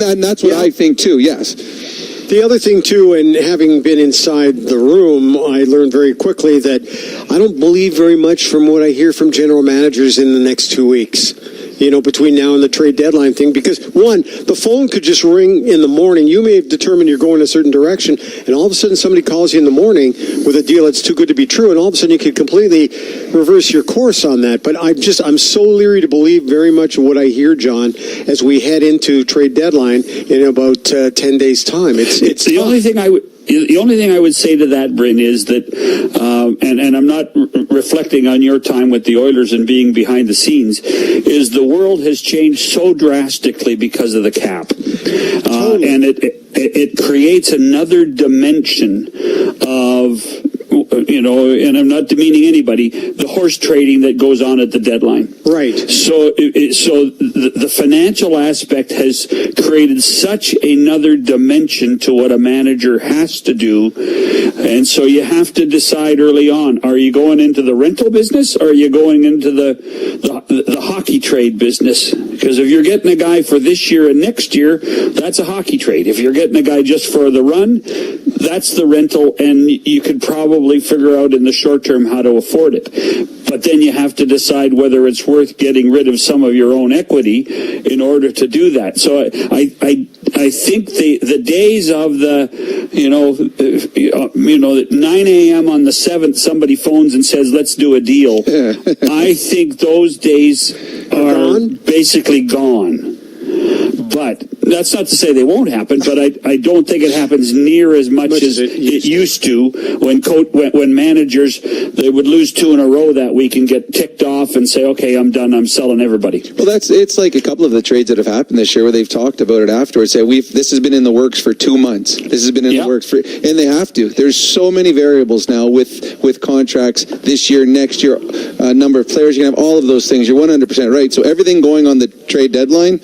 And that's what I think too, yes. The other thing, too, and having been inside the room, I learned very quickly that I don't believe very much from what I hear from general managers in the next 2 weeks, between now and the trade deadline thing. Because, one, the phone could just ring in the morning. You may have determined you're going a certain direction, and all of a sudden somebody calls you in the morning with a deal that's too good to be true, and all of a sudden you could completely reverse your course on that. But I'm so leery to believe very much of what I hear, John, as we head into trade deadline in about 10 days' time. It's the only thing I would say to that, Bryn, is that, and I'm not reflecting on your time with the Oilers and being behind the scenes, is the world has changed so drastically because of the cap, Totally. and it creates another dimension of. And I'm not demeaning anybody, the horse trading that goes on at the deadline. right. So the financial aspect has created such another dimension to what a manager has to do. And so you have to decide early on, are you going into the rental business or are you going into the hockey trade business? Because if you're getting a guy for this year and next year, that's a hockey trade. If you're getting a guy just for the run, that's the rental, and you could probably figure out in the short term how to afford it. But then you have to decide whether it's worth getting rid of some of your own equity in order to do that. So I think the days of the 9 a.m. on the 7th, somebody phones and says, let's do a deal. I think those days are basically gone. But that's not to say they won't happen, but I don't think it happens near as much as it used to when managers, they would lose 2 in a row that week and get ticked off and say, okay, I'm done, I'm selling everybody. Well, it's like a couple of the trades that have happened this year where they've talked about it afterwards. Say, this has been in the works for 2 months. This has been in the works and they have to. There's so many variables now with contracts this year, next year, number of players. You can have all of those things. You're 100% right. So everything going on the trade deadline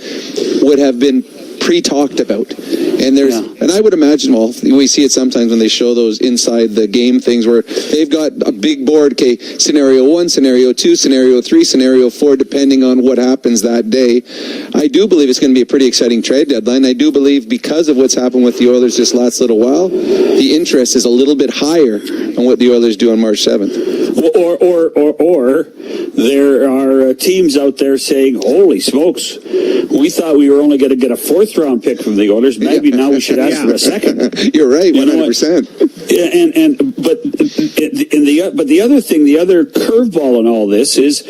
would have been pre-talked about. And and I would imagine, we see it sometimes when they show those inside the game things where they've got a big board, okay, scenario 1, scenario 2, scenario 3, scenario 4, depending on what happens that day. I do believe it's going to be a pretty exciting trade deadline. I do believe because of what's happened with the Oilers this last little while, the interest is a little bit higher on what the Oilers do on March 7th. Or there are teams out there saying, holy smokes, we thought we were only going to get a 4th round pick from the Oilers. Maybe now we should ask for a 2nd. You're right, 100%. But the other thing, the other curveball in all this is,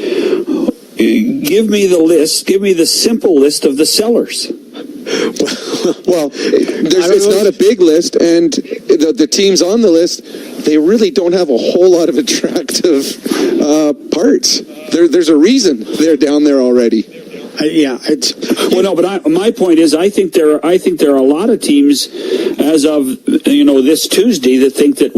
give me the simple list of the sellers. Well, it's not a big list, and the teams on the list, they really don't have a whole lot of attractive parts. There's a reason they're down there already. But my point is, I think there are a lot of teams as of this Tuesday that think that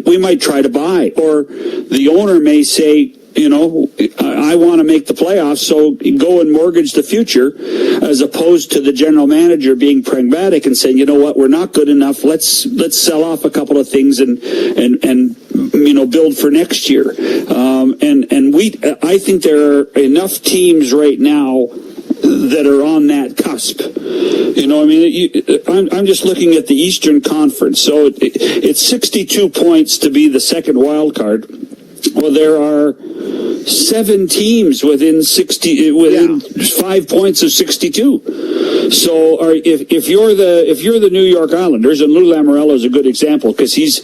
we might try to buy, or the owner may say, I want to make the playoffs, so go and mortgage the future, as opposed to the general manager being pragmatic and saying, you know what, we're not good enough. Let's sell off a couple of things and build for next year. I think there are enough teams right now that are on that cusp. I'm just looking at the Eastern Conference. So it's 62 points to be the second wild card. Well, there are 7 teams within 5 points of 62. So, if you're the New York Islanders, and Lou Lamoriello is a good example because he's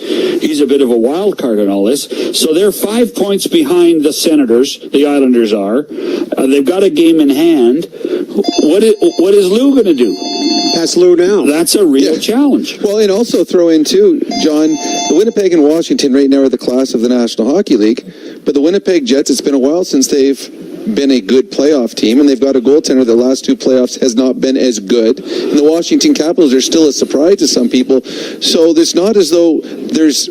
a bit of a wild card in all this. So they're 5 points behind the Senators. The Islanders are. They've got a game in hand. What is Lou going to do? That's Lou now. That's a real challenge. Well, and also throw in too, John, the Winnipeg and Washington right now are the class of the National Hockey League, but the Winnipeg Jets, it's been a while since they've been a good playoff team, and they've got a goaltender the last 2 playoffs has not been as good. And the Washington Capitals are still a surprise to some people. So it's not as though there's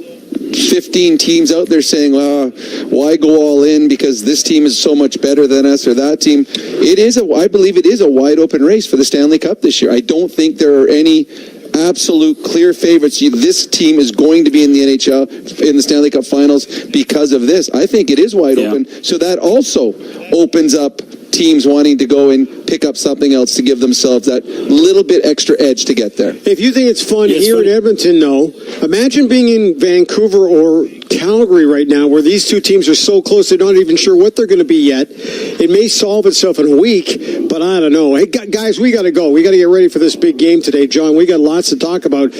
15 teams out there saying, why go all in because this team is so much better than us or that team. I believe it is a wide open race for the Stanley Cup this year. I don't think there are any absolute clear favorites. This team is going to be in the NHL, in the Stanley Cup Finals because of this. I think it is wide open. So that also opens up teams wanting to go and pick up something else to give themselves that little bit extra edge to get there. If you think it's fun here in Edmonton, though, imagine being in Vancouver or Calgary right now, where these two teams are so close, they're not even sure what they're going to be yet. It may solve itself in a week, but I don't know. Hey, guys, we got to go. We got to get ready for this big game today. John, we got lots to talk about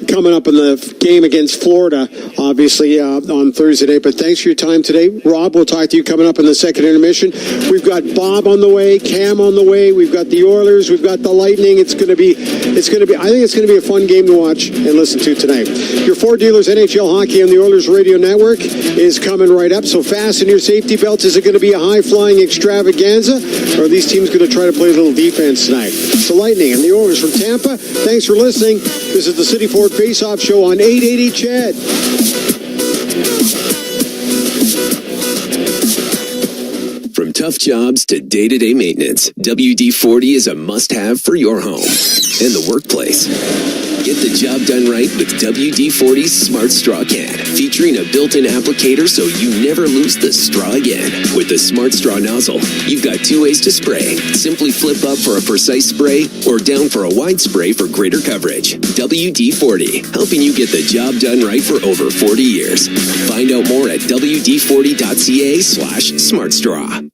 coming up in the game against Florida, obviously, on Thursday night. But thanks for your time today. Rob, we'll talk to you coming up in the second intermission. We've got Bob on the way, Cam on the way. We've got the Oilers. We've got the Lightning. I think it's going to be a fun game to watch and listen to tonight. Your Four Dealers NHL Hockey on the Oilers Radio Network is coming right up. So fasten your safety belts. Is it going to be a high-flying extravaganza, or are these teams going to try to play a little defense tonight? It's the Lightning and the Oilers from Tampa. Thanks for listening. This is the City Ford Face-Off Show on 880 CHED. From tough jobs to day-to-day maintenance, WD-40 is a must-have for your home and the workplace. Get the job done right with WD-40's Smart Straw Can, featuring a built-in applicator so you never lose the straw again. With the Smart Straw nozzle, you've got two ways to spray. Simply flip up for a precise spray or down for a wide spray for greater coverage. WD-40, helping you get the job done right for over 40 years. Find out more at WD40.ca/SmartStraw.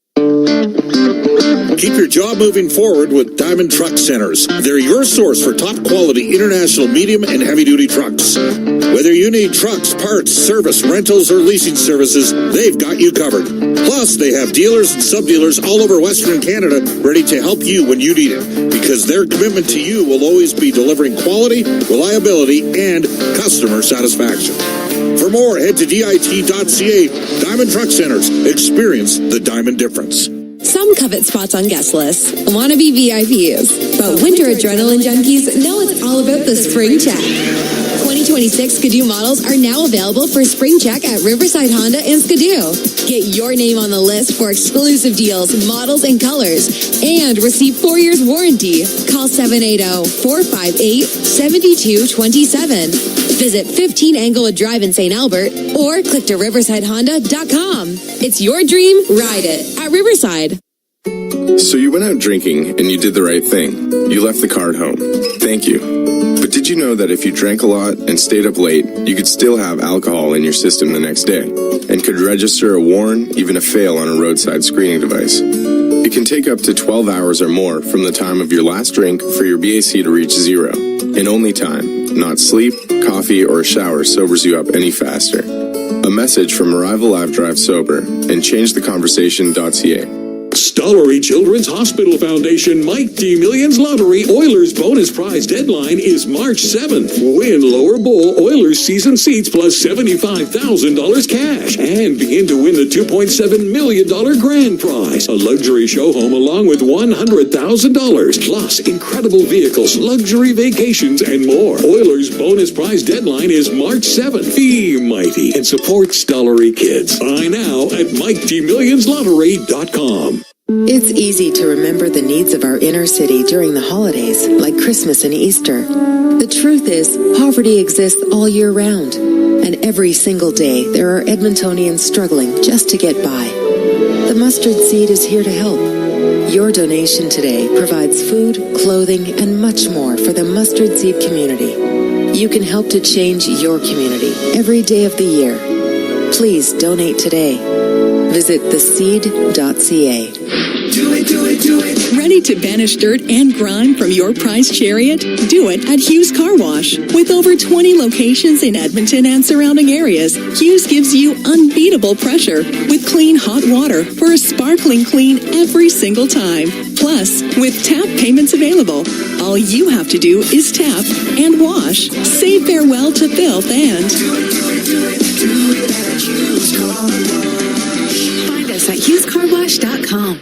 Keep your job moving forward with Diamond Truck Centers. They're your source for top quality international medium and heavy duty trucks. Whether you need trucks, parts, service, rentals, or leasing services, they've got you covered. Plus, they have dealers and sub-dealers all over Western Canada ready to help you when you need it, because their commitment to you will always be delivering quality, reliability, and customer satisfaction. For more, head to DIT.ca. Diamond Truck Centers. Experience the Diamond difference. Some covet spots on guest lists, want to be VIPs, but winter adrenaline junkies know it's all about the spring check. 2026 Skidoo models are now available for spring check at Riverside Honda and Skidoo. Get your name on the list for exclusive deals, models, and colors, and receive 4 years warranty. Call 780-458-7227. Visit 15 Angela Drive in St. Albert or click to riversidehonda.com. It's your dream, ride it at Riverside. So you went out drinking and you did the right thing. You left the car at home. Thank you. But did you know that if you drank a lot and stayed up late, you could still have alcohol in your system the next day and could register a warn, even a fail on a roadside screening device? It can take up to 12 hours or more from the time of your last drink for your BAC to reach zero. In only time, not sleep, coffee, or a shower sobers you up any faster. A message from Arrival Live Drive Sober and ChangeTheConversation.ca. Stollery Children's Hospital Foundation Mike D. Millions Lottery Oilers bonus prize deadline is March 7th. Win Lower Bowl Oilers season seats plus $75,000 cash and begin to win the $2.7 million grand prize, a luxury show home along with $100,000 plus incredible vehicles, luxury vacations, and more. Oilers bonus prize deadline is March 7th. Be mighty and support Stollery kids. Buy now at MikeDMillionsLottery.com. It's easy to remember the needs of our inner city during the holidays, like Christmas and Easter. The truth is, poverty exists all year round, and every single day there are Edmontonians struggling just to get by. The Mustard Seed is here to help. Your donation today provides food, clothing, and much more for the Mustard Seed community. You can help to change your community every day of the year. Please donate today. Visit theseed.ca. Do it, do it, do it. Ready to banish dirt and grime from your prized chariot? Do it at Hughes Car Wash. With over 20 locations in Edmonton and surrounding areas, Hughes gives you unbeatable pressure with clean hot water for a sparkling clean every single time. Plus, with tap payments available, all you have to do is tap and wash. Say farewell to filth and... Do it, do it, do it, do it at Hughes Car Wash. Find us at HughesCarWash.com.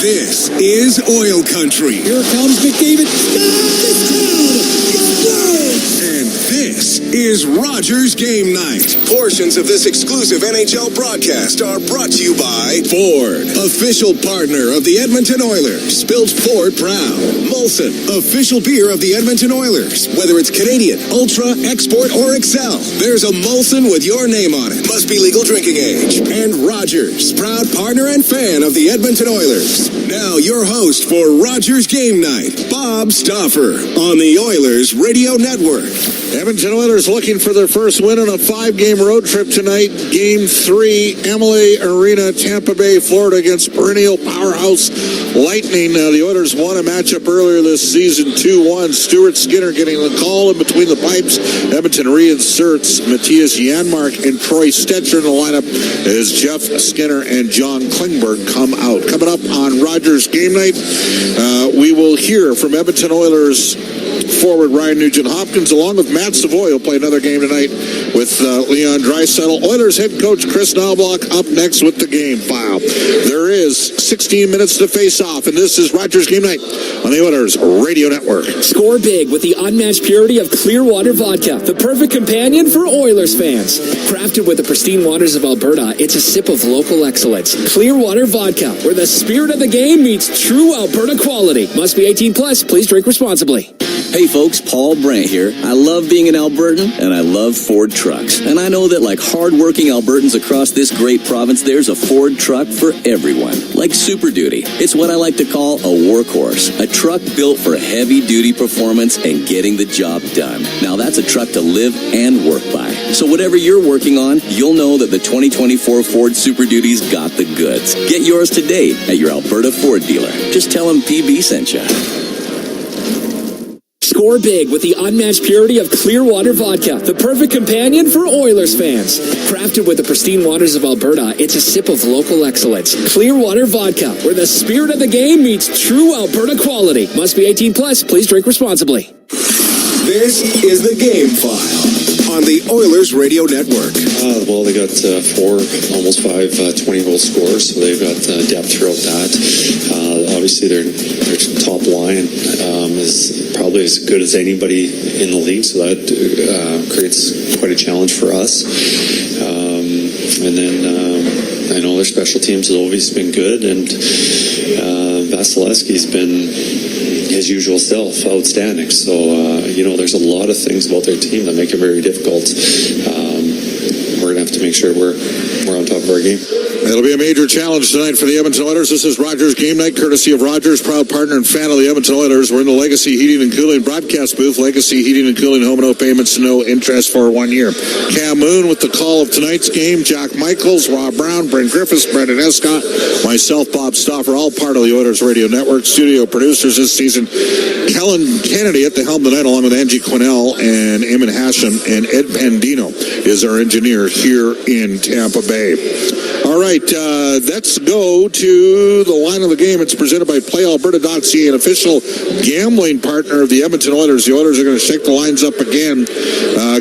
This This is oil country. Here comes McDavid. This town explodes! And this is Rogers Game Night. Portions of this exclusive NHL broadcast are brought to you by Ford, official partner of the Edmonton Oilers. Built Ford proud. Molson, official beer of the Edmonton Oilers. Whether it's Canadian, Ultra, Export, or Excel, there's a Molson with your name on it. Must be legal drinking age. And Rogers, proud partner and fan of the Edmonton Oilers. Now your host for Rogers Game Night, Bob Stauffer, on the Oilers Radio Network. Edmonton Oilers looking for their first win on a 5-game road trip tonight. Game 3, Amalie Arena, Tampa Bay, Florida, against perennial powerhouse Lightning. The Oilers won a matchup earlier this season, 2-1. Stuart Skinner getting the call in between the pipes. Edmonton reinserts Matthias Janmark and Troy Stetcher in the lineup as Jeff Skinner and John Klingberg come out. Coming up on Rogers Game Night, we will hear from Edmonton Oilers forward Ryan Nugent-Hopkins along with Matt Savoy will play another game tonight with Leon Draisaitl. Oilers head coach Chris Knobloch up next with the game file. There is 16 minutes to face off, and this is Rogers Game Night on the Oilers Radio Network. Score big with the unmatched purity of Clearwater Vodka, the perfect companion for Oilers fans. Crafted with the pristine waters of Alberta, it's a sip of local excellence. Clearwater Vodka, where the spirit of the game meets true Alberta quality. Must be 18 plus. Please drink responsibly. Hey folks, Paul Brandt here. I love being an Albertan, and I love Ford trucks. And I know that like hard-working Albertans across this great province, there's a Ford truck for everyone. Like Super Duty. It's what I like to call a workhorse. A truck built for heavy-duty performance and getting the job done. Now that's a truck to live and work by. So whatever you're working on, you'll know that the 2024 Ford Super Duty's got the goods. Get yours today at your Alberta Ford dealer. Just tell them PB sent you. Score big with the unmatched purity of Clearwater Vodka, the perfect companion for Oilers fans. Crafted with the pristine waters of Alberta, it's a sip of local excellence. Clearwater Vodka, where the spirit of the game meets true Alberta quality. Must be 18 plus. Please drink responsibly. This is the Game File on the Oilers Radio Network. Well, they got 4, almost 5 20-goal scorers, so they've got depth throughout that. Obviously, their top line is probably as good as anybody in the league, so that creates quite a challenge for us. And then I know their special teams has always been good, and Vasilevsky's been his usual self, outstanding. So, there's a lot of things about their team that make it very difficult. We're going to have to make sure we're on top of our game. It'll be a major challenge tonight for the Edmonton Oilers. This is Rogers Game Night, courtesy of Rogers, proud partner and fan of the Edmonton Oilers. We're in the Legacy Heating and Cooling broadcast booth. Legacy Heating and Cooling, home no payments, no interest for 1 year. Cam Moon with the call of tonight's game. Jack Michaels, Rob Brown, Brent Griffiths, Brendan Escott, myself, Bob Stauffer, all part of the Oilers Radio Network. Studio producers this season, Kellen Kennedy at the helm tonight, along with Angie Quinnell and Eamon Hashem, and Ed Pandino is our engineer here in Tampa Bay. All right, let's go to the line of the game. It's presented by PlayAlberta.ca, an official gambling partner of the Edmonton Oilers. The Oilers are going to shake the lines up again.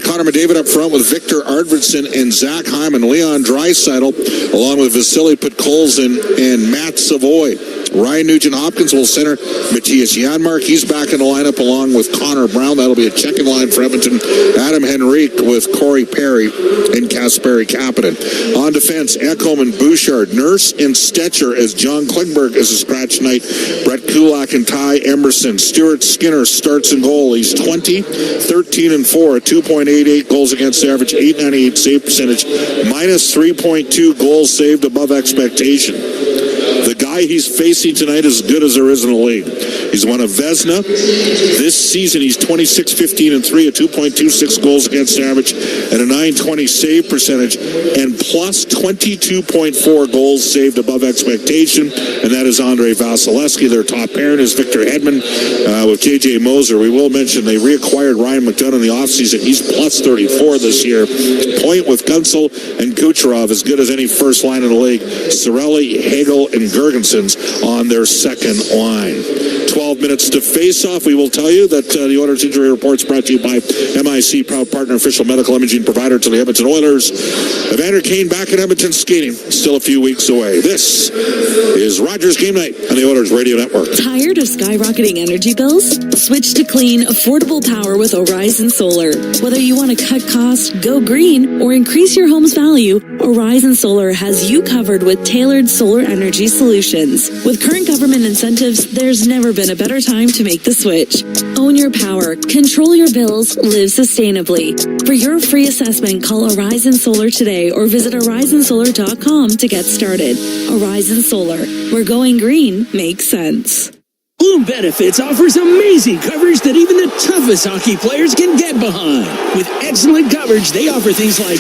Connor McDavid up front with Victor Arvidsson and Zach Hyman, Leon Draisaitl, along with Vasily Podkolzin and Matt Savoy. Ryan Nugent-Hopkins will center Matthias Janmark. He's back in the lineup along with Connor Brown. That'll be a checking line for Edmonton. Adam Henrique with Corey Perry and Kasperi Kapanen. On defense, Ekholm and Bouchard. Nurse and Stetcher as John Klingberg is a scratch tonight. Brett Kulak and Ty Emerson. Stuart Skinner starts in goal. He's 20, 13 and 4, 2.88 goals against average, 898 save percentage, minus 3.2 goals saved above expectation. The guy he's facing tonight is as good as there is in the league. He's won a Vezina. This season, he's 26, 15, and 3, a 2.26 goals against average, and a 920 save percentage, and plus 22.4 goals saved above expectation, and that is Andre Vasilevsky. Their top pairing is Victor Hedman with J.J. Moser. We will mention they reacquired Ryan McDonough in the offseason. He's plus 34 this year. Point with Gunsel and Kucherov, as good as any first line in the league. Cirelli, Hagel, and Gergensons on their second line. 12 minutes to face off. We will tell you that the Oilers Injury Report's brought to you by MIC, proud partner, official medical imaging provider to the Edmonton Oilers. Evander Kane back in Edmonton skating, still a few weeks away. This is Rogers Game Night on the Oilers Radio Network. Tired of skyrocketing energy bills? Switch to clean, affordable power with Horizon Solar. Whether you want to cut costs, go green, or increase your home's value, Horizon Solar has you covered with tailored solar energy solutions. With current government incentives, there's never been a better time to make the switch. Own your power, control your bills, live sustainably. For your free assessment, call Horizon Solar today or visit horizonsolar.com to get started. Horizon Solar, where going green makes sense. Bloom Benefits offers amazing coverage that even the toughest hockey players can get behind. With excellent coverage, they offer things like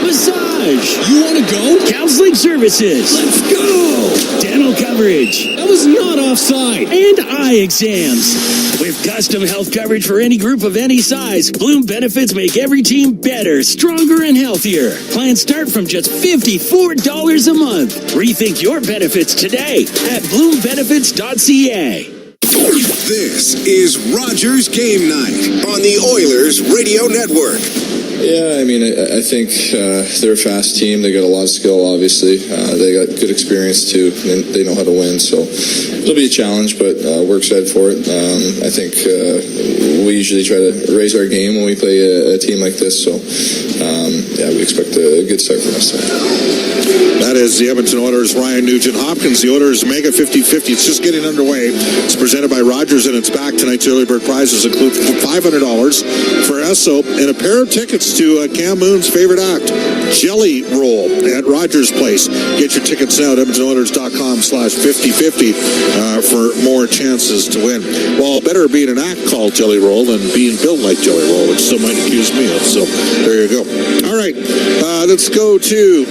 massage. You want to go? Counseling services. Let's go. Dental coverage. That was not offside. And eye exams. With custom health coverage for any group of any size, Bloom Benefits make every team better, stronger, and healthier. Plans start from just $54 a month. Rethink your benefits today at bloombenefits.ca. This is Rogers Game Night on the Oilers Radio Network. Yeah, I mean, I think they're a fast team. They got a lot of skill, obviously. They got good experience, too. They know how to win, so it'll be a challenge, but we're excited for it. I think we usually try to raise our game when we play a team like this, so yeah, we expect a good start for us. That is the Edmonton Oilers' Ryan Nugent-Hopkins. The Oilers Mega 50-50. It's just getting underway. It's presented by Rogers, and it's back. Tonight's early bird prizes include $500 for Esso and a pair of tickets to Cam Moon's favorite act, Jelly Roll at Rogers Place. Get your tickets now at EdmontonOilers.com/5050 for more chances to win. Well, better being an act called Jelly Roll than being built like Jelly Roll, which some might accuse me of. So there you go. All right, let's go to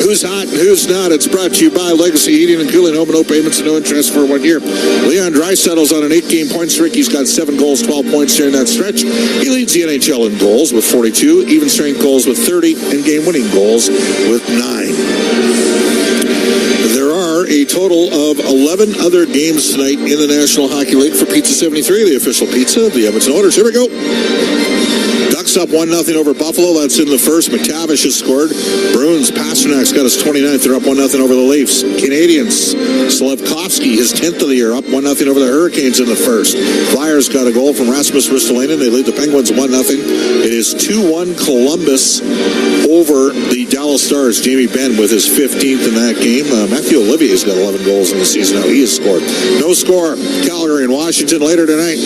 Who's Hot and Who's Not. It's brought to you by Legacy Heating and Cooling. Home and no payments and no interest for 1 year. Leon Draisaitl's on an 8-game point streak. He's got 7 goals, 12 points during that stretch. He leads the NHL in goals with 42, even strength goals with 30, and game-winning goals with 9. There are a total of 11 other games tonight in the National Hockey League for Pizza 73, the official pizza of the Edmonton Oilers. Here we go. Ducks up 1-0 over Buffalo. That's in the first. McTavish has scored. Bruins, Pasternak's got his 29th. They're up 1-0 over the Leafs. Canadians, Slavkovsky, his 10th of the year, up 1-0 over the Hurricanes in the first. Flyers got a goal from Rasmus Ristolainen. They lead the Penguins 1-0. It is 2-1 Columbus over the Dallas Stars. Jamie Benn with his 15th in that game. Matthew Olivier's got 11 goals in the season now. He has scored. No score. Calgary and Washington later tonight.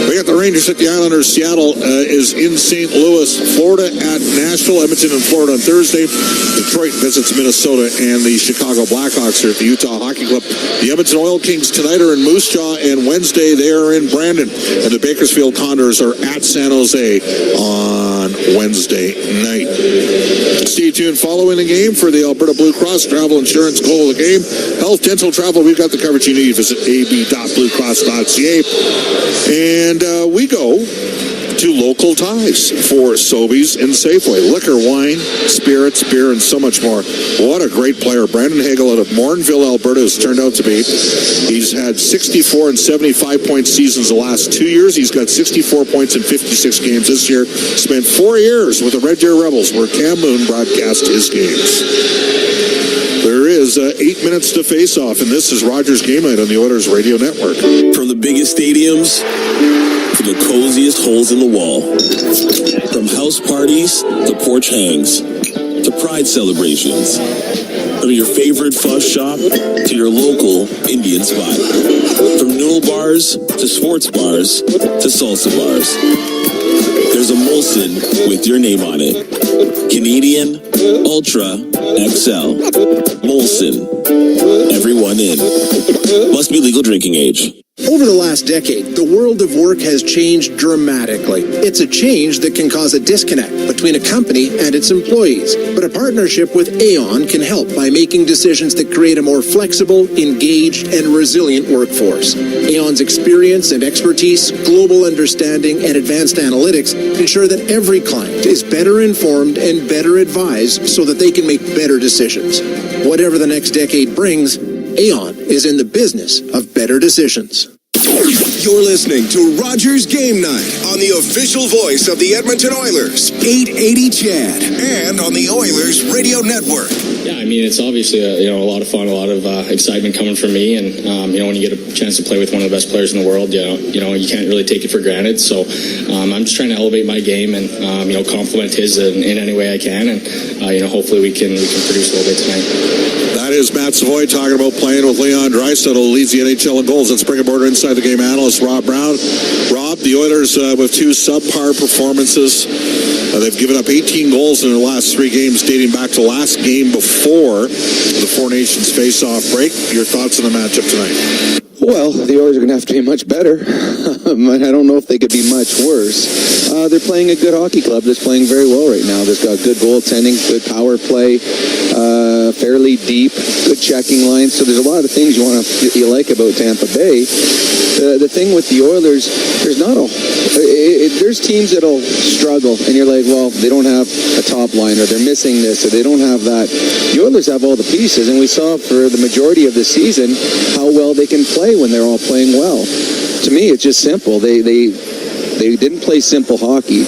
We got the Rangers at the Islanders. Seattle is in St. Louis. Florida at Nashville. Edmonton and Florida on Thursday. Detroit visits Minnesota, and the Chicago Blackhawks are at the Utah Hockey Club. The Edmonton Oil Kings tonight are in Moose Jaw, and Wednesday they are in Brandon. And the Bakersfield Condors are at San Jose on Wednesday night. Stay tuned following the game for the Alberta Blue Cross Travel Insurance goal of the game. Health, dental, travel, we've got the coverage you need. Visit ab.bluecross.ca. And we go to local ties for Sobeys and Safeway. Liquor, wine, spirits, beer, and so much more. What a great player Brandon Hagel out of Morinville, Alberta has turned out to be. He's had 64 and 75-point seasons the last 2 years. He's got 64 points in 56 games this year. Spent 4 years with the Red Deer Rebels, where Cam Moon broadcast his games. There is 8 minutes to face off, and this is Rogers Game Night on the Oilers Radio Network. From the biggest stadiums to the coziest holes in the wall. From house parties to porch hangs to pride celebrations. From your favorite fuss shop to your local Indian spot. From noodle bars to sports bars to salsa bars. There's a Molson with your name on it. Canadian Ultra XL. Molson. Everyone in. Must be legal drinking age. Over the last decade, the world of work has changed dramatically. It's a change that can cause a disconnect between a company and its employees. But a partnership with Aon can help by making decisions that create a more flexible, engaged, and resilient workforce. Aon's experience and expertise, global understanding, and advanced analytics ensure that every client is better informed and better advised so that they can make better decisions. Whatever the next decade brings, Aon is in the business of better decisions. You're listening to Rogers Game Night on the official voice of the Edmonton Oilers, 880 CHAD, and on the Oilers Radio Network. Yeah, I mean, it's obviously a lot of fun, a lot of excitement coming from me, and when you get a chance to play with one of the best players in the world, you can't really take it for granted. So I'm just trying to elevate my game and complement his in any way I can, and hopefully we can produce a little bit tonight. That is Matt Savoy talking about playing with Leon Draisaitl, who leads the NHL in goals. Let's bring aboard inside the game analyst Rob Brown. Rob, the Oilers with two subpar performances. They've given up 18 goals in their last 3 games, dating back to last game before the Four Nations face-off break. Your thoughts on the matchup tonight? Well, the Oilers are going to have to be much better. I don't know if they could be much worse. They're playing a good hockey club that's playing very well right now. That's got good goaltending, good power play, fairly deep, good checking lines. So there's a lot of things you like about Tampa Bay. The thing with the Oilers, there's teams that'll struggle, and you're like, well, they don't have a top line, or they're missing this, or they don't have that. The Oilers have all the pieces, and we saw for the majority of the season how well they can play when they're all playing well. To me, it's just simple. They didn't play simple hockey.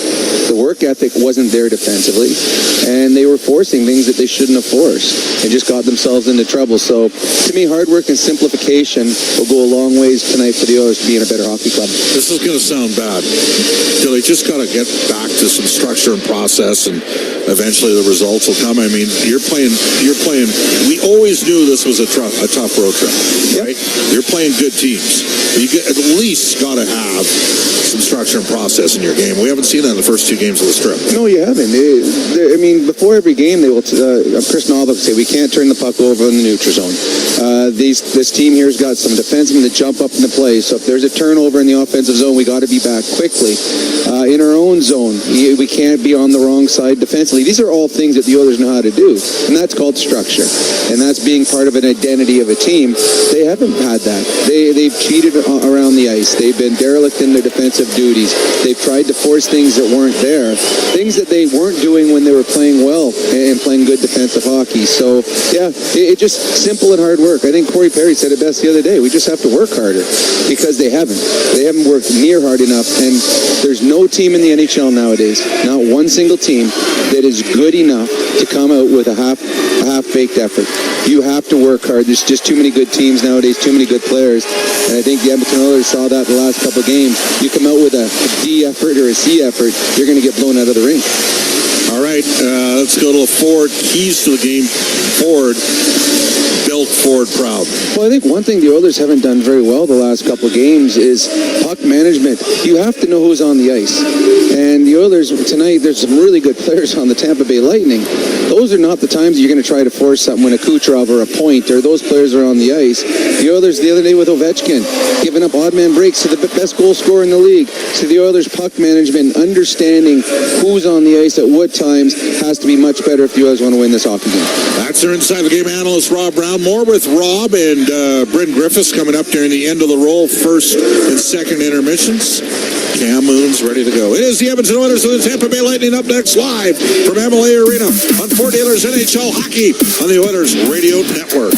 The work ethic wasn't there defensively, and they were forcing things that they shouldn't have forced and just got themselves into trouble. So, to me, hard work and simplification will go a long ways tonight for the Oilers to be in a better hockey club. This is going to sound bad. They just got to get back to some structure and process, and eventually the results will come. I mean, you're playing. We always knew this was a tough road trip, right? You're playing good teams. You at least got to have some structure and process in your game. We haven't seen that in the first 2 games of the strip. No, you haven't. Before every game, they will. Chris Novak will say, we can't turn the puck over in the neutral zone. This team here's got some defensemen that jump up in the play. So if there's a turnover in the offensive zone, we got to be back quickly. In our own zone, we can't be on the wrong side defensively. These are all things that the Oilers know how to do, and that's called structure. And that's being part of an identity of a team. They haven't had that. They've cheated around the ice. They've been derelict in their defensive duties. They've tried to force things that weren't there, things that they weren't doing when they were playing well and playing good defensive hockey. So, yeah, it's just simple and hard work. I think Corey Perry said it best the other day. We just have to work harder because they haven't. They haven't worked near hard enough, and there's no team in the NHL nowadays, not one single team, that is good enough to come out with a half-baked effort. You have to work hard. There's just too many good teams nowadays, too many good players, and I think the Edmonton Oilers saw that the last couple of games. You come out with a D effort or a C effort, you're going to get blown out of the rink. All right, let's go to the Ford. Keys to the game. Ford. Built Ford proud. Well, I think one thing the Oilers haven't done very well the last couple of games is puck management. You have to know who's on the ice. And the Oilers, tonight, there's some really good players on the Tampa Bay Lightning. Those are not the times you're going to try to force something when a Kucherov or a Point or those players are on the ice. The Oilers the other day with Ovechkin, giving up odd man breaks to the best goal scorer in the league. So the Oilers puck management, understanding who's on the ice at what times, has to be much better if the Oilers want to win this hockey game. That's our Inside the Game analyst, Rob Brown. More with Rob and Bryn Griffiths coming up during the end of the roll, first and second intermissions. Cam Moon's ready to go. It is the Edmonton Oilers and the Tampa Bay Lightning up next live from Amalie Arena on Fort Oilers NHL Hockey on the Oilers Radio Network.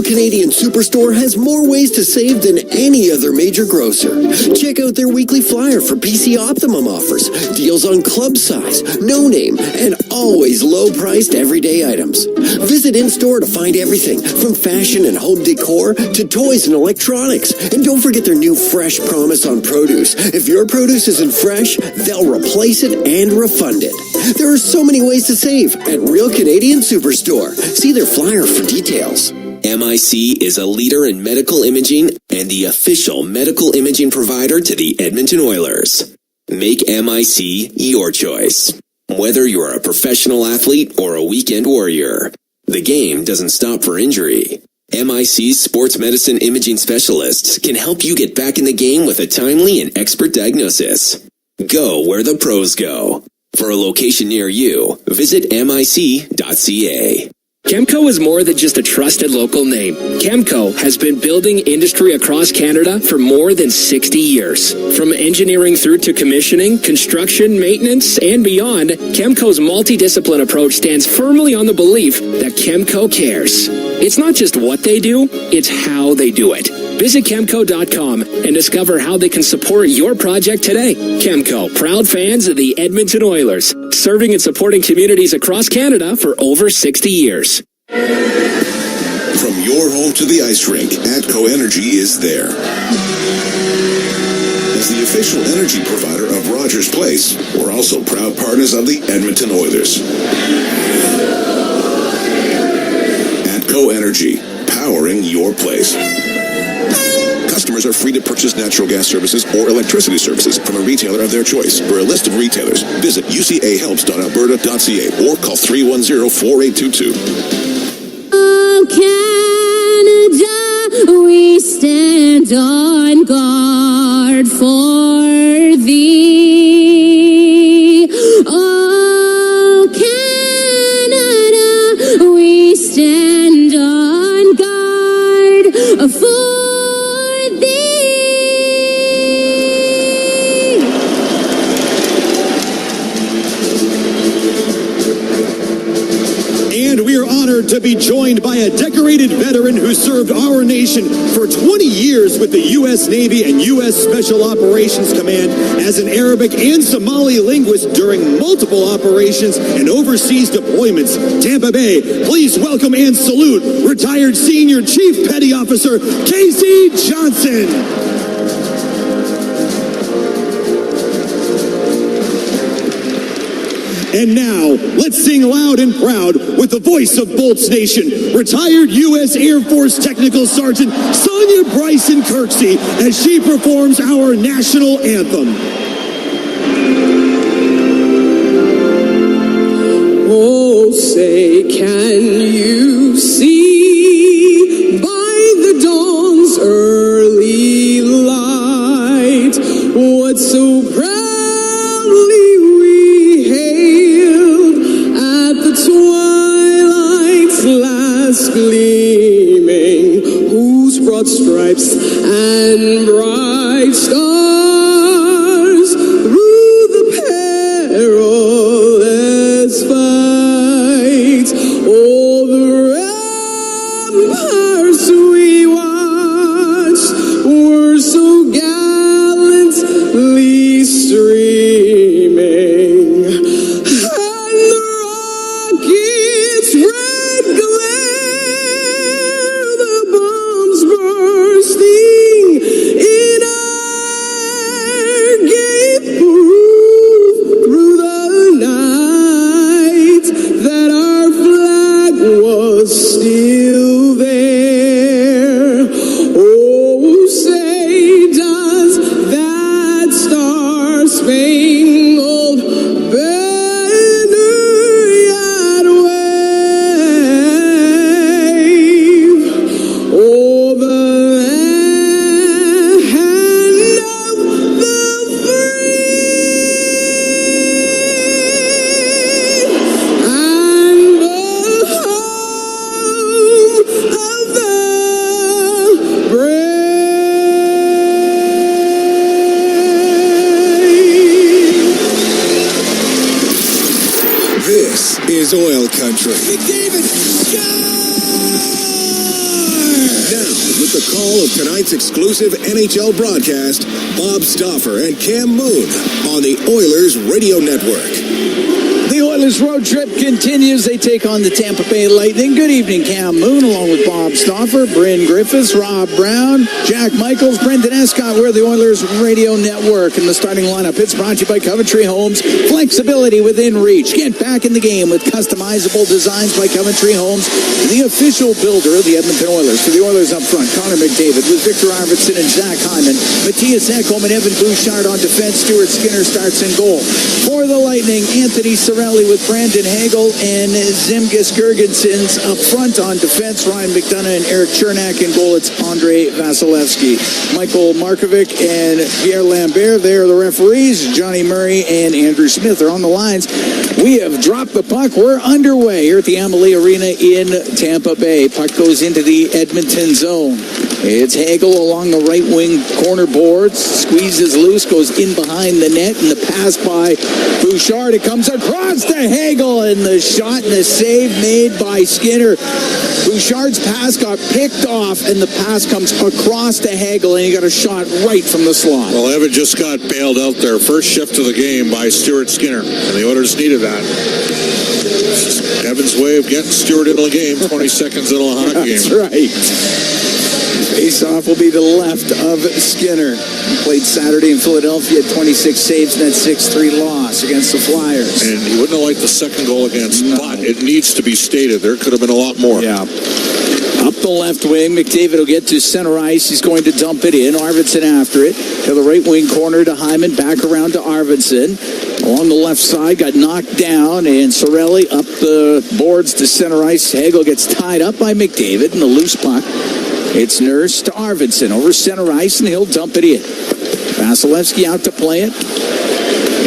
Canadian Superstore has more ways to save than any other major grocer. Check out their weekly flyer for PC Optimum offers, deals on club size, no name, and always low-priced everyday items. Visit in-store to find everything from fashion and home decor to toys and electronics. And don't forget their new Fresh Promise on produce. If your produce isn't fresh, they'll replace it and refund it. There are so many ways to save at Real Canadian Superstore. See their flyer for details. MIC is a leader in medical imaging and the official medical imaging provider to the Edmonton Oilers. Make MIC your choice. Whether you're a professional athlete or a weekend warrior, the game doesn't stop for injury. MIC's sports medicine imaging specialists can help you get back in the game with a timely and expert diagnosis. Go where the pros go. For a location near you, visit mic.ca. Chemco is more than just a trusted local name. Chemco has been building industry across Canada for more than 60 years. From engineering through to commissioning, construction, maintenance, and beyond, Chemco's multidiscipline approach stands firmly on the belief that Chemco cares. It's not just what they do, it's how they do it. Visit Chemco.com and discover how they can support your project today. Chemco, proud fans of the Edmonton Oilers, serving and supporting communities across Canada for over 60 years. From your home to the ice rink, ATCO Energy is there. As the official energy provider of Rogers Place, we're also proud partners of the Edmonton Oilers. ATCO Energy, powering your place. Customers are free to purchase natural gas services or electricity services from a retailer of their choice. For a list of retailers, visit ucahelps.alberta.ca or call 310-4822. Oh, Canada, we stand on guard for thee. Oh, Canada, we stand on guard for to be joined by a decorated veteran who served our nation for 20 years with the U.S. Navy and U.S. Special Operations Command as an Arabic and Somali linguist during multiple operations and overseas deployments. Tampa Bay, please welcome and salute retired Senior Chief Petty Officer Casey Johnson. And now, let's sing loud and proud with the voice of Bolts Nation, retired U.S. Air Force Technical Sergeant Sonia Bryson Kirksey, as she performs our national anthem. Oh, say, can you see by the dawn's early light what so proudly we hailed at the twilight's last gleaming, whose broad stripes and bright stars through the perilous fight, all the ramparts we watched were so gallantly streaming, and the rocket's red glare, the bombs bursting in air, gave proof through the night that our flag was still there. Oh, say, does that star-spangled banner yet wave o'er the land of the free and the home of the brave? This is Oil Country. McDavid, Now, with the call of tonight's exclusive NHL broadcast, Bob Stauffer and Cam Moon on the Oilers Radio Network. The Oilers road trip continues. They take on the Tampa Bay Lightning. Good evening, Cam Moon, along with Bob Stauffer, Bryn Griffiths, Rob Brown, Jack Michaels, Brendan Escott. We're the Oilers Radio Network. In the starting lineup, it's brought to you by Coventry Homes. Flexibility within reach. Get back in the game with customizable designs by Coventry Homes, the official builder of the Edmonton Oilers. For the Oilers up front, Connor McDavid with Victor Arvidsson and Zach Hyman. Matthias Ekholm and Evan Bouchard on defense. Stuart Skinner starts in goal. For the Lightning, Anthony Cirelli with Brandon Hagel and Zemgus Girgensons up front. On defense, Ryan McDonough and Eric Chernak. In goal, it's Andre Vasilevsky. Michael Markovic and Pierre Lambert, they are the referees. Johnny Murray and Andrew Smith are on the lines. We have dropped the puck. We're underway here at the Amalie Arena in Tampa Bay. Puck goes into the Edmonton zone. It's Hagel along the right wing corner boards. Squeezes loose, goes in behind the net, and the pass by Bouchard. It comes across to Hagel, and the shot and the save made by Skinner. Bouchard's pass got picked off, and the pass comes across to Hagel, and he got a shot right from the slot. Well, Evan just got bailed out there. First shift of the game by Stuart Skinner, and the Oilers needed that. Evan's way of getting Stuart into the game, 20 seconds into a hockey game. That's right. Face-off will be to the left of Skinner. He played Saturday in Philadelphia, had 26 saves in that 6-3 loss against the Flyers. And he wouldn't have liked the second goal against, but it needs to be stated. There could have been a lot more. Yeah. Up the left wing, McDavid will get to center ice. He's going to dump it in. Arvidsson after it. To the right wing corner to Hyman. Back around to Arvidsson. Along the left side, got knocked down. And Cirelli up the boards to center ice. Hagel gets tied up by McDavid in the loose puck. It's Nurse to Arvidsson over center ice, and he'll dump it in. Vasilevsky out to play it.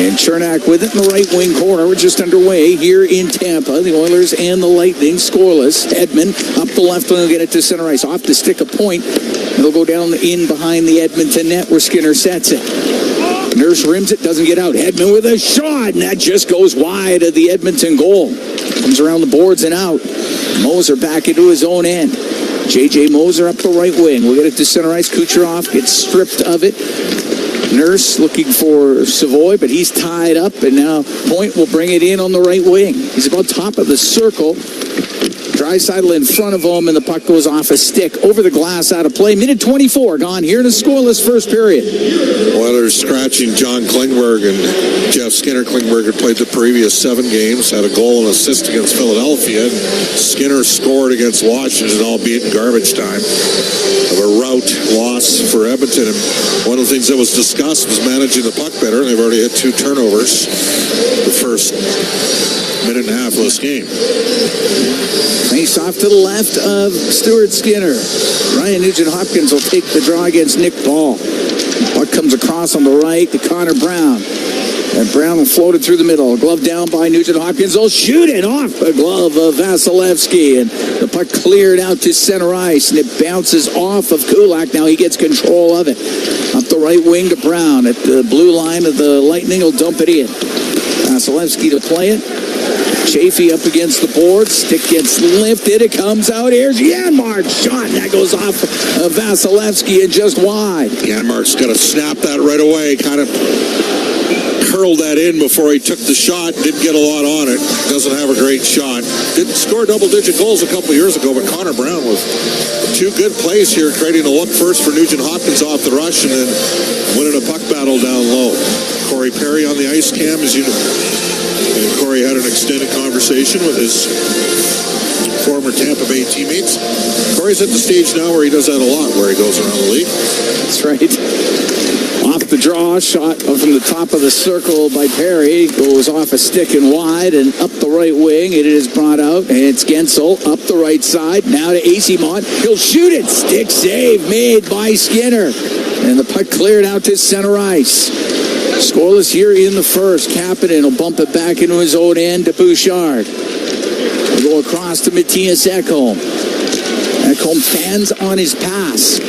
And Chernak with it in the right wing corner. We're just underway here in Tampa. The Oilers and the Lightning scoreless. Edmund up the left wing will get it to center ice. Off to stick a point. It'll go down in behind the Edmonton net where Skinner sets it. Nurse rims it, doesn't get out. Edmund with a shot, and that just goes wide of the Edmonton goal. Comes around the boards and out. Moser back into his own end. J.J. Moser up the right wing. We'll get it to center ice. Kucherov gets stripped of it. Nurse looking for Savoy, but he's tied up, and now Point will bring it in on the right wing. He's about top of the circle. Draisaitl in front of him, and the puck goes off a stick over the glass, out of play. Minute 24 gone here in a scoreless first period. Oilers scratching John Klingberg and Jeff Skinner. Klingberg had played the previous 7 games, had a goal and assist against Philadelphia. And Skinner scored against Washington, albeit in garbage time. Of a rout loss for Edmonton. And one of the things that was discussed was managing the puck better, and they've already had 2 turnovers the first minute and a half of this game. Face off to the left of Stuart Skinner. Ryan Nugent-Hopkins will take the draw against Nick Ball. Puck comes across on the right to Connor Brown. And Brown will float it through the middle. Glove down by Nugent-Hopkins. They'll shoot it off the glove of Vasilevsky. And the puck cleared out to center ice. And it bounces off of Kulak. Now he gets control of it. Up the right wing to Brown. At the blue line of the Lightning, he'll dump it in. Vasilevsky to play it. Chafee up against the board. Stick gets lifted. It comes out. Here's Janmark's shot. And that goes off Vasilevsky and just wide. Janmark's got to snap that right away. Kind of curled that in before he took the shot. Didn't get a lot on it. Doesn't have a great shot. Didn't score double-digit goals a couple years ago, but Connor Brown with 2 good plays here, trading a look first for Nugent-Hopkins off the rush and then winning a puck battle down low. Corey Perry on the ice cam, as you know. And Corey had an extended conversation with his former Tampa Bay teammates. Corey's at the stage now where he does that a lot, where he goes around the league. That's right. Off the draw, shot from the top of the circle by Perry. Goes off a stick and wide and up the right wing. It is brought out, and it's Gensel up the right side. Now to Asimont. He'll shoot it. Stick save made by Skinner. And the puck cleared out to center ice. Scoreless here in the first. Kapanen will bump it back into his own end to Bouchard. We'll go across to Matthias Ekholm. Ekholm fans on his pass.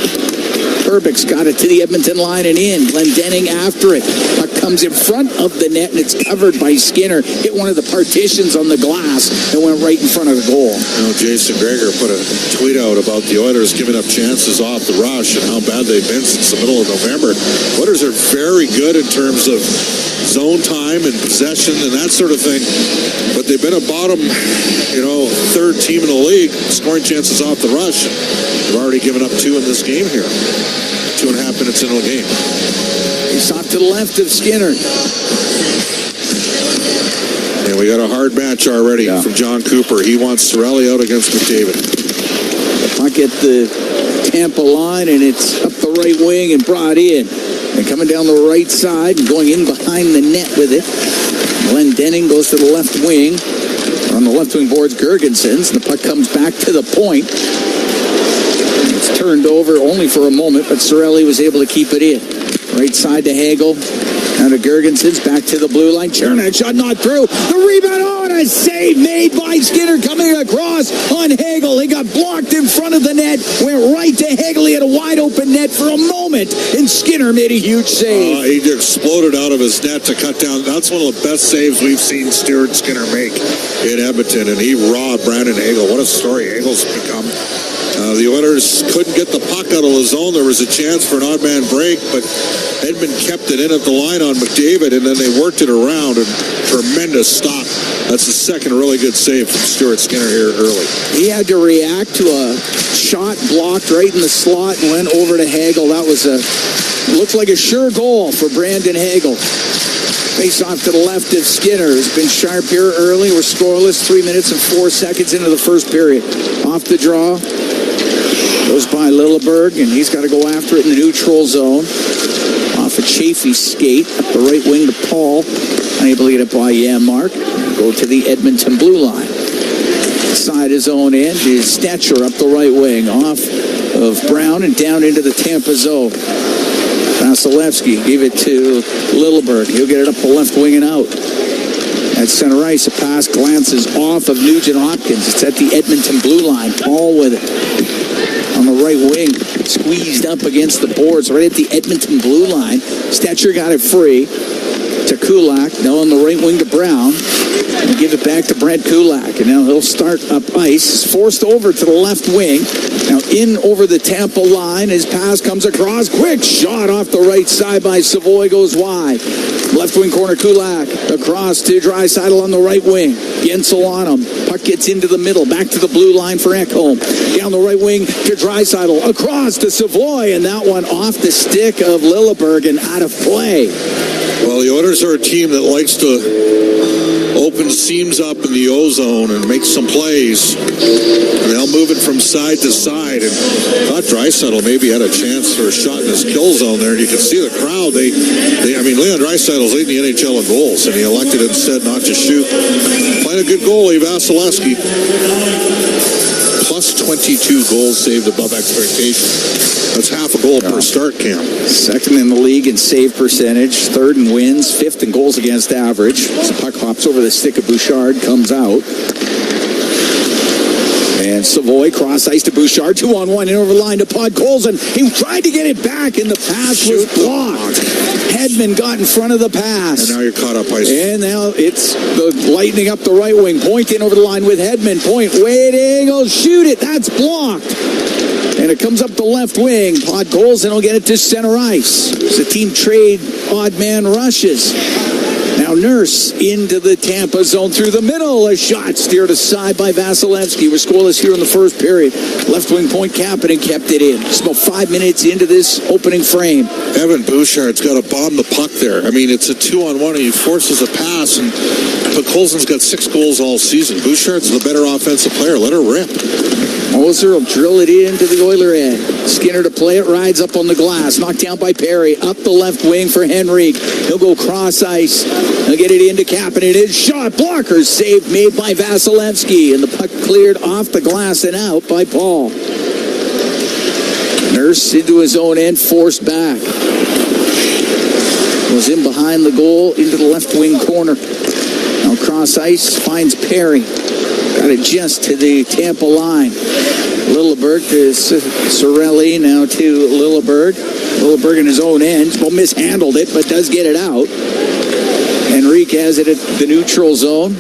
Herbig's got it to the Edmonton line and in. Glendening after it. Puck comes in front of the net, and it's covered by Skinner. Hit one of the partitions on the glass and went right in front of the goal. Jason Gregor put a tweet out about the Oilers giving up chances off the rush and how bad they've been since the middle of November. Oilers are very good in terms of zone time and possession and that sort of thing. But they've been a bottom, 3rd team in the league scoring chances off the rush. They've already given up 2 in this game here. 2.5 minutes into the game. He's off to the left of Skinner. And we got a hard match already from John Cooper. He wants Cirelli out against McDavid. The puck at the Tampa line, and it's up the right wing and brought in. And coming down the right side and going in behind the net with it. Glenn Denning goes to the left wing. On the left wing boards, Gergensons. The puck comes back to the point. It's turned over only for a moment, but Cirelli was able to keep it in. Right side to Hagel. Now to Gergensons, back to the blue line. Chernak shot not through. The rebound, and a save made by Skinner coming across on Hagel. He got blocked in front of the net, went right to Hagel. He had a wide open net for a moment, and Skinner made a huge save. He exploded out of his net to cut down. That's one of the best saves we've seen Stuart Skinner make in Edmonton, and he robbed Brandon Hagel. What a story Hagel's become. The Oilers couldn't get the puck out of the zone. There was a chance for an odd man break, but Edmond kept it in at the line on McDavid, and then they worked it around, and tremendous stop. That's the second really good save from Stuart Skinner here early. He had to react to a shot blocked right in the slot and went over to Hagel. That was looked like a sure goal for Brandon Hagel. Face off to the left of Skinner. Has been sharp here early. We're scoreless, 3 minutes and 4 seconds into the first period. Off the draw. Goes by Lilleberg, and he's got to go after it in the neutral zone. Off a Chafee skate, up the right wing to Paul. Unable to get it by Janmark. Go to the Edmonton blue line. Side his own end is Stetcher up the right wing. Off of Brown and down into the Tampa zone. Vasilevsky gave it to Lilleberg. He'll get it up the left wing and out. At center ice, a pass glances off of Nugent Hopkins. It's at the Edmonton blue line. Paul with it. On the right wing, squeezed up against the boards, right at the Edmonton blue line. Stetcher got it free to Kulak. Now on the right wing to Brown. And give it back to Brent Kulak. And now he'll start up ice. He's forced over to the left wing. Now in over the Tampa line. His pass comes across. Quick shot off the right side by Savoy. Goes wide. Left wing corner, Kulak. Across to Draisaitl on the right wing. Gensel on him. Puck gets into the middle. Back to the blue line for Ekholm. Down the right wing to Draisaitl. Across to Savoy. And that one off the stick of Lilleberg and out of play. Well, the Oilers are a team that likes to open seams up in the O-zone and make some plays. And they'll move it from side to side. And I thought Draisaitl maybe had a chance for a shot in his kill zone there. And you can see the crowd. Leon Draisaitl's leading the NHL in goals, and he elected instead not to shoot. Playing a good goalie, Vasilevsky. Plus 22 goals saved above expectation. That's half a goal per start, Cam. Second in the league in save percentage, third in wins, fifth in goals against average. The puck hops over the stick of Bouchard, comes out. And Savoy cross ice to Bouchard, 2-on-1 in over the line to Podkolzin. He tried to get it back, and the pass was blocked. Hedman got in front of the pass. And now you're caught up ice. And now it's the Lightning up the right wing. Point in over the line with Hedman. Point, waiting, he'll shoot it. That's blocked. And it comes up the left wing. Podkolzin will get it to center ice. It's a team trade, odd man rushes. Now Nurse into the Tampa zone through the middle. A shot steered aside by Vasilevsky. We're scoreless here in the first period. Left wing point Kapanen kept it in. Just about 5 minutes into this opening frame. Evan Bouchard's got to bomb the puck there. I mean, it's a 2-on-1 and he forces a pass, and Podkolzin's got 6 goals all season. Bouchard's the better offensive player. Let her rip. Moser will drill it into the Oiler end. Skinner to play it, rides up on the glass. Knocked down by Perry. Up the left wing for Henrique. He'll go cross ice. He'll get it into Kapanen. His shot blocker save made by Vasilevsky. And the puck cleared off the glass and out by Paul. Nurse into his own end, forced back. Goes in behind the goal into the left wing corner. Now cross ice, finds Perry. Got it just to the Tampa line. Lilleberg to Cirelli, now to Lilleberg. Lilleberg in his own end. Well, mishandled it, but does get it out. Henrique has it at the neutral zone.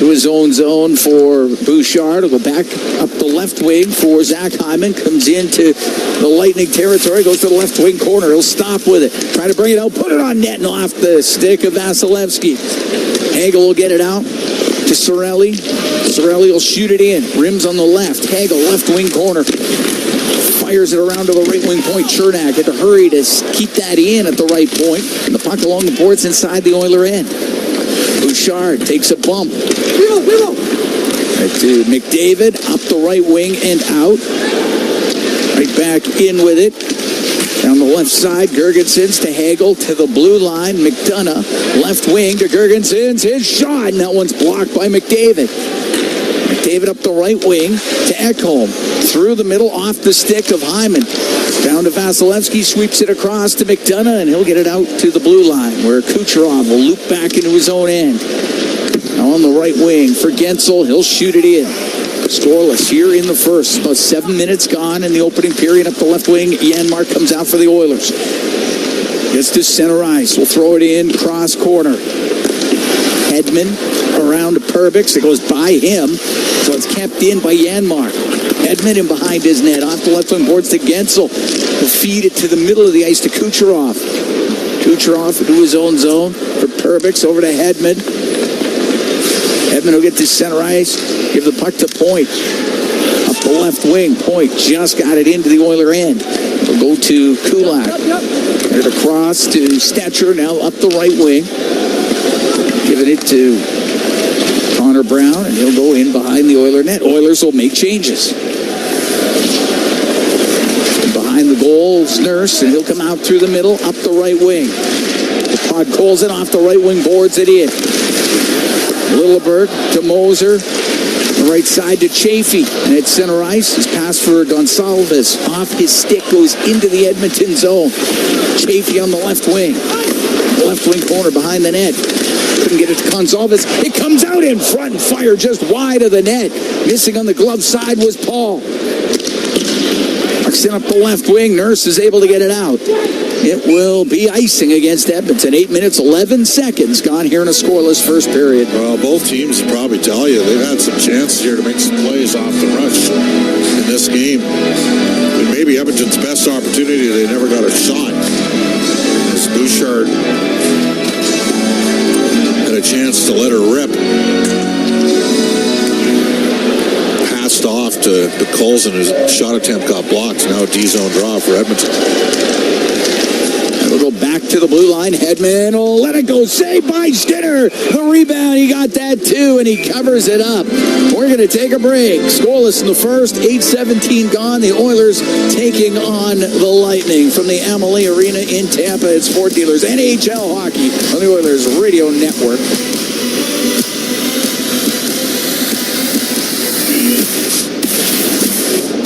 To his own zone for Bouchard. He'll go back up the left wing for Zach Hyman. Comes into the Lightning territory. Goes to the left wing corner. He'll stop with it. Try to bring it out. Put it on net and off the stick of Vasilevsky. Hagel will get it out to Cirelli. Cirelli will shoot it in. Rims on the left. Hagel, left wing corner. Fires it around to the right wing point. Chernak had to hurry to keep that in at the right point. And the puck along the boards inside the Oiler end. Bouchard takes a bump. To McDavid, up the right wing and out. Right back in with it. Down the left side, Girgensons to Hagel to the blue line. McDonough, left wing to Girgensons. His shot, and that one's blocked by McDavid. McDavid up the right wing to Ekholm. Through the middle, off the stick of Hyman. Down to Vasilevsky, sweeps it across to McDonough, and he'll get it out to the blue line, where Kucherov will loop back into his own end. Now on the right wing for Gensel, he'll shoot it in. Scoreless here in the first. About 7 minutes gone in the opening period. Up the left wing, Janmark comes out for the Oilers. Gets to center ice. We'll throw it in, cross corner. Hedman around to Perbix. It goes by him, so it's kept in by Janmark. Hedman in behind his net. Off the left wing boards to Gensel. He'll feed it to the middle of the ice to Kucherov. Kucherov into his own zone for Perbix over to Hedman. Hedman will get to center ice. Give the puck to Point. Up the left wing. Point just got it into the Oiler end. It'll go to Kulak. Get it across to Stetcher. Now up the right wing. Giving it to Connor Brown, and he'll go in behind the Oiler net. Oilers will make changes. Behind the goals, Nurse, and he'll come out through the middle, up the right wing. Podkolzin off the right wing, boards it in. Lilleberg to Moser. The right side to Chafee. And at center ice, his pass for Gonsalves. Off his stick, goes into the Edmonton zone. Chafee on the left wing. Left wing corner behind the net. Couldn't get it to Gonsalves. It comes out in front and fire just wide of the net. Missing on the glove side was Paul. Sent up the left wing. Nurse is able to get it out. It will be icing against Edmonton. 8 minutes, 11 seconds gone here in a scoreless first period. Well, both teams will probably tell you they've had some chances here to make some plays off the rush in this game. And maybe Edmonton's best opportunity, they never got a shot. As Bouchard had a chance to let her rip. Passed off to Colson, whose shot attempt got blocked. Now a D-zone draw for Edmonton. It'll go back to the blue line. Hedman will let it go. Saved by Skinner. The rebound. He got that too, and he covers it up. We're going to take a break. Scoreless in the first. 8:17 gone. The Oilers taking on the Lightning from the Amalie Arena in Tampa. It's Sport Dealers NHL Hockey on the Oilers Radio Network.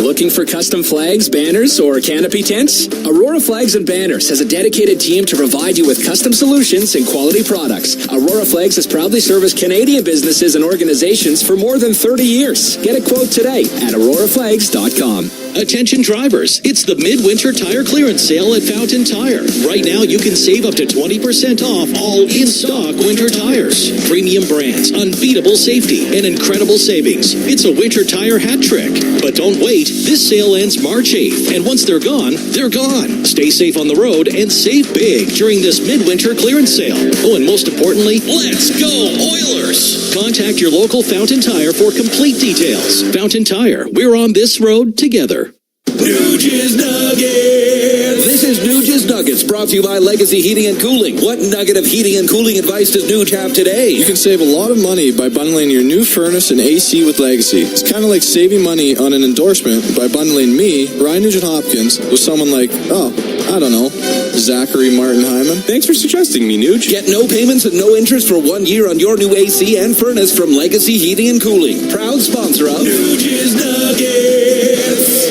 Looking for custom flags, banners, or canopy tents? Aurora Flags and Banners has a dedicated team to provide you with custom solutions and quality products. Aurora Flags has proudly serviced Canadian businesses and organizations for more than 30 years. Get a quote today at auroraflags.com. Attention drivers, it's the Midwinter Tire Clearance Sale at Fountain Tire. Right now, you can save up to 20% off all in-stock winter tires. Premium brands, unbeatable safety, and incredible savings. It's a winter tire hat trick. But don't wait, this sale ends March 8th, and once they're gone, they're gone. Stay safe on the road and save big during this Midwinter Clearance Sale. Oh, and most importantly, let's go Oilers! Contact your local Fountain Tire for complete details. Fountain Tire, we're on this road together. Nuges Nuggets! This is Nuges Nuggets, brought to you by Legacy Heating and Cooling. What nugget of heating and cooling advice does Nuge have today? You can save a lot of money by bundling your new furnace and AC with Legacy. It's kind of like saving money on an endorsement by bundling me, Ryan Nugent-Hopkins, with someone like, I don't know, Zachary Martin Hyman. Thanks for suggesting me, Nuge. Get no payments and no interest for 1 year on your new AC and furnace from Legacy Heating and Cooling. Proud sponsor of Nuges Nuggets.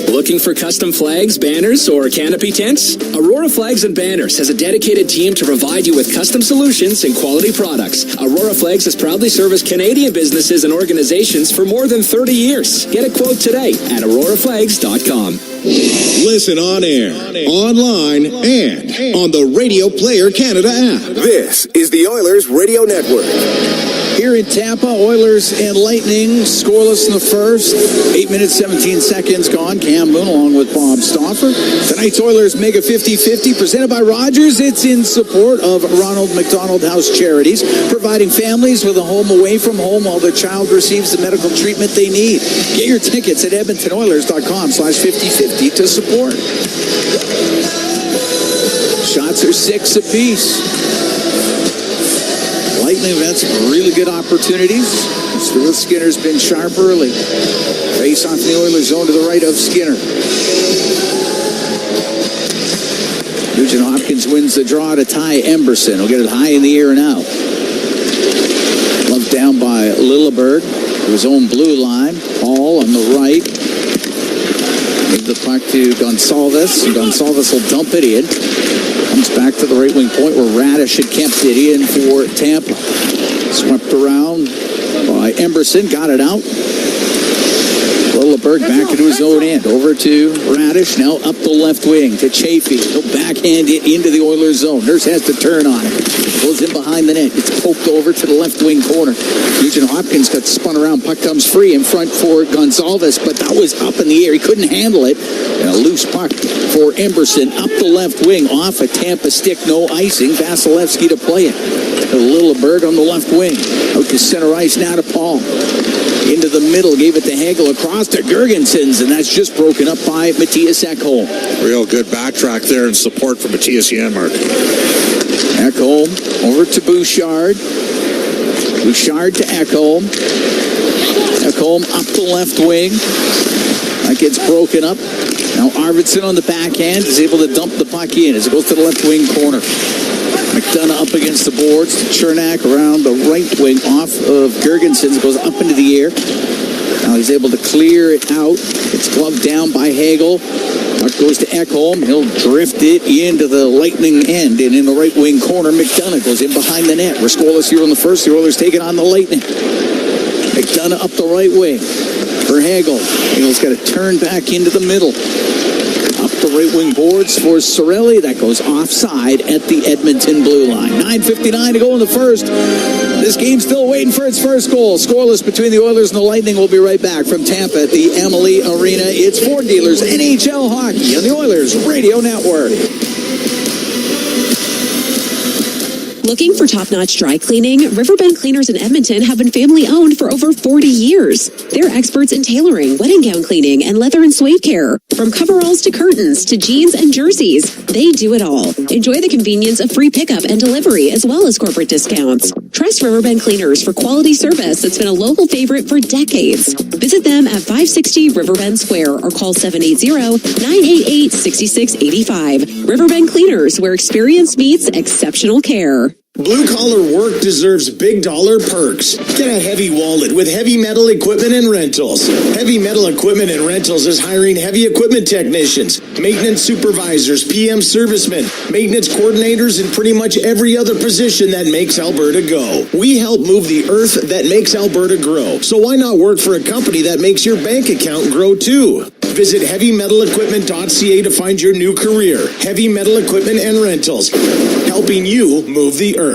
Looking for custom flags, banners, or canopy tents? Aurora Flags and Banners has a dedicated team to provide you with custom solutions and quality products. Aurora Flags has proudly serviced Canadian businesses and organizations for more than 30 years. Get a quote today at auroraflags.com. Listen on air, online, and on the Radio Player Canada app. This is the Oilers Radio Network. Here in Tampa, Oilers and Lightning scoreless in the first. 8 minutes, 17 seconds gone. Cam Moon along with Bob Stauffer. Tonight's Oilers Mega 50-50 presented by Rogers. It's in support of Ronald McDonald House Charities, providing families with a home away from home while their child receives the medical treatment they need. Get your tickets at edmontonoilers.com/5050 to support. Shots are 6 apiece. Lightning have had some really good opportunies. Stuart Skinner's been sharp early. Face off in the Oilers zone to the right of Skinner. Nugent Hopkins wins the draw to Ty Emberson. He'll get it high in the air now. Left down by Lilleberg. His own blue line. Paul on the right. Give the puck to Gonsalves. Gonsalves will dump it in. Comes back to the right wing point where Radish had kept it in for Tampa. Swept around by Emberson. Got it out. Lilleberg back into his own end. Over to Radish. Now up the left wing to Chafee. He'll backhand it into the Oilers zone. Nurse has to turn on it. Goes in behind the net. It's poked over to the left wing corner. Nugent Hopkins got spun around. Puck comes free in front for Gonsalves, but that was up in the air. He couldn't handle it. And a loose puck for Emberson up the left wing off a Tampa stick. No icing. Vasilevsky to play it. To Lilleberg on the left wing. Out to center ice now to Paul. Into the middle, gave it to Hagel, across to Gergensons, and that's just broken up by Matthias Ekholm. Real good backtrack there in support for Matthias Janmark. Ekholm over to Bouchard. Bouchard to Ekholm. Ekholm up the left wing. That gets broken up. Now Arvidsson on the backhand is able to dump the puck in as it goes to the left wing corner. McDonough up against the boards. Chernak around the right wing off of Gergensons. Goes up into the air. Now he's able to clear it out. It's gloved down by Hagel. Puck goes to Ekholm. He'll drift it into the Lightning end. And in the right wing corner, McDonough goes in behind the net. We're scoreless here in the first. The Oilers taking on the Lightning. McDonough up the right wing for Hagel. Hagel's got to turn back into the middle. Up the right wing boards for Cirelli. That goes offside at the Edmonton blue line. 9:59 to go in the first. This game's still waiting for its first goal. Scoreless between the Oilers and the Lightning. We'll be right back from Tampa at the Amalie Arena. It's Ford Dealers NHL Hockey on the Oilers Radio Network. Looking for top-notch dry cleaning? Riverbend Cleaners in Edmonton have been family-owned for over 40 years. They're experts in tailoring, wedding gown cleaning, and leather and suede care. From coveralls to curtains to jeans and jerseys, they do it all. Enjoy the convenience of free pickup and delivery, as well as corporate discounts. Trust Riverbend Cleaners for quality service that's been a local favorite for decades. Visit them at 560 Riverbend Square or call 780-988-6685. Riverbend Cleaners, where experience meets exceptional care. Blue-collar work deserves big-dollar perks. Get a heavy wallet with Heavy Metal Equipment and Rentals. Heavy Metal Equipment and Rentals is hiring heavy equipment technicians, maintenance supervisors, PM servicemen, maintenance coordinators, and pretty much every other position that makes Alberta go. We help move the earth that makes Alberta grow. So why not work for a company that makes your bank account grow too? Visit heavymetalequipment.ca to find your new career. Heavy Metal Equipment and Rentals, helping you move the earth.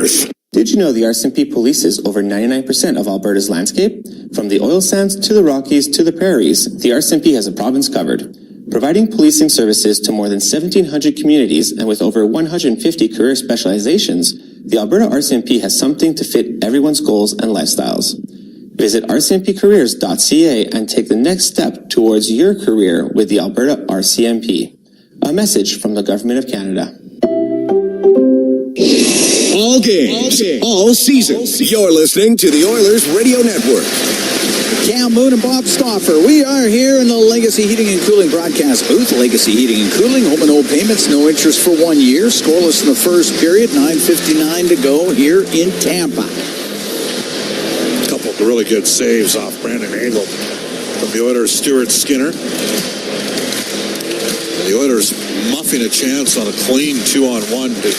Did you know the RCMP polices over 99% of Alberta's landscape? From the oil sands to the Rockies to the prairies, the RCMP has a province covered. Providing policing services to more than 1,700 communities and with over 150 career specializations, the Alberta RCMP has something to fit everyone's goals and lifestyles. Visit rcmpcareers.ca and take the next step towards your career with the Alberta RCMP. A message from the Government of Canada. All games, all season. You're listening to the Oilers Radio Network. Cam Moon and Bob Stauffer. We are here in the Legacy Heating and Cooling broadcast booth. Legacy Heating and Cooling, home and no payments, no interest for 1 year. Scoreless in the first period, 9:59 to go here in Tampa. A couple of really good saves off Brandon Hagel from the Oilers' Stuart Skinner. And the Oilers muffing a chance on a clean 2-on-1 to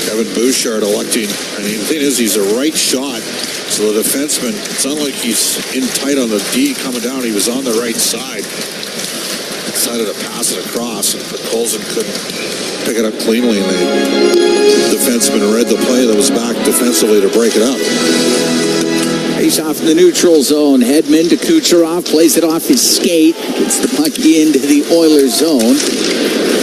Kevin Bouchard electing. I mean, the thing is, he's a right shot. So the defenseman, it's not like he's in tight on the D coming down. He was on the right side. Decided to pass it across, but Colson couldn't pick it up cleanly, and the defenseman read the play that was back defensively to break it up. Face off in the neutral zone. Hedman to Kucherov, plays it off his skate, gets the puck into the Oilers zone.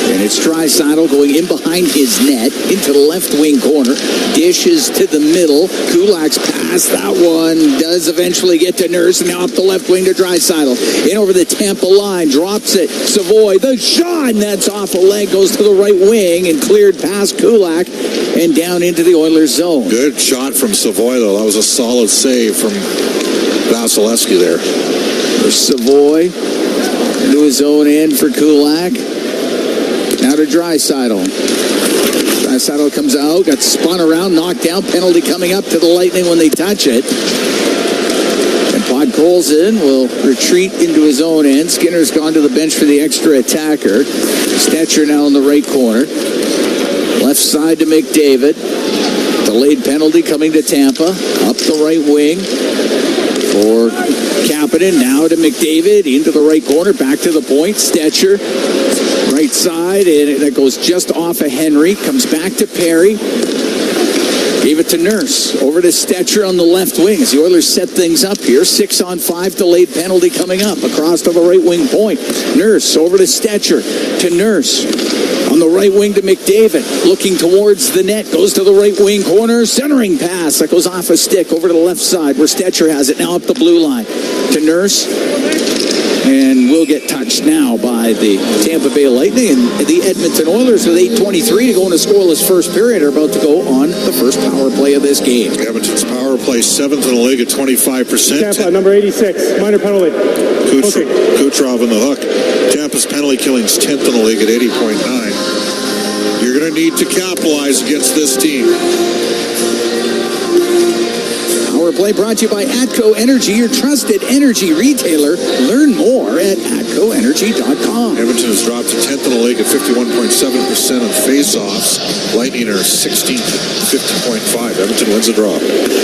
And it's Draisaitl going in behind his net into the left wing corner. Dishes to the middle. Kulak's pass. That one does eventually get to Nurse. And now up the left wing to Draisaitl. In over the Tampa line. Drops it. Savoy. The shot. And that's off a leg. Goes to the right wing and cleared past Kulak and down into the Oilers zone. Good shot from Savoy, though. That was a solid save from Vasilevsky there. For Savoy. Into his own end for Kulak. Now Now to Draisaitl. Draisaitl comes out, got spun around, knocked down, penalty coming up to the Lightning when they touch it. And Podkolzin will retreat into his own end. Skinner's gone to the bench for the extra attacker. Stetcher now in the right corner. Left side to McDavid. Delayed penalty coming to Tampa. Up the right wing for Kapanen. Now to McDavid. Into the right corner. Back to the point. Stetcher. Right side. And that goes just off of Henry. Comes back to Perry. Gave it to Nurse. Over to Stetcher on the left wing as the Oilers set things up here. 6-on-5 delayed penalty coming up. Across to the right wing point. Nurse over to Stetcher. To Nurse. On the right wing to McDavid. Looking towards the net. Goes to the right wing corner. Centering pass. That goes off a stick. Over to the left side where Stetcher has it. Now up the blue line. To Nurse. And will get touched now by the Tampa Bay Lightning. And the Edmonton Oilers with 8:23 to go in a scoreless first period are about to go on the first power play of this game. Edmonton's power play 7th in the league at 25%. Tampa, number 86, minor penalty. Kucherov in the hook. Tampa's penalty killing's 10th in the league at 80.9. You're going to need to capitalize against this team. Power play brought to you by Atco Energy, your trusted energy retailer. Learn more at atcoenergy.com. Edmonton has dropped to 10th in the league at 51.7% on face-offs. Lightning are 16th at 50.5. Edmonton wins the draw.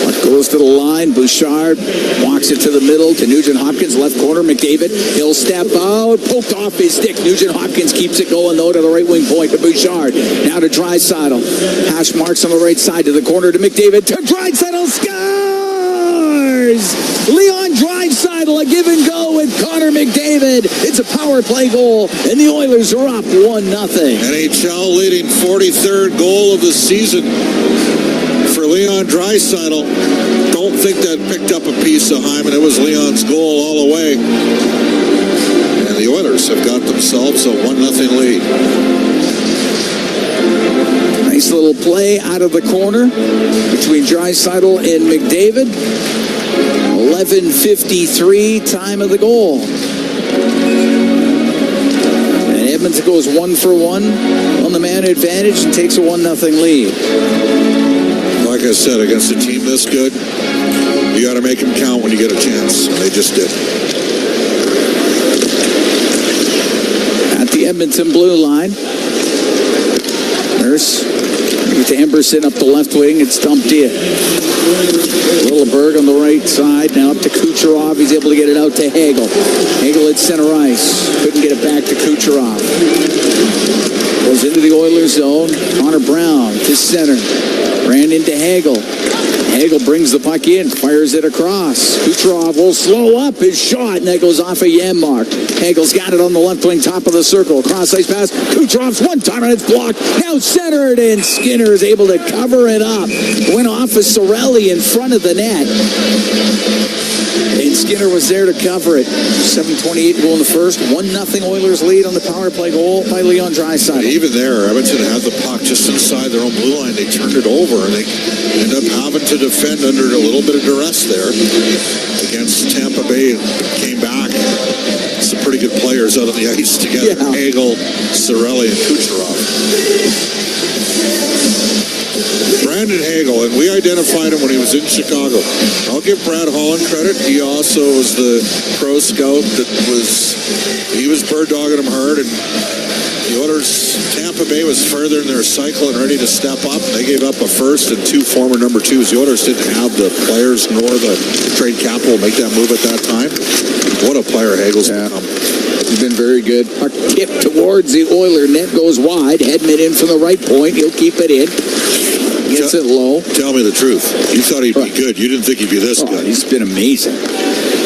Puck goes to the line. Bouchard walks it to the middle to Nugent Hopkins, left corner. McDavid, he'll step out, poked off his stick. Nugent Hopkins keeps it going, though, to the right wing point to Bouchard. Now to Draisaitl. Hash marks on the right side to the corner to McDavid. To Draisaitl, scores! Leon Draisaitl, a give and go with Connor McDavid. It's a power play goal, and the Oilers are up 1-0. NHL leading 43rd goal of the season for Leon Draisaitl. Don't think that picked up a piece of Hyman. It was Leon's goal all the way. And the Oilers have got themselves a 1-0 lead. Nice little play out of the corner between Draisaitl and McDavid. 11:53 time of the goal. And Edmonton goes 1 for 1 on the man advantage and takes a 1-0 lead. Like I said, against a team this good, you got to make them count when you get a chance. They just did. At the Edmonton blue line. Nurse to Emberson up the left wing. It's dumped in. Littleberg on the right side. Now up to Kucherov. He's able to get it out to Hagel. Hagel at center ice. Couldn't get it back to Kucherov. Goes into the Oilers zone. Connor Brown to center. Ran into Hagel. Hagel brings the puck in. Fires it across. Kucherov will slow up his shot. And that goes off a Janmark. Hagel's got it on the left wing, top of the circle. Cross ice pass. Kucherov's one time and it's blocked. Now centered, and Skinner is able to cover it up. Went off of Sorelli in front of the net. And Skinner was there to cover it. 7:28 to go in the first. 1-0 Oilers lead on the power play goal by Leon Draisaitl. Even there, Edmonton had the puck just inside their own blue line. They turned it over, and they end up having to defend under a little bit of duress there against Tampa Bay. Came back. Some pretty good players out on the ice together. Yeah. Hagel, Sorelli, and Kucherov. Brandon Hagel, and we identified him when he was in Chicago. I'll give Brad Holland credit. He also was the pro scout that he was bird dogging him hard, and the Oilers, Tampa Bay was further in their cycle and ready to step up. They gave up a first and 2 former number 2s. The Oilers didn't have the players nor the trade capital to make that move at that time. What a player Hagel's become. He's been very good. Puck tipped towards the Oiler net, goes wide. Hedman in from the right point. He'll keep it in. Gets it low. Tell me the truth. You thought he'd be good. You didn't think he'd be this good. He's been amazing.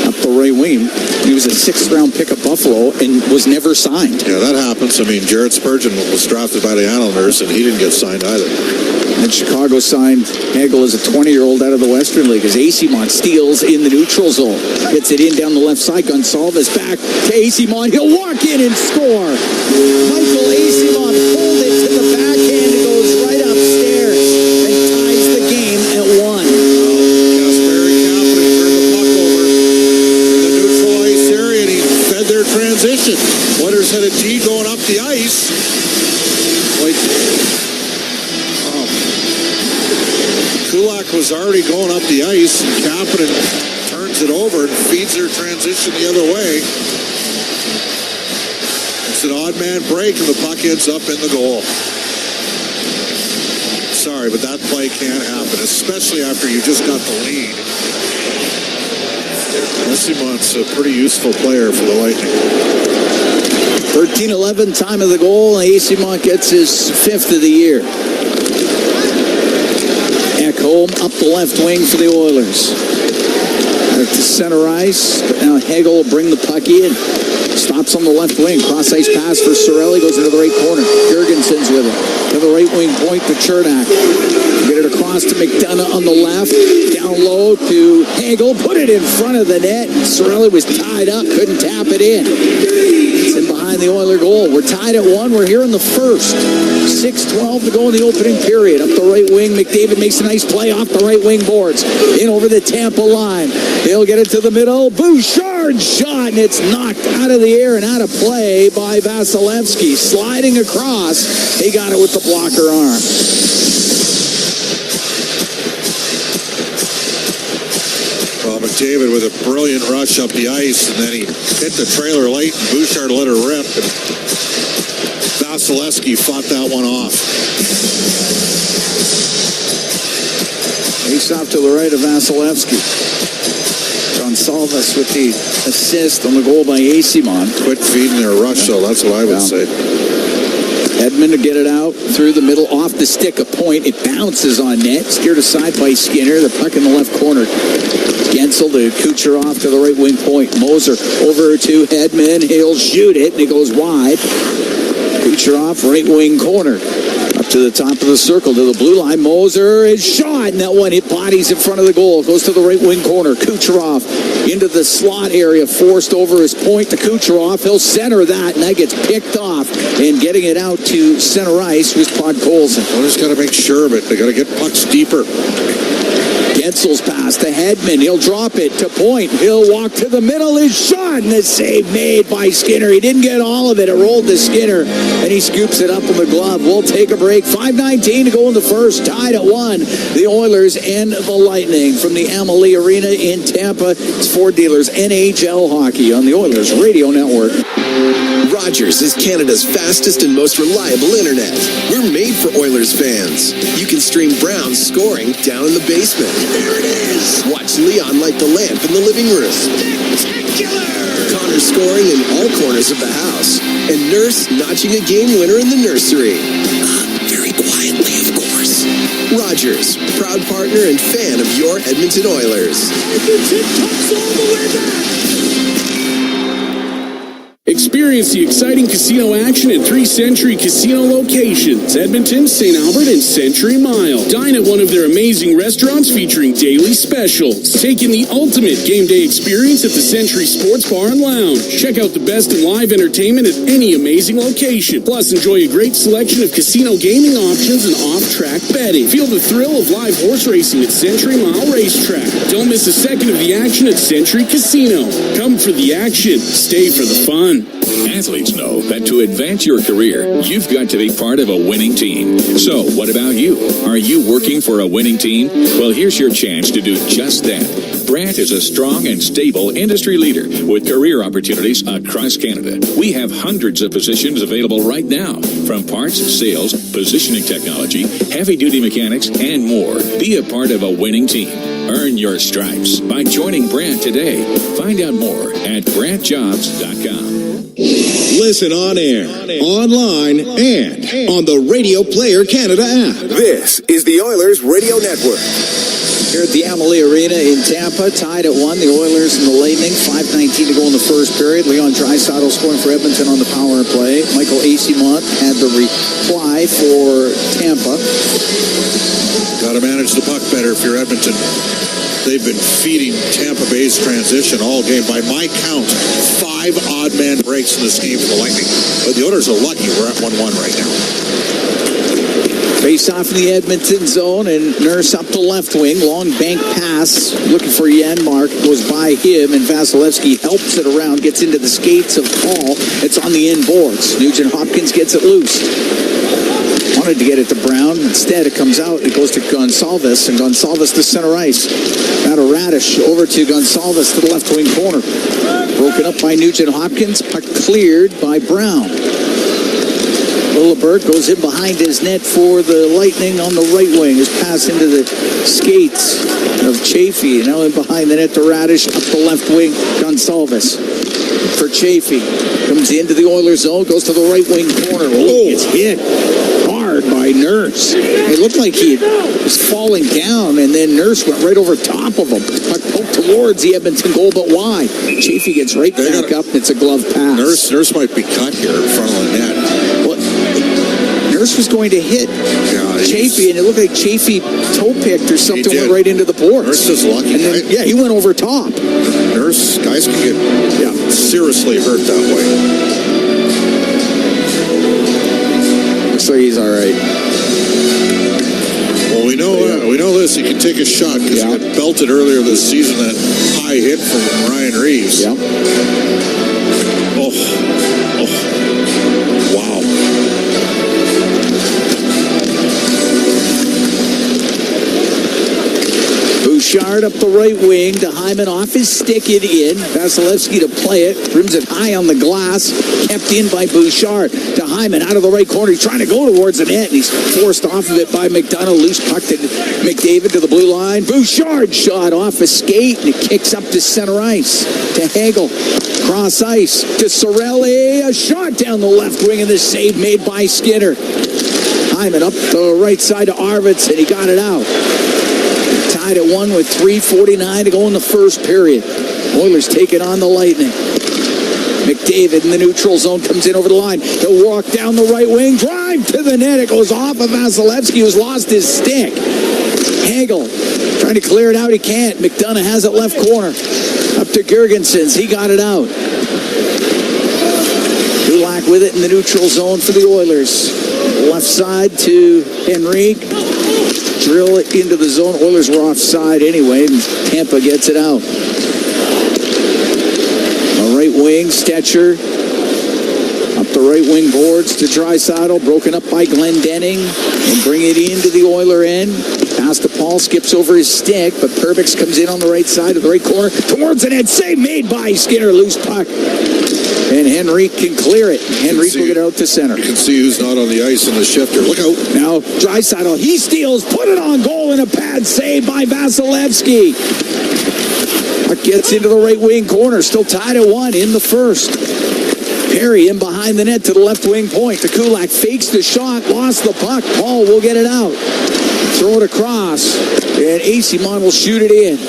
Up the right wing. He was a 6th-round pick of Buffalo and was never signed. Yeah, that happens. I mean, Jared Spurgeon was drafted by the Islanders, and he didn't get signed either. And Chicago signed Hagel as a 20-year-old out of the Western League as Acimont steals in the neutral zone. Gets it in down the left side. Gonsalves back to Acimont. He'll walk in and score. Michael Acimont pulled it to the backhand. It goes right upstairs and ties the game at 1. Transition transition. Oilers had a D going up the ice. Kulak was already going up the ice, and Kapanen turns it over and feeds their transition the other way. It's an odd man break, and the puck ends up in the goal. Sorry, but that play can't happen, especially after you just got the lead. Simon's a pretty useful player for the Lightning. 13-11 time of the goal, and Simon gets his 5th of the year. Ekholm up the left wing for the Oilers. To center ice, but now Hagel will bring the puck in. Stops on the left wing. Cross ice pass for Cirelli. Goes into the right corner. Jurgensen's with it. To the right wing point to Chernak. Get it across to McDonough on the left. Down low to Hagel. Put it in front of the net. Cirelli was tied up. Couldn't tap it in. It's in behind the Oiler goal. We're tied at 1. We're here in the first. 6:12 to go in the opening period. Up the right wing. McDavid makes a nice play off the right wing boards. In over the Tampa line. He'll get it to the middle. Bouchard shot, and it's knocked out of the air and out of play by Vasilevsky. Sliding across. He got it with the blocker arm. Well, McDavid with a brilliant rush up the ice, and then he hit the trailer late, and Bouchard let her rip, and Vasilevsky fought that one off. Face off to the right of Vasilevsky. Gonsalves with the assist on the goal by Simon. Quit feeding their rush, though. That's what I would say. Edmund to get it out through the middle, off the stick, a point. It bounces on net. Steered aside by Skinner. The puck in the left corner. Gensel to Kucherov to the right wing point. Moser over to Edmund. He'll shoot it, and it goes wide. Kucherov, right wing corner. Up to the top of the circle, to the blue line. Moser is shot, and that one hit bodies in front of the goal. Goes to the right wing corner. Kucherov into the slot area, forced over his point to Kucherov. He'll center that, and that gets picked off. And getting it out to center ice was Podkolzin. Well, just got to make sure of it. They got to get pucks deeper. Gensel's pass to Hedman. He'll drop it to point. He'll walk to the middle. His shot, and the save made by Skinner. He didn't get all of it. It rolled to Skinner, and he scoops it up in the glove. We'll take a break. 5:19 to go in the first. Tied at 1. The Oilers and the Lightning from the Amalie Arena in Tampa. It's Ford Dealers NHL Hockey on the Oilers Radio Network. Rogers is Canada's fastest and most reliable internet. We're made for Oilers fans. You can stream Brown's scoring down in the basement. There it is! Watch Leon light the lamp in the living room. Spectacular! Connor scoring in all corners of the house. And Nurse notching a game winner in the nursery. Very quietly, of course. Rogers, proud partner and fan of your Edmonton Oilers. Edmonton comes all the way back! Experience the exciting casino action at 3 Century Casino locations, Edmonton, St. Albert, and Century Mile. Dine at one of their amazing restaurants featuring daily specials. Take in the ultimate game day experience at the Century Sports Bar and Lounge. Check out the best in live entertainment at any amazing location. Plus, enjoy a great selection of casino gaming options and off-track betting. Feel the thrill of live horse racing at Century Mile Racetrack. Don't miss a second of the action at Century Casino. Come for the action. Stay for the fun. Athletes know that to advance your career, you've got to be part of a winning team. So, what about you? Are you working for a winning team? Well, here's your chance to do just that. Brandt is a strong and stable industry leader with career opportunities across Canada. We have hundreds of positions available right now, from parts, sales, positioning technology, heavy-duty mechanics, and more. Be a part of a winning team. Earn your stripes by joining Brandt today. Find out more at BrandtJobs.com. Listen on air, online, and on the Radio Player Canada app. This is the Oilers Radio Network. Here at the Amalie Arena in Tampa, tied at 1, the Oilers and the Lightning. 5:19 to go in the first period. Leon Draisaitl scoring for Edmonton on the power play. Michael Eyssimont had the reply for Tampa. Got to manage the puck better if you're Edmonton. They've been feeding Tampa Bay's transition all game. By my count, 5 odd man breaks in this game for the Lightning. But the Oilers are lucky we're at 1-1 right now. Face off in the Edmonton zone, and Nurse up the left wing. Long bank pass, looking for Janmark. Goes by him, and Vasilevsky helps it around, gets into the skates of Paul. It's on the end boards. Nugent Hopkins gets it loose. Wanted to get it to Brown. Instead, it comes out. It goes to Gonsalves, and Gonsalves to center ice. Out of Radish over to Gonsalves to the left wing corner. Broken up by Nugent Hopkins. Puck cleared by Brown. Lillibert goes in behind his net for the Lightning on the right wing. His pass into the skates of Chaffee. Now in behind the net to Radish. Up the left wing, Gonsalves. For Chaffee. Comes into the Oilers zone. Goes to the right wing corner. Oh, gets hit hard by Nurse. It looked like he was falling down, and then Nurse went right over top of him. Puck poked towards the Edmonton goal, but wide. Chaffee gets right back up, and it's a glove pass. Nurse might be cut here in front of the net. Nurse was going to hit Chaffee, and it looked like Chaffee toe-picked or something, went right into the boards. Nurse is lucky. And then, he went over top. Nurse, guys can get seriously hurt that way. Looks like he's all right. Well, we know this. He can take a shot because he got belted earlier this season, that high hit from Ryan Reeves. Yep. Wow. Bouchard up the right wing to Hyman, off his stick it in. Vasilevsky to play it. Rims it high on the glass. Kept in by Bouchard to Hyman out of the right corner. He's trying to go towards the net, and he's forced off of it by McDonough. Loose puck to McDavid to the blue line. Bouchard shot off a skate, and it kicks up to center ice to Hagel. Cross ice to Sorelli. A shot down the left wing, and the save made by Skinner. Hyman up the right side to Arvids, and he got it out. Tied at 1 with 3:49 to go in the first period. Oilers taking on the Lightning. McDavid in the neutral zone comes in over the line. He'll walk down the right wing, drive to the net. It goes off of Vasilevsky, who's lost his stick. Hagel trying to clear it out. He can't. McDonough has it left corner. Up to Girgensons. He got it out. Kulak with it in the neutral zone for the Oilers. Left side to Henrique. Drill it into the zone. Oilers were offside anyway, and Tampa gets it out. The right wing, Stetcher. Up the right wing boards to Draisaitl. Broken up by Glendening. And bring it into the Oiler end. Pass to Paul, skips over his stick, but Perbix comes in on the right side of the right corner. Towards the net. Save made by Skinner. Loose puck. And Henrique can clear it. Henrique will get out to center. You can see who's not on the ice in the shifter. Look out. Now, Draisaitl, he steals, put it on goal, and a pad save by Vasilevsky. Puck gets into the right wing corner. Still tied at 1 in the first. Perry in behind the net to the left wing point. To Kulak, fakes the shot, lost the puck. Paul will get it out. Throw it across, and Asimon will shoot it in.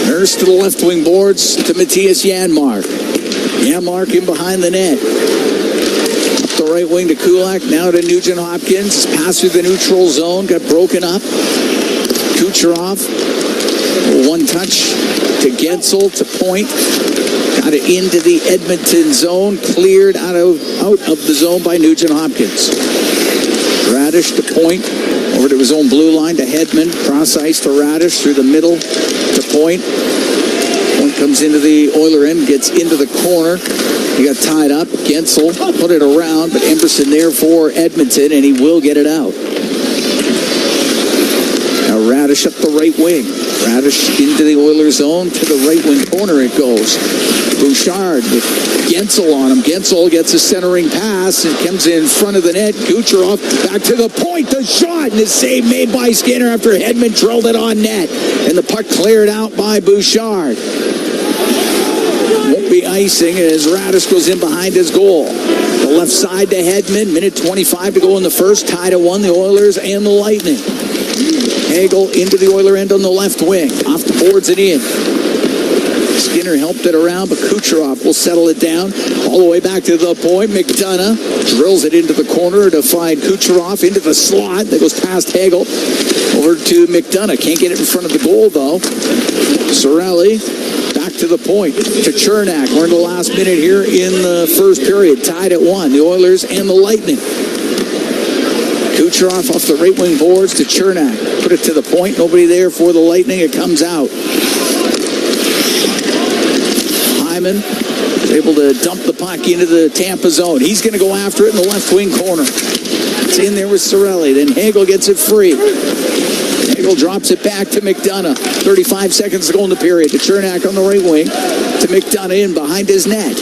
Nurse to the left wing boards to Matthias Janmark. Janmark in behind the net. Up the right wing to Kulak, now to Nugent Hopkins. Pass through the neutral zone, got broken up. Kucherov, one touch to Gensel to point. Got it into the Edmonton zone, cleared out of the zone by Nugent Hopkins. Radish to point, over to his own blue line to Hedman. Cross ice to Radish through the middle to Point. Point comes into the Oiler end, gets into the corner. He got tied up. Gensel put it around, but Emberson there for Edmonton, and he will get it out. Now Radish up the right wing. Radish into the Oilers zone to the right wing corner it goes. Bouchard with Gensel on him. Gensel gets a centering pass and comes in front of the net. Kucherov back to the point. The shot and the save made by Skinner after Hedman drilled it on net. And the puck cleared out by Bouchard. Won't be icing as Radish goes in behind his goal. The left side to Hedman. Minute 25 to go in the first. Tied at 1, the Oilers and the Lightning. Hagel into the Oiler end on the left wing. Off the boards and in. Skinner helped it around, but Kucherov will settle it down all the way back to the point. McDonough drills it into the corner to find Kucherov into the slot that goes past Hagel over to McDonough. Can't get it in front of the goal, though. Sorelli back to the point to Chernak. We're in the last minute here in the first period. Tied at 1, the Oilers and the Lightning. Kucherov off the right wing boards to Chernak. Put it to the point. Nobody there for the Lightning. It comes out. Hyman able to dump the puck into the Tampa zone. He's going to go after it in the left wing corner. It's in there with Cirelli. Then Hagel gets it free. Hagel drops it back to McDonough. 35 seconds to go in the period. To Chernak on the right wing. To McDonough in behind his net.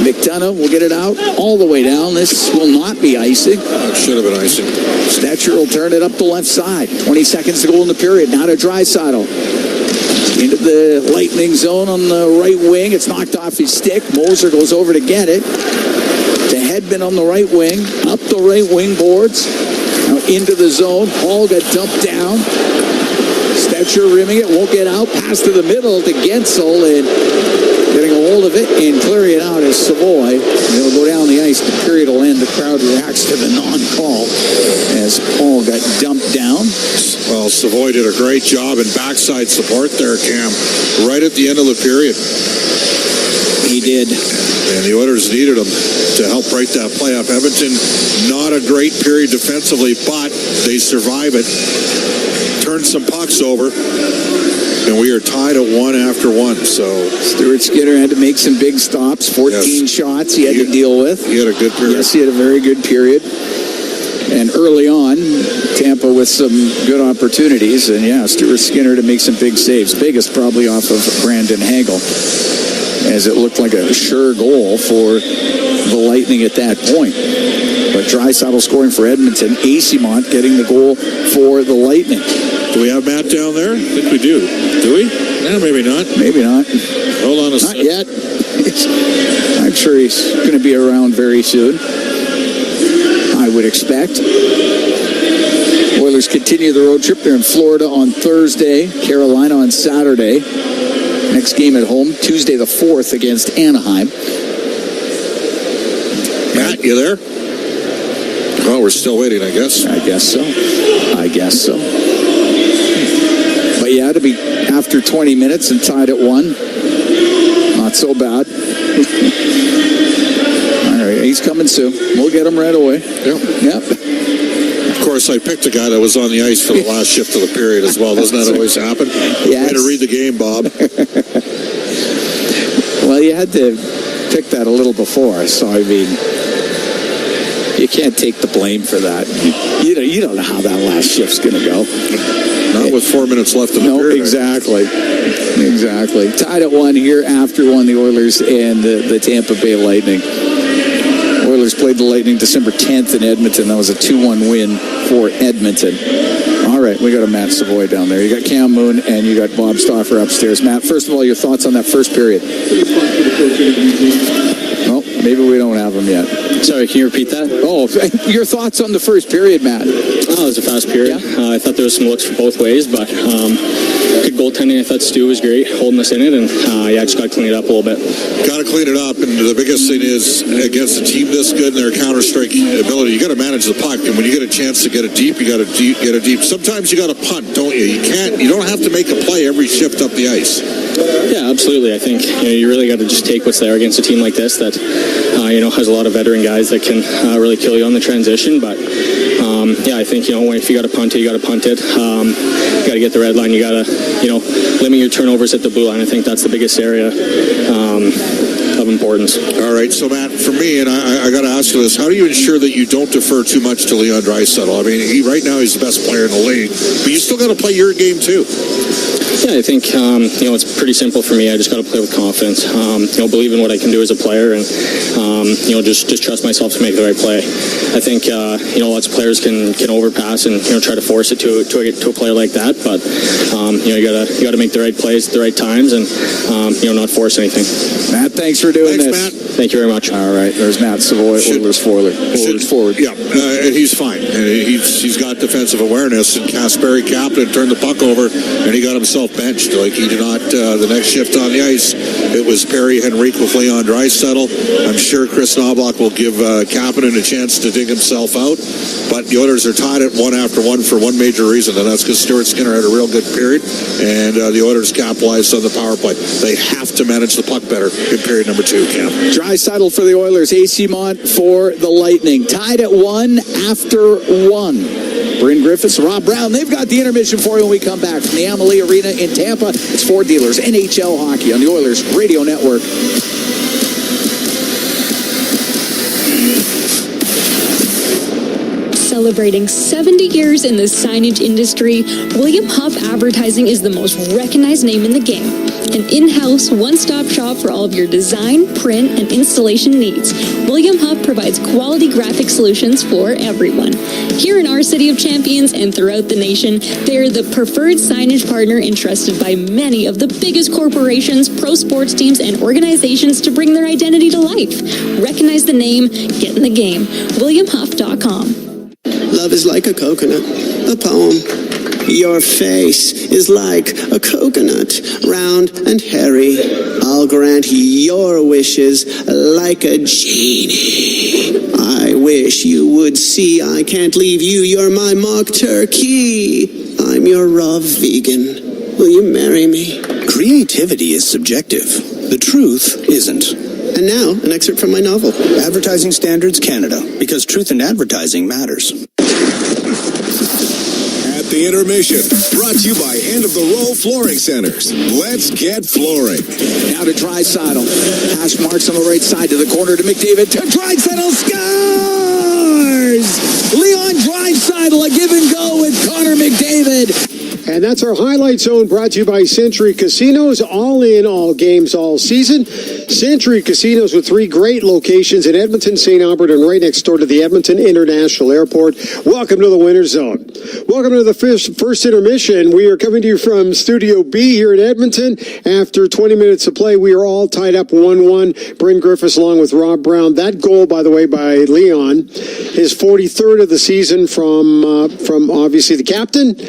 McDonough will get it out all the way down. This will not be icing. Should have been icing. Stetcher will turn it up the left side. 20 seconds to go in the period. Now to Draisaitl. Into the Lightning zone on the right wing. It's knocked off his stick. Moser goes over to get it. To Hedman on the right wing. Up the right wing boards. Now into the zone. Hall got dumped down. Stetcher rimming it. Won't get out. Pass to the middle to Gensel. And getting a hold of it and clearing it out is Savoy. They'll go down the ice. The period will end. The crowd reacts to the non-call as Paul got dumped down. Well, Savoy did a great job in backside support there, Cam, right at the end of the period. He did. And the Oilers needed him to help break that play up. Edmonton, not a great period defensively, but they survive it. Turn some pucks over. And we are tied at 1 after 1. So Stuart Skinner had to make some big stops. 14 shots he had to deal with. He had a good period. Yes, he had a very good period. And early on, Tampa with some good opportunities. And yeah, Stuart Skinner to make some big saves. Biggest probably off of Brandon Hagel, as it looked like a sure goal for the Lightning at that point. But Draisaitl scoring for Edmonton. Asimont getting the goal for the Lightning. Do we have Matt down there? I think we do. Do we? No, maybe not. Maybe not. Hold on a Not second. yet. I'm sure he's going to be around very soon. I would expect. Oilers continue the road trip. They're in Florida on Thursday, Carolina on Saturday. Next game at home, Tuesday the 4th against Anaheim. Matt, you there? Oh, we're still waiting, I guess. I guess so. But yeah, to be after 20 minutes and tied at 1. Not so bad. All right, he's coming soon. We'll get him right away. Yep. Of course, I picked a guy that was on the ice for the last shift of the period as well. Doesn't that always happen? Yes. Way to read the game, Bob. Well, you had to pick that a little before, so I mean, you can't take the blame for that. You don't know how that last shift's going to go. Not with 4 minutes left in the period. Exactly. Tied at 1 here after 1, the Oilers and the Tampa Bay Lightning. Oilers played the Lightning December 10th in Edmonton. That was a 2-1 win for Edmonton. All right, we got a Matt Savoy down there. You got Cam Moon and you got Bob Stauffer upstairs. Matt, first of all, your thoughts on that first period? Oh, maybe we don't have them yet. Sorry, can you repeat that? Oh, your thoughts on the first period, Matt? Oh, it was a fast period. Yeah. I thought there was some looks for both ways, but good goaltending. I thought Stu was great holding us in it, and just got to clean it up a little bit. Got to clean it up, and the biggest thing is against a team this good and their counter-strike ability, you got to manage the puck, and when you get a chance to get it deep, you got to get it deep. Sometimes you got to punt, don't you? You don't have to make a play every shift up the ice. Yeah, absolutely. I think you really got to just take what's there against a team like this that has a lot of veteran guys that can really kill you on the transition. But I think if you got to punt it, you got to punt it. You got to get the red line. You got to limit your turnovers at the blue line. I think that's the biggest area of importance. All right, so Matt, for me, and I got to ask you this: how do you ensure that you don't defer too much to Leon Draisaitl? I mean, right now he's the best player in the league, but you still got to play your game too. Yeah, I think it's pretty simple for me. I just got to play with confidence. Believe in what I can do as a player, and just trust myself to make the right play. I think lots of players can overpass and try to force it to a player like that, but you got to make the right plays at the right times and not force anything. Matt, thanks for doing this. Matt. Thank you very much. All right, there's Matt Savoy, Oilers forward. Yeah, and he's fine. And he's got defensive awareness. And Kasperi captain turned the puck over, and he got himself benched. Like he did not. The next shift on the ice, it was Perry Henrique with Leon Draisaitl. I'm sure Chris Knobloch will give Kapanen a chance to dig himself out. But the Oilers are tied at 1 after 1 for one major reason, and that's because Stuart Skinner had a real good period, and the Oilers capitalized on the power play. They have to manage the puck better in period number for 2, Cam. Draisaitl for the Oilers, AC Mont for the Lightning. Tied at 1 after 1. Bryn Griffiths, Rob Brown, they've got the intermission for you when we come back from the Amalie Arena in Tampa. It's Ford Dealers, NHL Hockey on the Oilers Radio Network. Celebrating 70 years in the signage industry, William Huff Advertising is the most recognized name in the game. An in-house, one-stop shop for all of your design, print, and installation needs. William Huff provides quality graphic solutions for everyone. Here in our City of Champions and throughout the nation, they're the preferred signage partner entrusted by many of the biggest corporations, pro sports teams, and organizations to bring their identity to life. Recognize the name, get in the game. WilliamHuff.com. Love is like a coconut, a poem. Your face is like a coconut, round and hairy. I'll grant your wishes like a genie. I wish you would see I can't leave you, you're my mock turkey. I'm your raw vegan. Will you marry me? Creativity is subjective. The truth isn't. And now, an excerpt from my novel. Advertising Standards Canada, because truth in advertising matters. At the intermission, brought to you by End of the Row Flooring Centers. Let's get flooring. Now to Draisaitl. Pass marks on the right side to the corner to McDavid. To Draisaitl, scores! Leon Draisaitl, a give and go with Connor McDavid. And that's our Highlight Zone, brought to you by Century Casinos. All in, all games, all season. Century Casinos with 3 great locations in Edmonton, St. Albert, and right next door to the Edmonton International Airport. Welcome to the Winter Zone. Welcome to the first intermission. We are coming to you from Studio B here in Edmonton. After 20 minutes of play, we are all tied up 1-1. Bryn Griffiths along with Rob Brown. That goal, by the way, by Leon, his 43rd of the season from obviously the captain.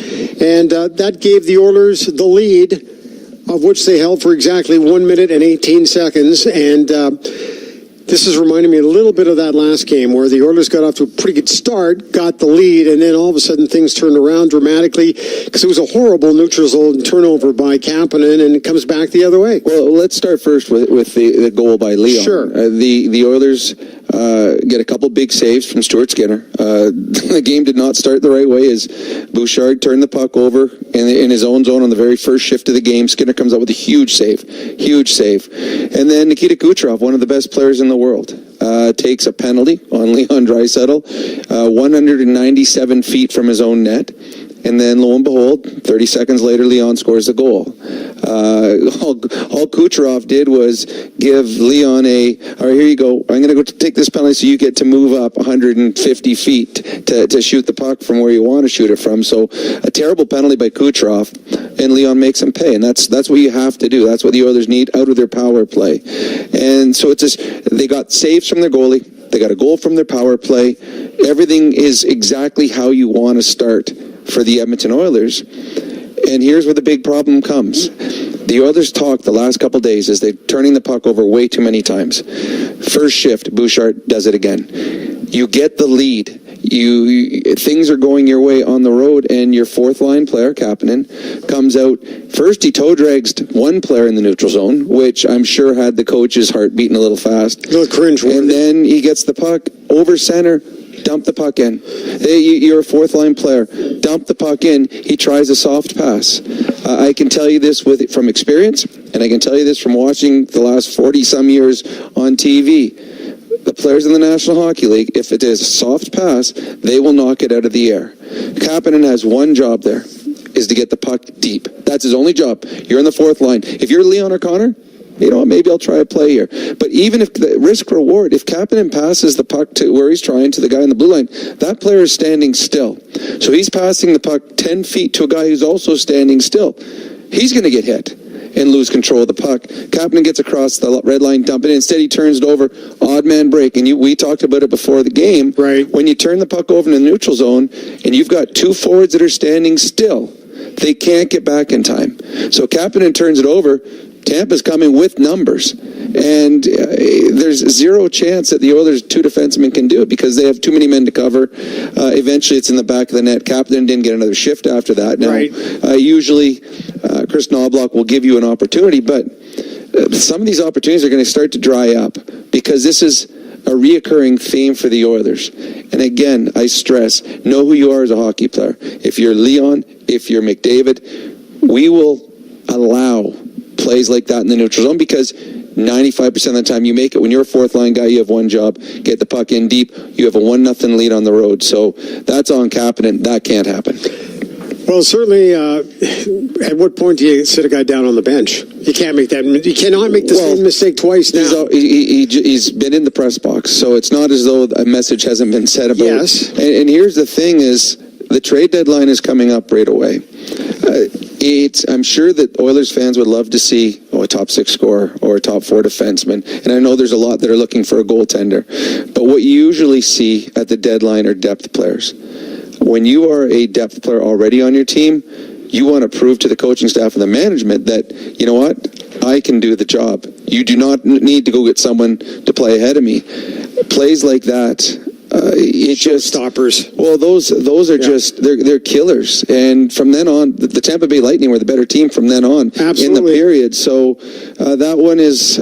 And that gave the Oilers the lead, of which they held for exactly 1 minute and 18 seconds. And this is reminding me a little bit of that last game where the Oilers got off to a pretty good start, got the lead, and then all of a sudden things turned around dramatically because it was a horrible neutral zone turnover by Kapanen, and it comes back the other way. Well, let's start first with the goal by Leon. Sure. The Oilers get a couple big saves from Stuart Skinner. The game did not start the right way as Bouchard turned the puck over in his own zone on the very first shift of the game. Skinner comes out with a huge save. And then Nikita Kucherov, one of the best players in the world, takes a penalty on Leon Draisaitl, 197 feet from his own net. And then, lo and behold, 30 seconds later, Leon scores the goal. All Kucherov did was give Leon all right, here you go. I'm going to go take this penalty so you get to move up 150 feet to shoot the puck from where you want to shoot it from. So a terrible penalty by Kucherov, and Leon makes him pay. And that's what you have to do. That's what the Oilers need out of their power play. And so they got saves from their goalie. They got a goal from their power play. Everything is exactly how you want to start for the Edmonton Oilers. And here's where the big problem comes. The Oilers talked the last couple days as they're turning the puck over way too many times. First shift, Bouchard does it again. You get the lead. Things are going your way on the road, and your fourth line player, Kapanen, comes out. First, he toe drags one player in the neutral zone, which I'm sure had the coach's heart beating a little fast. A little cringe. And then he gets the puck over center. Dump the puck in. Hey, you're a fourth line player. Dump the puck in. He tries a soft pass. I can tell you this from experience, and I can tell you this from watching the last 40-some years on TV. The players in the National Hockey League, if it is a soft pass, they will knock it out of the air. Kapanen has one job there, is to get the puck deep. That's his only job. You're in the fourth line. If you're Leon or Connor, you know what, maybe I'll try a play here. But even if the risk-reward, if Kapanen passes the puck to where he's trying to the guy in the blue line, that player is standing still. So he's passing the puck 10 feet to a guy who's also standing still. He's going to get hit and lose control of the puck. Kapanen gets across the red line, dump it in. Instead, he turns it over. Odd man break. And we talked about it before the game. Right. When you turn the puck over in the neutral zone and you've got two forwards that are standing still, they can't get back in time. So Kapanen turns it over. Tampa's coming with numbers, and there's zero chance that the Oilers' two defensemen can do it because they have too many men to cover. Eventually, it's in the back of the net. Kapanen didn't get another shift after that. Now, usually, Chris Knobloch will give you an opportunity, but some of these opportunities are going to start to dry up because this is a reoccurring theme for the Oilers. And again, I stress, know who you are as a hockey player. If you're Leon, if you're McDavid, we will allow plays like that in the neutral zone because 95% of the time you make it. When you're a fourth line guy, you have one job, get the puck in deep. You have a 1-0 lead on the road. So that's on Kapanen. That can't happen. Well, certainly, at what point do you sit a guy down on the bench? You can't make that. You cannot make the same mistake twice now. He's been in the press box, so it's not as though a message hasn't been said about it. Yes. And here's the thing is, the trade deadline is coming up right away. I'm sure that Oilers fans would love to see a top 6 scorer or a top 4 defenseman. And I know there's a lot that are looking for a goaltender. But what you usually see at the deadline are depth players. When you are a depth player already on your team, you want to prove to the coaching staff and the management that, you know what, I can do the job. You do not need to go get someone to play ahead of me. Plays like that, it just stoppers. Well, those are just they're killers. And from then on, the Tampa Bay Lightning were the better team from then on in the period. So that one is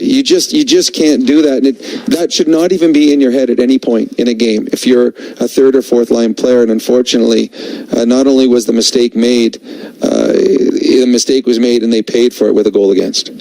you just can't do that. And that should not even be in your head at any point in a game if you're a third or fourth line player. And unfortunately, not only was the mistake made, the mistake was made, and they paid for it with a goal against.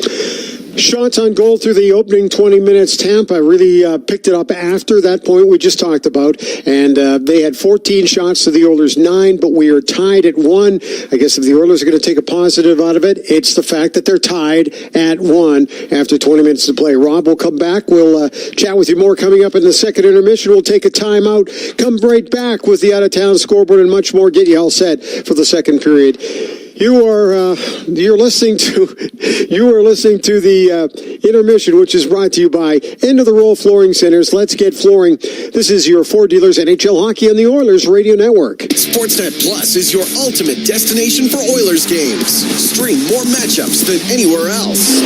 Shots on goal through the opening 20 minutes. Tampa really picked it up after that point we just talked about. And they had 14 shots to the Oilers 9, but we are tied at 1. I guess if the Oilers are going to take a positive out of it, it's the fact that they're tied at 1 after 20 minutes to play. Rob will come back. We'll chat with you more coming up in the second intermission. We'll take a timeout. Come right back with the out-of-town scoreboard and much more. Get you all set for the second period. You're listening to the intermission, which is brought to you by End of the Roll Flooring Centers. Let's get flooring. This is your Ford Dealers NHL Hockey on the Oilers Radio Network. Sportsnet Plus is your ultimate destination for Oilers games. Stream more matchups than anywhere else.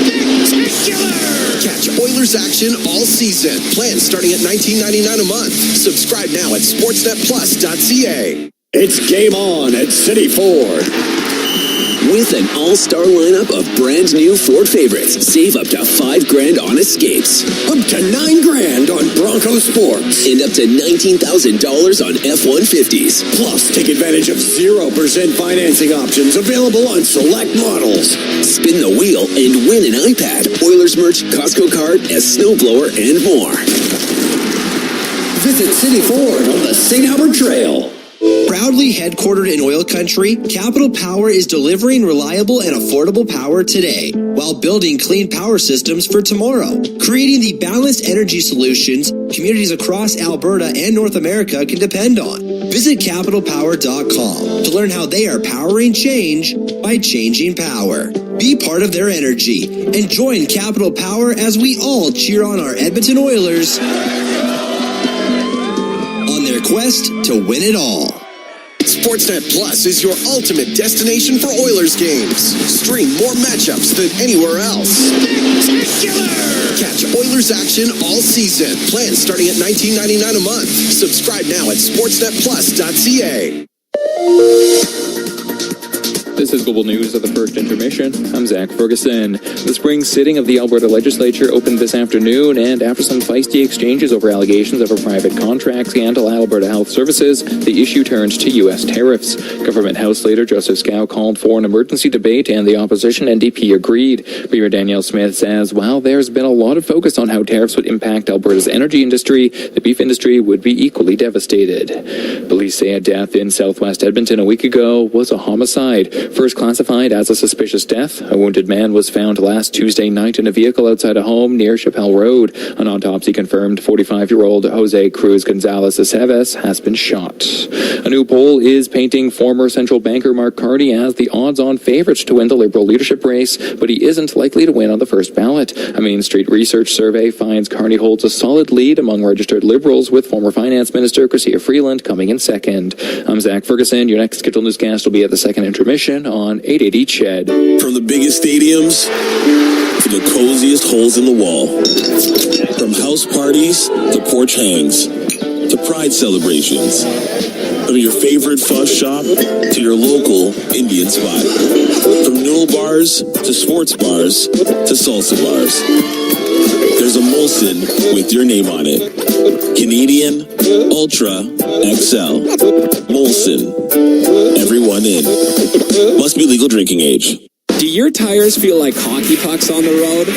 Catch Oilers action all season. Plans starting at $19.99 a month. Subscribe now at sportsnetplus.ca. It's game on at City Ford. With an all-star lineup of brand new Ford favorites, save up to $5,000 on Escapes. Up to $9,000 on Bronco Sports. And up to $19,000 on F-150s. Plus, take advantage of 0% financing options available on select models. Spin the wheel and win an iPad, Oilers merch, Costco card, a snowblower, and more. Visit City Ford on the St. Albert Trail. Proudly headquartered in oil country, Capital Power is delivering reliable and affordable power today while building clean power systems for tomorrow, creating the balanced energy solutions communities across Alberta and North America can depend on. Visit capitalpower.com to learn how they are powering change by changing power. Be part of their energy and join Capital Power as we all cheer on our Edmonton Oilers on their quest to win it all. Sportsnet Plus is your ultimate destination for Oilers games. Stream more matchups than anywhere else. Catch Oilers action all season. Plans starting at $19.99 a month. Subscribe now at sportsnetplus.ca. This is Global News of the First Intermission. I'm Zach Ferguson. The spring sitting of the Alberta Legislature opened this afternoon, and after some feisty exchanges over allegations of a private contract scandal at Alberta Health Services, the issue turned to U.S. tariffs. Government House Leader Joseph Scow called for an emergency debate, and the opposition NDP agreed. Premier Danielle Smith says, while there's been a lot of focus on how tariffs would impact Alberta's energy industry, the beef industry would be equally devastated. Police say a death in southwest Edmonton a week ago was a homicide. First classified as a suspicious death, a wounded man was found last Tuesday night in a vehicle outside a home near Chappelle Road. An autopsy confirmed 45-year-old Jose Cruz Gonzalez Aceves has been shot. A new poll is painting former central banker Mark Carney as the odds-on favorite to win the Liberal leadership race, but he isn't likely to win on the first ballot. A Main Street research survey finds Carney holds a solid lead among registered Liberals, with former Finance Minister Chrystia Freeland coming in second. I'm Zach Ferguson. Your next scheduled newscast will be at the second intermission on 880 CHED. From the biggest stadiums to the coziest holes in the wall. From house parties to porch hangs to pride celebrations. From your favorite fuzz shop to your local Indian spot. From noodle bars to sports bars to salsa bars. There's a Molson with your name on it. Canadian Ultra XL. Molson. Everyone in. Must be legal drinking age. Do your tires feel like hockey pucks on the road?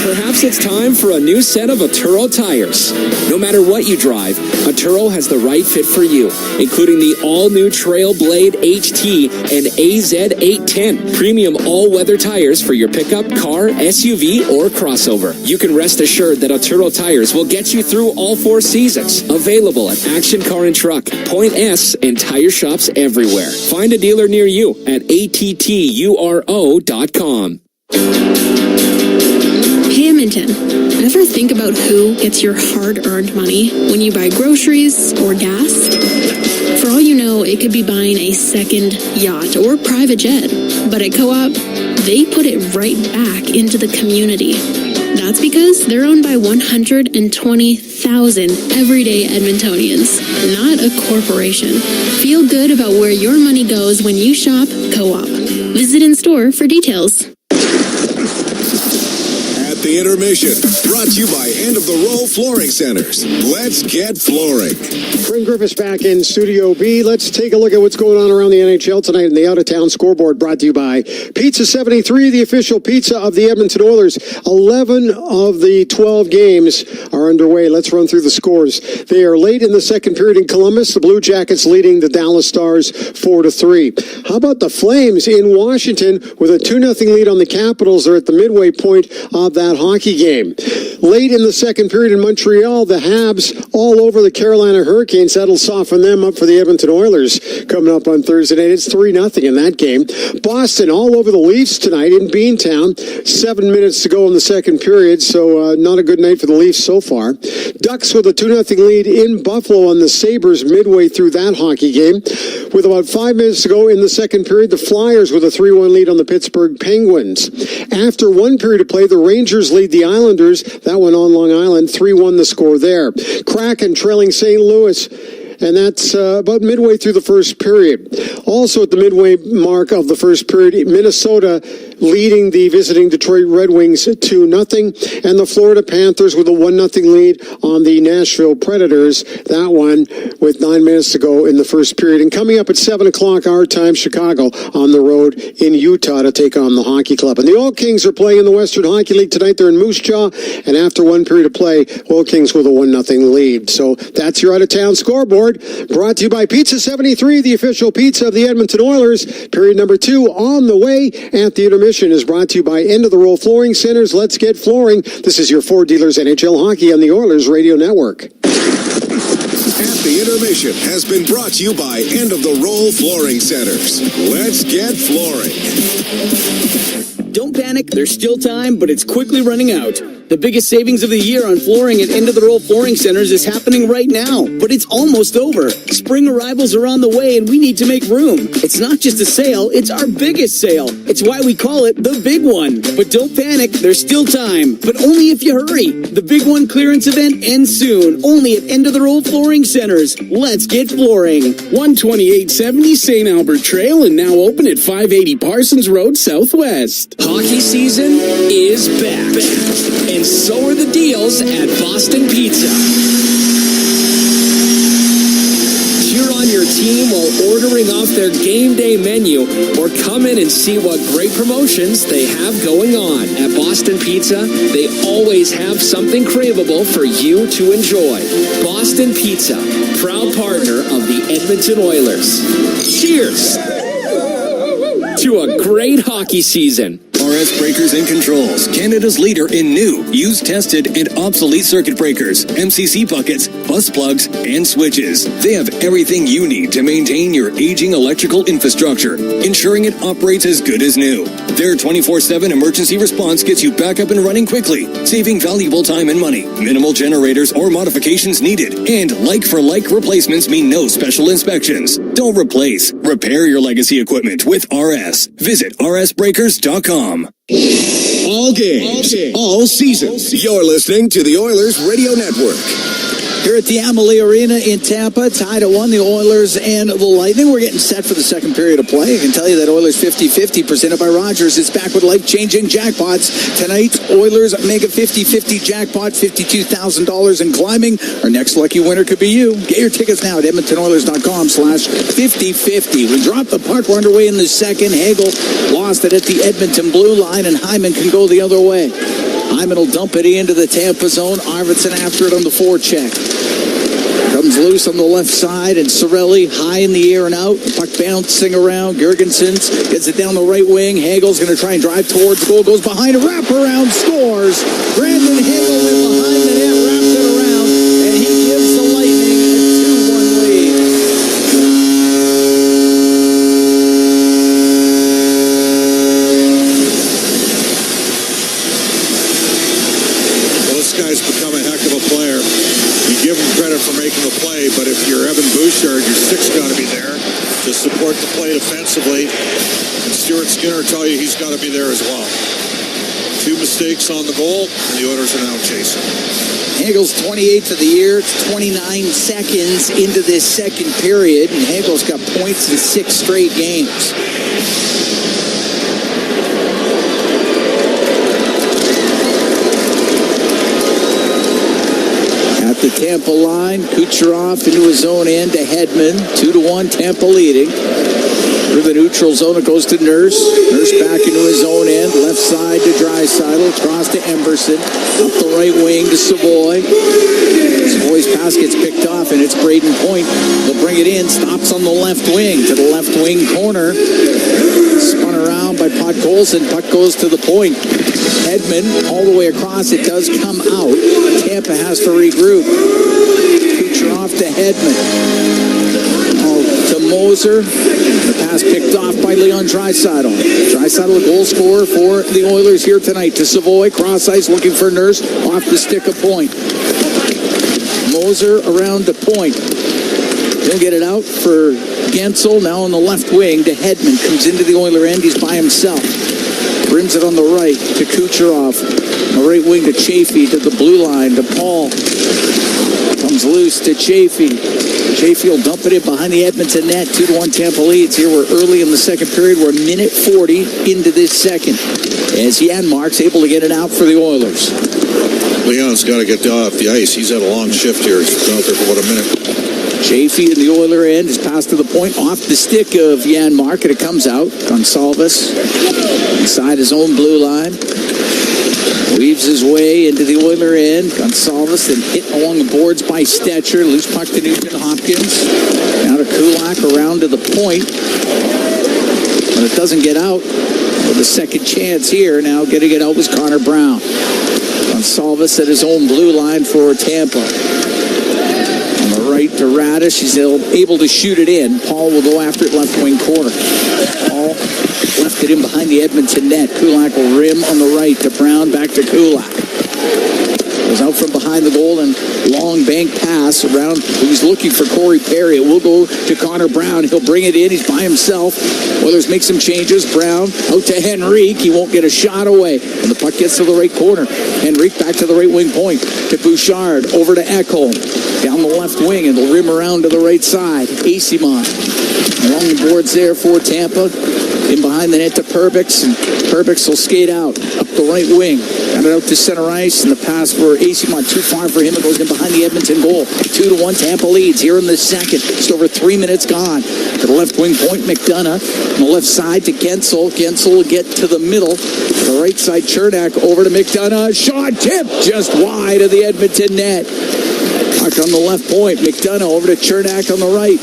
Perhaps it's time for a new set of Atturo tires. No matter what you drive, Atturo has the right fit for you, including the all-new Trailblade HT and AZ810, premium all-weather tires for your pickup, car, SUV, or crossover. You can rest assured that Atturo tires will get you through all 4 seasons. Available at Action Car and Truck, Point S, and tire shops everywhere. Find a dealer near you at atturo.com. Hey, Edmonton, ever think about who gets your hard-earned money when you buy groceries or gas? For all you know, it could be buying a second yacht or private jet. But at Co-op, they put it right back into the community. That's because they're owned by 120,000 everyday Edmontonians, not a corporation. Feel good about where your money goes when you shop Co-op. Visit in-store for details. The intermission, brought to you by End of the Row Flooring Centers. Let's get flooring. Bryn Griffiths back in Studio B. Let's take a look at what's going on around the NHL tonight in the out-of-town scoreboard, brought to you by Pizza 73, the official pizza of the Edmonton Oilers. 11 of the 12 games are underway. Let's run through the scores. They are late in the second period in Columbus. The Blue Jackets leading the Dallas Stars 4-3. How about the Flames in Washington with a 2-0 lead on the Capitals? They're at the midway point of that hockey game. Late in the second period in Montreal, the Habs all over the Carolina Hurricanes. That'll soften them up for the Edmonton Oilers coming up on Thursday night. It's 3-0 in that game. Boston all over the Leafs tonight in Beantown. 7 minutes to go in the second period, so not a good night for the Leafs so far. Ducks with a 2-0 lead in Buffalo on the Sabres midway through that hockey game. With about 5 minutes to go in the second period, the Flyers with a 3-1 lead on the Pittsburgh Penguins. After one period of play, the Rangers lead the Islanders. That one on Long Island. 3-1 the score there. Kraken trailing St. Louis. And that's about midway through the first period. Also at the midway mark of the first period, Minnesota leading the visiting Detroit Red Wings 2-0. And the Florida Panthers with a 1-0 lead on the Nashville Predators. That one with 9 minutes to go in the first period. And coming up at 7 o'clock our time, Chicago on the road in Utah to take on the Hockey Club. And the Oil Kings are playing in the Western Hockey League tonight. They're in Moose Jaw. And after one period of play, Oil Kings with a 1-0 lead. So that's your out-of-town scoreboard. Brought to you by Pizza 73, the official pizza of the Edmonton Oilers. Period number 2 on the way at the intermission is brought to you by End of the Row Flooring Centers. Let's get flooring. This is your Four Dealers NHL Hockey on the Oilers Radio Network. At the intermission has been brought to you by End of the Row Flooring Centers. Let's get flooring. Don't panic, there's still time, but it's quickly running out. The biggest savings of the year on flooring at End of the Row Flooring Centers is happening right now, but it's almost over. Spring arrivals are on the way and we need to make room. It's not just a sale, it's our biggest sale. It's why we call it the big one. But don't panic, there's still time, but only if you hurry. The big one clearance event ends soon, only at End of the Row Flooring Centers. Let's get flooring. 12870 St. Albert Trail and now open at 580 Parsons Road Southwest. Hockey season is back. And so are the deals at Boston Pizza. Cheer on your team while ordering off their game day menu or come in and see what great promotions they have going on. At Boston Pizza, they always have something craveable for you to enjoy. Boston Pizza, proud partner of the Edmonton Oilers. Cheers to a great hockey season. RS Breakers and Controls, Canada's leader in new, used, tested, and obsolete circuit breakers, MCC buckets, bus plugs, and switches. They have everything you need to maintain your aging electrical infrastructure, ensuring it operates as good as new. Their 24/7 emergency response gets you back up and running quickly, saving valuable time and money. Minimal generators or modifications needed, and like-for-like replacements mean no special inspections. Don't replace, repair your legacy equipment with RS. Visit rsbreakers.com. All games, all season. You're listening to the Oilers Radio Network. Here at the Amalie Arena in Tampa, tied at 1, the Oilers and the Lightning. We're getting set for the second period of play. I can tell you that Oilers 50-50 presented by Rogers is back with life-changing jackpots. Tonight's Oilers Mega 50-50 jackpot, $52,000 and climbing. Our next lucky winner could be you. Get your tickets now at EdmontonOilers.com/50-50. We dropped the puck. We're underway in the second. Hagel lost it at the Edmonton blue line, and Hyman can go the other way. Hyman will dump it into the Tampa zone. Arvidsson after it on the forecheck. Comes loose on the left side, and Cirelli high in the air and out. Puck bouncing around. Gergensen gets it down the right wing. Hagel's going to try and drive towards the goal. Goes behind a wraparound, scores. Brandon Hagel in behind the net, wraps it around, and he gives the Lightning a 2-1 lead. Well, this guy's become a heck of a player. You give him credit for making the play, but if you're Evan Bouchard, your six got to be there to support the play defensively. And Stuart Skinner tell you he's got to be there as well. 2 mistakes on the goal, and the Oilers are now chasing. Hagel's 28th of the year. It's 29 seconds into this second period, and Hagel's got points in 6 straight games. The Tampa line, Kucherov into his own end to Hedman, 2-1, Tampa leading. Through the neutral zone, it goes to Nurse. Nurse back into his own end, left side to Draisaitl, across to Emberson, up the right wing to Savoy. Savoy's pass gets picked off, and it's Braden Point. They'll bring it in, stops on the left wing, to the left wing corner. Spun around by Podkolzin, puck goes to the point. Hedman all the way across, it does come out. Tampa has to regroup. Kucherov to Hedman. To Moser. The pass picked off by Leon Draisaitl. Draisaitl, a goal scorer for the Oilers here tonight. To Savoy, cross ice, looking for Nurse. Off the stick of Point. Moser around to Point. He'll get it out for Gensel. Now on the left wing to Hedman. Comes into the Oiler end. He's by himself. Brims it on the right to Kucherov. On the right wing to Chafee, to the blue line, to Paul. Comes loose to Chafee. Chafee will dump it in behind the Edmonton net. 2-1 Tampa leads. Here we're early in the second period. We're a minute 40 into this second. As Janmark's able to get it out for the Oilers. Leon's got to get off the ice. He's had a long shift here. He's been out there for about a minute. Chafee in the Oiler end is passed to the point off the stick of Janmark, and it comes out. Gonsalves inside his own blue line. Weaves his way into the Oiler end. Gonsalves then hit along the boards by Stetcher. Loose puck to Nugent Hopkins. Now to Kulak around to the point. But it doesn't get out. With a second chance here. Now getting it out was Connor Brown. Gonsalves at his own blue line for Tampa. Right to Radish. He's able to shoot it in. Paul will go after it left wing corner. Paul left it in behind the Edmonton net. Kulak will rim on the right to Brown, back to Kulak. Goes out from behind the goal and long bank pass around. He's looking for Corey Perry. It will go to Connor Brown. He'll bring it in. He's by himself. Oilers make some changes. Brown out to Henrique. He won't get a shot away. And the puck gets to the right corner. Henrique back to the right wing point. To Bouchard. Over to Ekholm. Down the left wing, and they'll rim around to the right side. Asimon along the boards there for Tampa. In behind the net to Perbix, and Perbix will skate out up the right wing. Got it out to center ice, and the pass for Asimon too far for him. It goes in behind the Edmonton goal. 2-1 Tampa leads here in the second. Just over 3 minutes gone. To the left wing point, McDonough. On the left side to Gensel. Gensel will get to the middle. To the right side, Chernak over to McDonough. Shot tip just wide of the Edmonton net. Puck on the left point. McDonough over to Chernak on the right.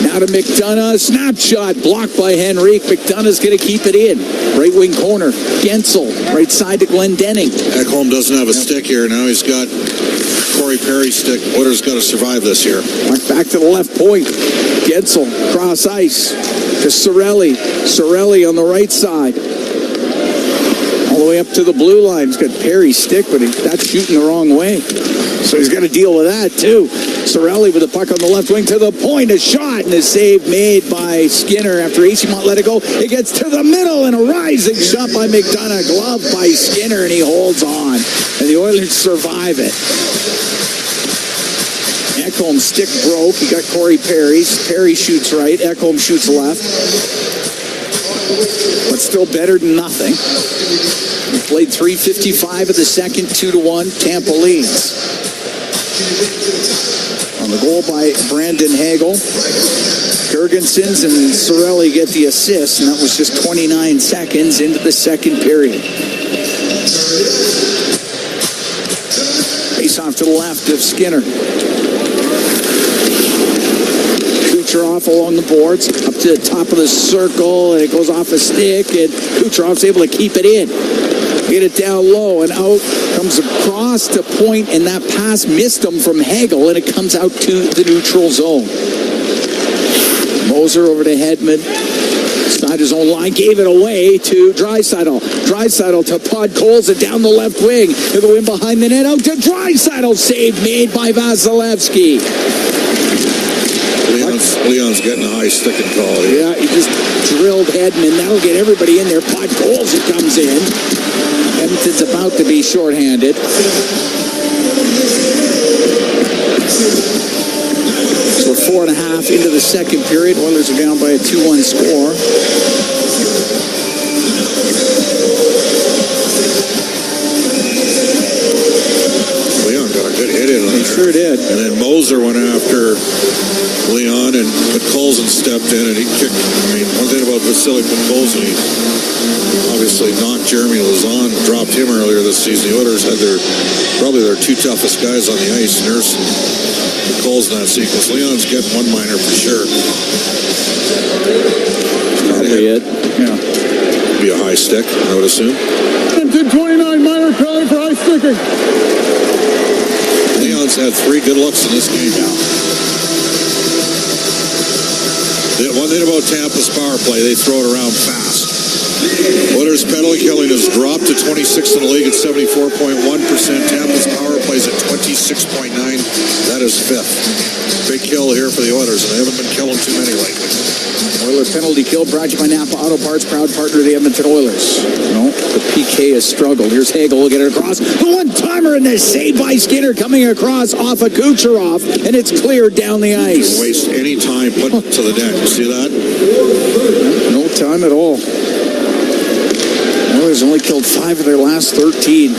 Now to McDonough. Snapshot blocked by Henrique. McDonough's going to keep it in. Right wing corner. Gensel. Right side to Glendening. Ekholm doesn't have a stick here. Now he's got Corey Perry's stick. Oilers got to survive this here. Back to the left point. Gensel. Cross ice. To Cirelli. Cirelli on the right side. All the way up to the blue line. He's got Perry's stick, but that's shooting the wrong way. So he's got to deal with that, too. Cirelli with the puck on the left wing to the point. A shot and a save made by Skinner after Asimont let it go. It gets to the middle and a rising shot by McDonough. Glove by Skinner, and he holds on. And the Oilers survive it. Ekholm's stick broke. He got Corey Perry's. Perry shoots right. Ekholm shoots left. But still better than nothing. We played 3:55 of the second, 2-1. Tampa leads. On the goal by Brandon Hagel. Gergensons and Cirelli get the assist, and that was just 29 seconds into the second period. Face off to the left of Skinner. Kucherov along the boards, up to the top of the circle, and it goes off a stick, and Kucherov's able to keep it in. Get it down low, and out comes across to point, and that pass missed him from Hagel, and it comes out to the neutral zone. Moser over to Hedman. Inside his own line, gave it away to Draisaitl. Draisaitl to Podkolzin down the left wing. To the win behind the net, out to Draisaitl. Save made by Vasilevsky. Leon's getting a high sticking call here. Yeah, he just drilled Hedman. That'll get everybody in there. Podkolzin comes in. Edmonton's about to be shorthanded. So 4.5 into the second period. Oilers are down by a 2-1 score. Leon got a good hit in on He there. sure did. And then Moser went after Leon, and Podkolzin stepped in, and he kicked. I mean, one thing about Vasily Podkolzin, he obviously knocked Jeremy Lauzon, dropped him earlier this season. The Oilers had probably their two toughest guys on the ice, Nurse and Podkolzin in that sequence. Leon's getting one minor for sure. Probably it. Yeah. Be a high stick, I would assume. 29 minor penalty for high sticking. Leon's had 3 good looks in this game now. The one thing about Tampa's power play, they throw it around fast. Oilers' penalty killing has dropped to 26th in the league at 74.1%. Tampa's power plays at 26.9%. That is 5th. Big kill here for the Oilers, and they haven't been killing too many lately. Oilers penalty kill brought to you by Napa Auto Parts, proud partner of the Edmonton Oilers. No, the PK has struggled. Here's Hagel, will get it across. The one-timer in this save by Skinner coming across off of Kucherov, and it's cleared down the ice. Don't waste any time putting it to the net. You see that? No time at all. Oilers only killed 5 of their last 13.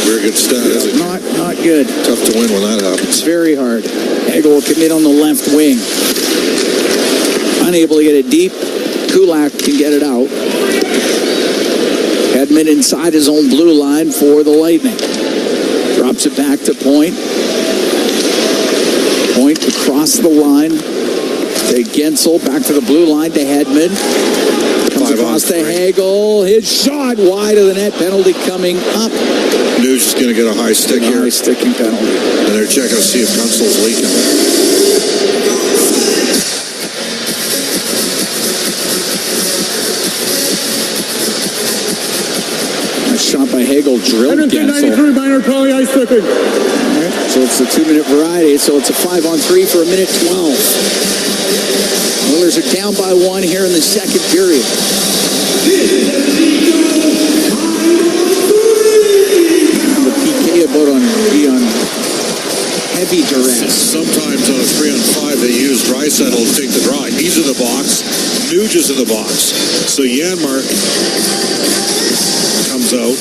Very good stat, isn't it? Not good. Tough to win when that happens. It's very hard. Hagel will commit on the left wing. Unable to get it deep. Kulak can get it out. Hedman inside his own blue line for the Lightning. Drops it back to Point. Point across the line to Gensel. Back to the blue line to Hedman. Comes across to Hagel. His shot wide of the net. Penalty coming up. Nuge is going to get a high stick here. High sticking penalty. And they're checking to see if Gunsel's leaking. Shot by Hagel, drilled Gensel. 93 minor penalty, ice sticking. Right, so it's a 2-minute variety, so it's a 5-on-3 for a minute 12. Oilers are down by 1 here in the second period. The PK about be on heavy duress. Sometimes on a 3-on-5 they use Draisaitl to take the draw. He's in the box. Nuge is in the box. So Janmark comes out.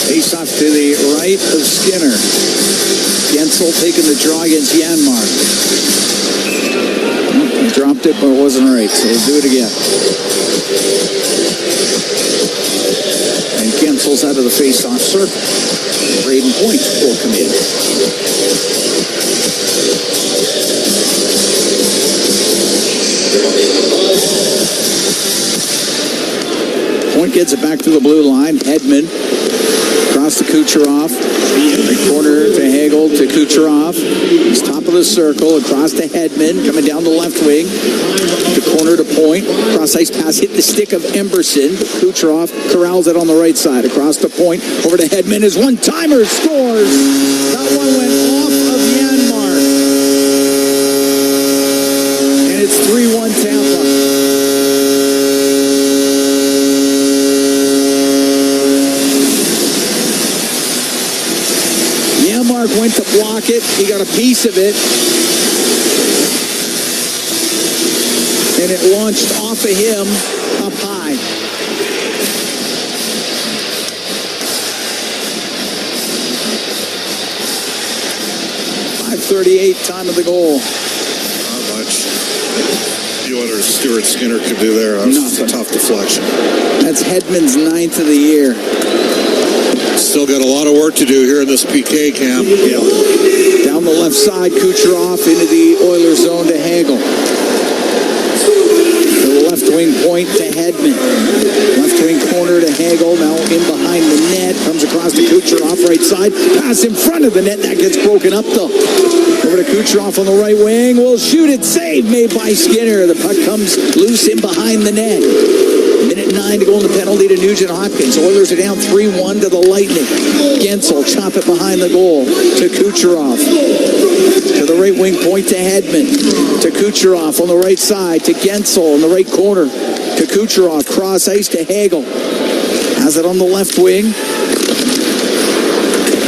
Face off to the right of Skinner. Gensel taking the draw against Janmark. He dropped it, but it wasn't right, so we'll do it again. And Gensel's out of the face-off circle. Braden Point will come in. Point gets it back to the blue line. Hedman across to Kucherov. The corner to Hagel to Kucherov. He's top of the circle. Across to Hedman. Coming down the left wing. The corner to Point. Cross ice pass hit the stick of Emberson. Kucherov corrals it on the right side. Across to Point. Over to Hedman. His one-timer scores. That one went off of Janmark. And it's 3-1 Tampa. mark, went to block it. He got a piece of it. And it launched off of him up high. .538 time of the goal. Not much. The Oilers' Stuart Skinner could do there. That was a tough deflection. That's Hedman's 9th of the year. Still got a lot of work to do here in this PK camp. Yeah. Down the left side, Kucherov into the Oilers zone to Hagel. The left wing point to Hedman. Left wing corner to Hagel. Now in behind the net. Comes across to Kucherov, right side. Pass in front of the net. That gets broken up though. Over to Kucherov on the right wing. Will shoot it. Save made by Skinner. The puck comes loose in behind the net. Minute 9 to go in the penalty to Nugent Hopkins. Oilers are down 3-1 to the Lightning. Gensel chop it behind the goal to Kucherov. To the right wing point to Hedman. To Kucherov on the right side. To Gensel in the right corner. To Kucherov. Cross ice to Hagel. Has it on the left wing.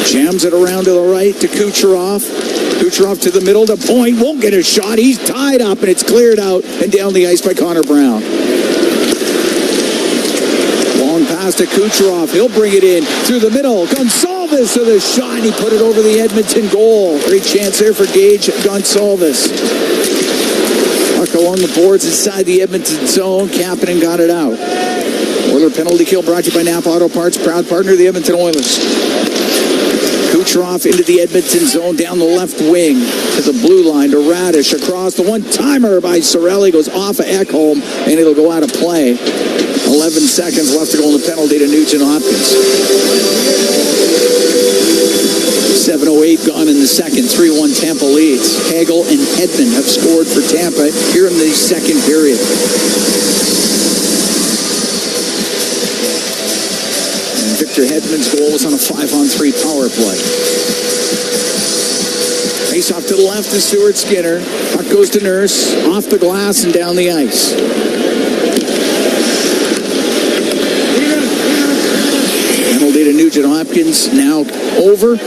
Jams it around to the right to Kucherov. Kucherov to the middle to point. Won't get a shot. He's tied up and it's cleared out and down the ice by Connor Brown. Long pass to Kucherov. He'll bring it in through the middle. Gonsalves with a shot. And he put it over the Edmonton goal. Great chance there for Gage Gonsalves. Puck along the boards inside the Edmonton zone. Kapanen got it out. Oiler penalty kill brought to you by Napa Auto Parts, proud partner of the Edmonton Oilers. Kucherov into the Edmonton zone down the left wing to the blue line to Radish across. The one-timer by Cirelli goes off of Ekholm and it'll go out of play. 11 seconds left to go in the penalty to Nugent Hopkins. 7:08 gone in the second. 3-1 Tampa leads. Hagel and Hedman have scored for Tampa here in the second period. And Victor Hedman's goal was on a 5-on-3 power play. Face off to the left to Stuart Skinner. Puck goes to Nurse. Off the glass and down the ice. Penalty to Nugent Hopkins. Now over.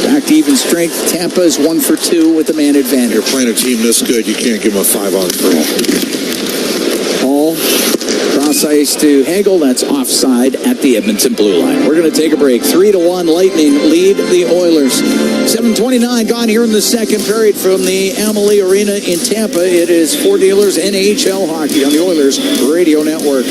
Back to even strength. Tampa is 1 for 2 with the man advantage. You're playing a team this good, you can't give them a 5-on-3. Paul, cross ice to Hagel. That's offside at the Edmonton blue line. We're going to take a break. 3-1 Lightning lead the Oilers. 7:29 gone here in the second period from the Amalie Arena in Tampa. It is Ford Dealers NHL hockey on the Oilers Radio Network.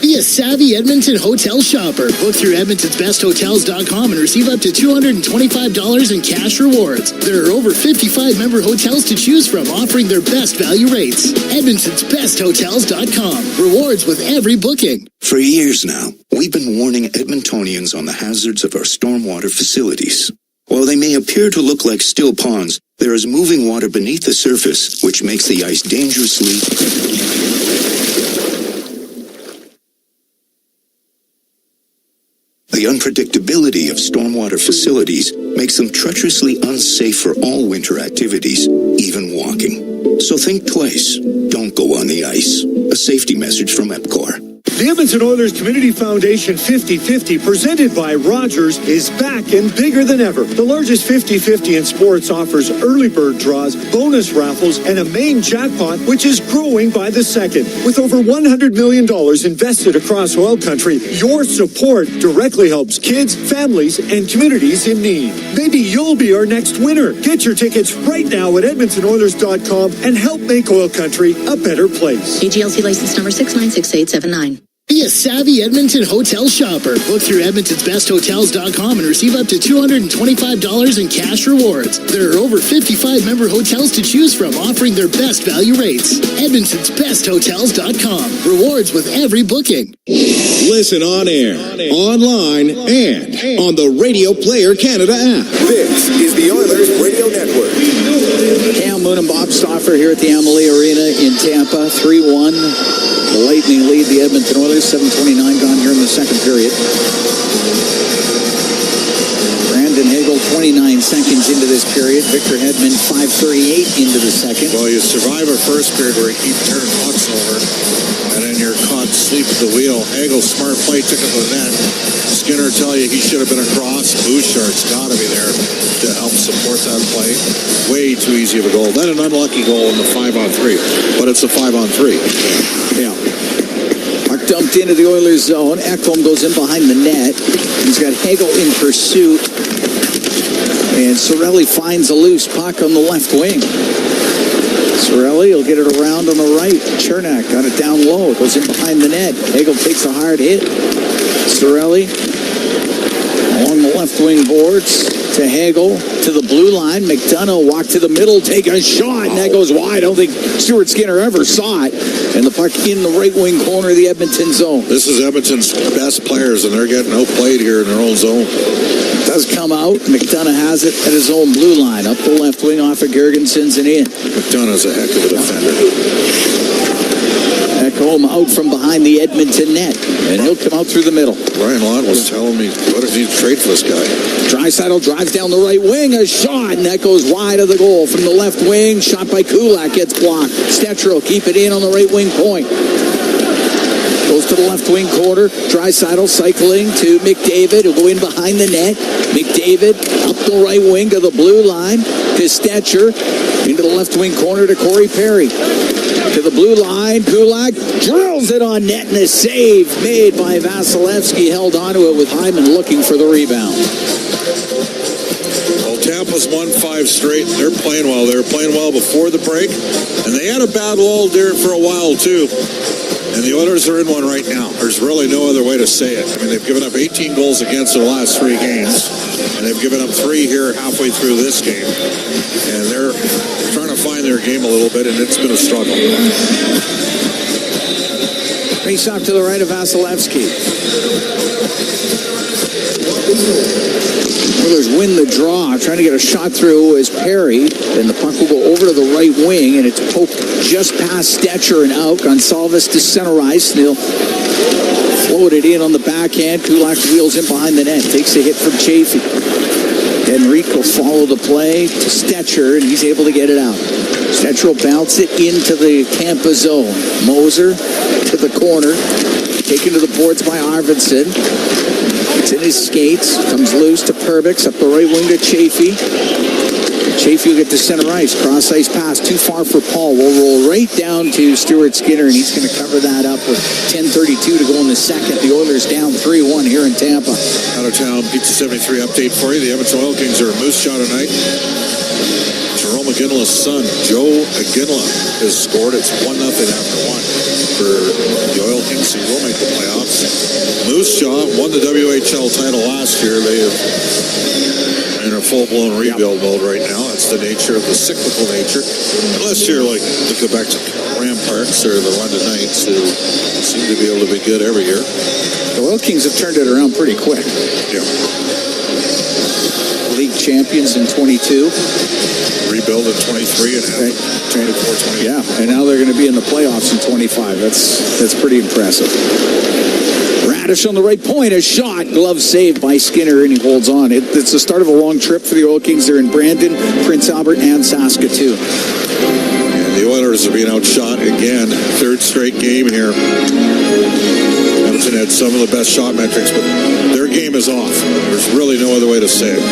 Be a savvy Edmonton hotel shopper. Book through Edmonton'sBestHotels.com and receive up to $225 in cash rewards. There are over 55 member hotels to choose from, offering their best value rates. Edmonton'sBestHotels.com. Rewards with every booking. For years now, we've been warning Edmontonians on the hazards of our stormwater facilities. While they may appear to look like still ponds, there is moving water beneath the surface, which makes the ice dangerously... The unpredictability of stormwater facilities makes them treacherously unsafe for all winter activities, even walking. So think twice. Don't go on the ice. A safety message from EPCOR. The Edmonton Oilers Community Foundation 50-50, presented by Rogers, is back and bigger than ever. The largest 50-50 in sports offers early bird draws, bonus raffles, and a main jackpot, which is growing by the second. With over $100 million invested across oil country, your support directly helps kids, families, and communities in need. Maybe you'll be our next winner. Get your tickets right now at EdmontonOilers.com and help make oil country a better place. AGLC license number 696879. Be a savvy Edmonton hotel shopper. Book through Edmonton'sBestHotels.com and receive up to $225 in cash rewards. There are over 55 member hotels to choose from, offering their best value rates. Edmonton'sBestHotels.com. Rewards with every booking. Listen on air, online, and on the Radio Player Canada app. This is the Oilers Radio Network. Cam Moon and Bob Stauffer here at the Amalie Arena in Tampa. 3-1. The Lightning lead the Edmonton Oilers. 7:29 gone here in the second period. Brandon Hagel, 29 seconds into this period. Victor Hedman, 5:38 into the second. Well, you survive a first period where you keep turning pucks over, and then you're caught asleep at the wheel. Hagel, smart play, took it to the net. Skinner tell you he should have been across. Bouchard's got to be there to help support that play. Way too easy of a goal. Then an unlucky goal in the 5-on-3. But it's a 5-on-3. Yeah. Puck dumped into the Oilers zone. Ekholm goes in behind the net. He's got Hagel in pursuit. And Cirelli finds a loose puck on the left wing. Cirelli will get it around on the right. Chernak got it down low. Goes in behind the net. Hagel takes a hard hit. Cirelli along the left wing boards to Hagel to the blue line. McDonough walk to the middle, take a shot, and that goes wide. I don't think Stuart Skinner ever saw it. And the puck in the right wing corner of the Edmonton zone. This is Edmonton's best players, and they're getting outplayed here in their own zone. Does come out. McDonough has it at his own blue line. Up the left wing off of Gergensons and in. McDonough's a heck of a defender. Ekholm out from behind the Edmonton net. And he'll come out through the middle. Brian Lott was telling me, what did he trade for this guy? Draisaitl drives down the right wing. A shot, and that goes wide of the goal. From the left wing, shot by Kulak. Gets blocked. Stetcher will keep it in on the right wing point. Goes to the left wing corner. Draisaitl cycling to McDavid, who'll go in behind the net. McDavid up the right wing to the blue line to Stetcher. Into the left wing corner to Corey Perry. To the blue line, Kulak drills it on net, and a save made by Vasilevsky. Held onto it with Hyman looking for the rebound. Well, Tampa's won 5 straight. They're playing well. They were playing well before the break, and they had a bad lull there for a while, too. And the Oilers are in one right now. There's really no other way to say it. I mean, they've given up 18 goals against their last 3 games, and they've given up 3 here halfway through this game. And they're trying to find their game a little bit, and it's been a struggle. Face off to the right of Vasilevsky. Oilers win the draw. Trying to get a shot through is Perry. And the puck will go over to the right wing, and it's poked just past Stetcher and out. Gonsalves to center ice. They'll float it in on the backhand. Kulak wheels in behind the net. Takes a hit from Chaffee. Henrique will follow the play to Stetcher, and he's able to get it out. Stetcher will bounce it into the Tampa zone. Moser to the corner. Taken to the boards by Arvidsson. It's in his skates. Comes loose to Perbix. Up the right wing to Chaffee. Chaffee will get to center ice. Cross ice pass. Too far for Paul. Will roll right down to Stuart Skinner, and he's going to cover that up with 10:32 to go in the second. The Oilers down 3-1 here in Tampa. Out of town, Pizza 73 update for you. The Edmonton Oil Kings are a Moose Jaw tonight. Jerome McGinley's son, Joe McGinley, has scored. It's 1-0 after 1 for the Oil Kings. He will make the playoffs. Moose Jaw won the WHL title last year. They have in a full-blown rebuild mode right now. That's the nature of the cyclical nature. Unless you're like the Quebec Ramparts or the London Knights, who seem to be able to be good every year. The Oil Kings have turned it around pretty quick. Yeah. League champions in 22. Rebuild in 23 and have 24, 28. Yeah, and now they're going to be in the playoffs in 25. That's pretty impressive. Radish on the right point, a shot, glove saved by Skinner, and he holds on. It's the start of a long trip for the Oil Kings. They're in Brandon, Prince Albert, and Saskatoon. And the Oilers are being outshot again. 3rd straight game here. Edmonton had some of the best shot metrics, but their game is off. There's really no other way to say it.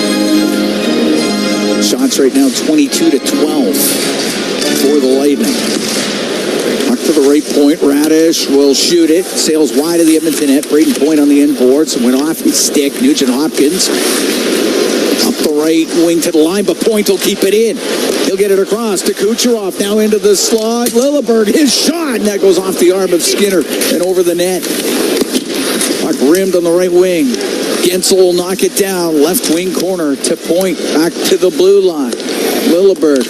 Shots right now 22-12 for the Lightning. Puck to the right point. Radish will shoot it. Sails wide of the Edmonton net. Braden Point on the end boards. Went off his stick. Nugent Hopkins up the right wing to the line, but Point will keep it in. He'll get it across to Kucherov. Now into the slot. Lilleberg, his shot, and that goes off the arm of Skinner and over the net. Puck rimmed on the right wing. Gensel will knock it down. Left wing corner to Point. Back to the blue line. Lilleberg.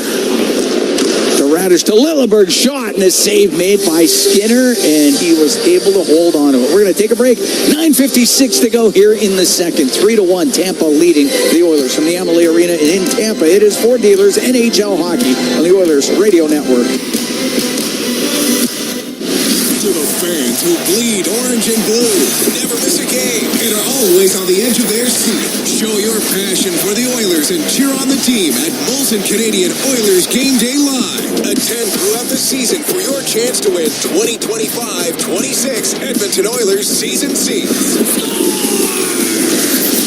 To Radish to Lilleberg. Shot and a save made by Skinner, and he was able to hold on to it. We're going to take a break. 9:56 to go here in the second. 3-1. Tampa leading the Oilers from the Amalie Arena in Tampa. It is for Dealers NHL Hockey on the Oilers Radio Network. To the Fans who bleed orange and blue, never miss a game, and are always on the edge of their seat. Show your passion for the Oilers and cheer on the team at Molson Canadian Oilers Game Day Live. Attend throughout the season for your chance to win 2025-26 Edmonton Oilers season seats.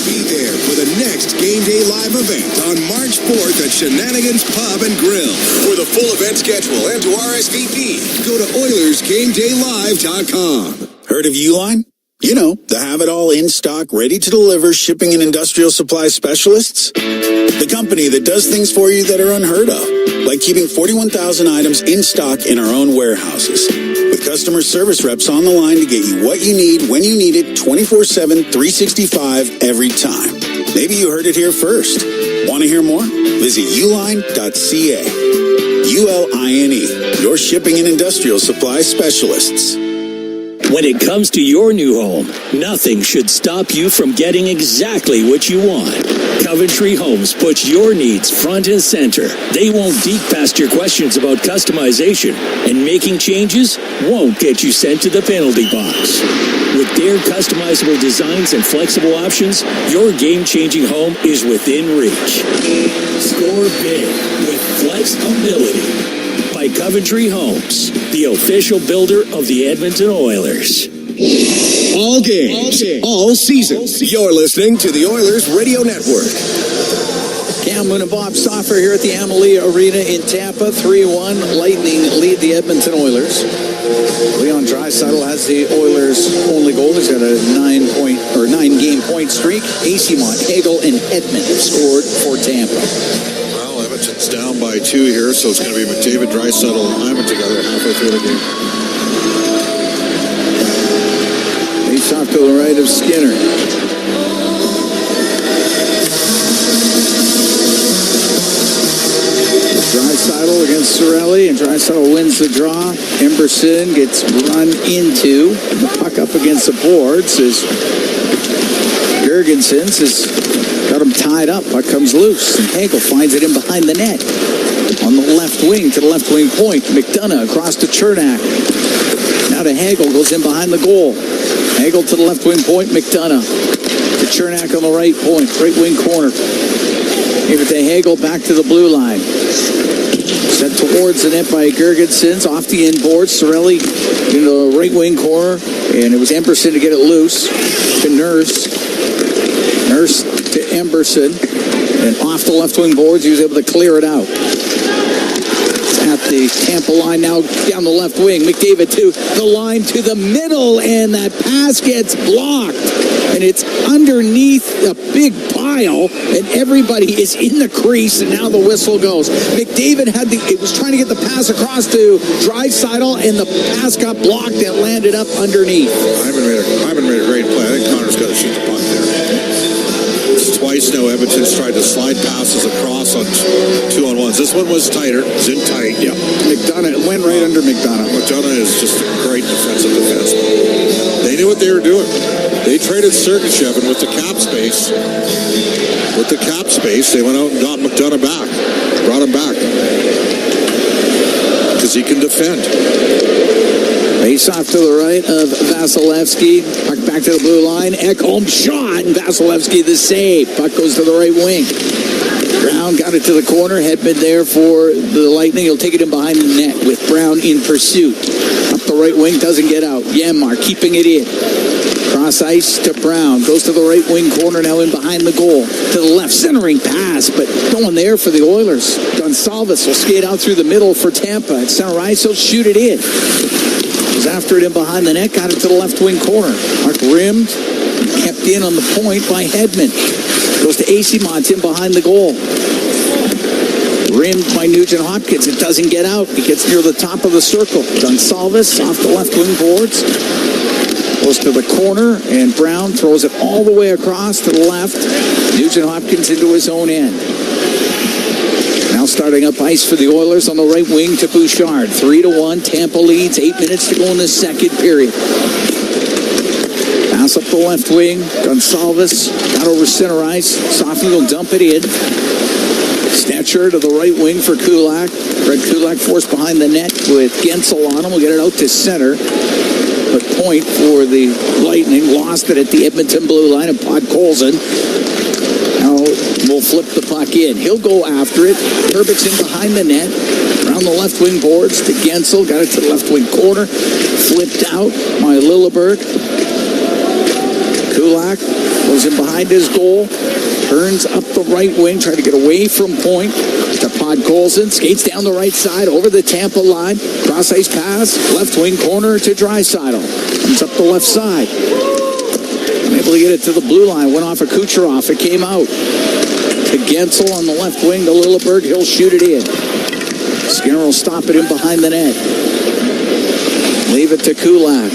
Be there for the next Game Day Live event on March 4th at Shenanigans Pub and Grill. For the full event schedule and to RSVP, go to OilersGameDayLive.com. Heard of Uline? You know, the have-it-all in-stock, ready-to-deliver shipping and industrial supply specialists. The company that does things for you that are unheard of, like keeping 41,000 items in stock in our own warehouses. With customer service reps on the line to get you what you need, when you need it, 24/7, 365, every time. Maybe you heard it here first. Want to hear more? Visit uline.ca. ULINE, your shipping and industrial supply specialists. When it comes to your new home, nothing should stop you from getting exactly what you want. Coventry Homes puts your needs front and center. They won't dig past your questions about customization, and making changes won't get you sent to the penalty box. With their customizable designs and flexible options, your game-changing home is within reach. Score big with flexibility by Coventry Homes, the official builder of the Edmonton Oilers. All games, all season. You're listening to the Oilers Radio Network. Cam Moon and Bob Stauffer here at the Amalie Arena in Tampa. 3-1. Lightning lead the Edmonton Oilers. Leon Draisaitl has the Oilers' only goal. He's got a 9-game point streak. Asimont, Hagel, and Hedman have scored for Tampa. Edmonton's down by 2 here, so it's going to be McDavid, Draisaitl, and Hyman together halfway through the game. He's off to the right of Skinner. Draisaitl against Cirelli, and Draisaitl wins the draw. Emberson gets run into. The puck up against the boards as Jurgensen's has got him tied up. Puck comes loose, and Hagel finds it in behind the net. On the left wing to the left wing point. McDonough across to Chernak. Now to Hagel, goes in behind the goal. Hagel to the left wing point. McDonough to Chernak on the right point, right wing corner. Give it to Hagel, back to the blue line. Sent towards the net by Jurgensen, off the inboard. Cirelli in the right wing corner, and it was Emberson to get it loose to Nurse. Nurse to Emberson, and off the left wing boards, he was able to clear it out. At the Tampa line now, down the left wing. McDavid to the line to the middle, and that pass gets blocked. And it's underneath a big pile, and everybody is in the crease, and now the whistle goes. McDavid was trying to get the pass across to Draisaitl, and the pass got blocked and landed up underneath. Hyman made a great play. I think Connor's got to shoot the puck there. Twice now Edmonton's tried to slide passes across on 2-on-1s. This one was tighter. It's in tight. Yeah. McDonough, it went right under McDonough. McDonough is just a great defensive defenseman. They knew what they were doing. They traded Sergachev, and with the cap space, they went out and got McDonough back. Brought him back. Because he can defend. Face off to the right of Vasilevsky. Puck back to the blue line. Ekholm shot, and Vasilevsky the save. Puck goes to the right wing. Brown got it to the corner. Hedman there for the Lightning. He'll take it in behind the net with Brown in pursuit. Up the right wing, doesn't get out. Janmark keeping it in. Cross ice to Brown. Goes to the right wing corner, now in behind the goal. To the left, centering pass, but going there for the Oilers. Gonsalves will skate out through the middle for Tampa. At center ice, he'll shoot it in. Was after it in behind the net, got it to the left wing corner. Mark rimmed, kept in on the point by Hedman. Goes to Asimont in behind the goal. Rimmed by Nugent Hopkins. It doesn't get out. It gets near the top of the circle. Gonsalves off the left wing boards. Goes to the corner, and Brown throws it all the way across to the left. Nugent Hopkins into his own end. Now starting up ice for the Oilers on the right wing to Bouchard. 3-1. Tampa leads. 8 minutes to go in the second period. Pass up the left wing. Gonsalves got over center ice. Softly will dump it in. Snatcher to the right wing for Kulak. Fred Kulak forced behind the net with Gensel on him. We'll get it out to center. point for the Lightning. Lost it at the Edmonton blue line, and Podkolzin now will flip the puck in. He'll go after it. Herbeck's in behind the net. Around the left wing boards to Gensel. Got it to the left wing corner. Flipped out by Lilleberg. Kulak goes in behind his goal. Turns up the right wing, trying to get away from point. To Podkolzin, skates down the right side, over the Tampa line. Cross-ice pass, left wing corner to Draisaitl. Comes up the left side. Unable to get it to the blue line. Went off of Kucherov. It came out. To Gensel on the left wing to Lilleberg. He'll shoot it in. Skinner will stop it in behind the net. Leave it to Kulak.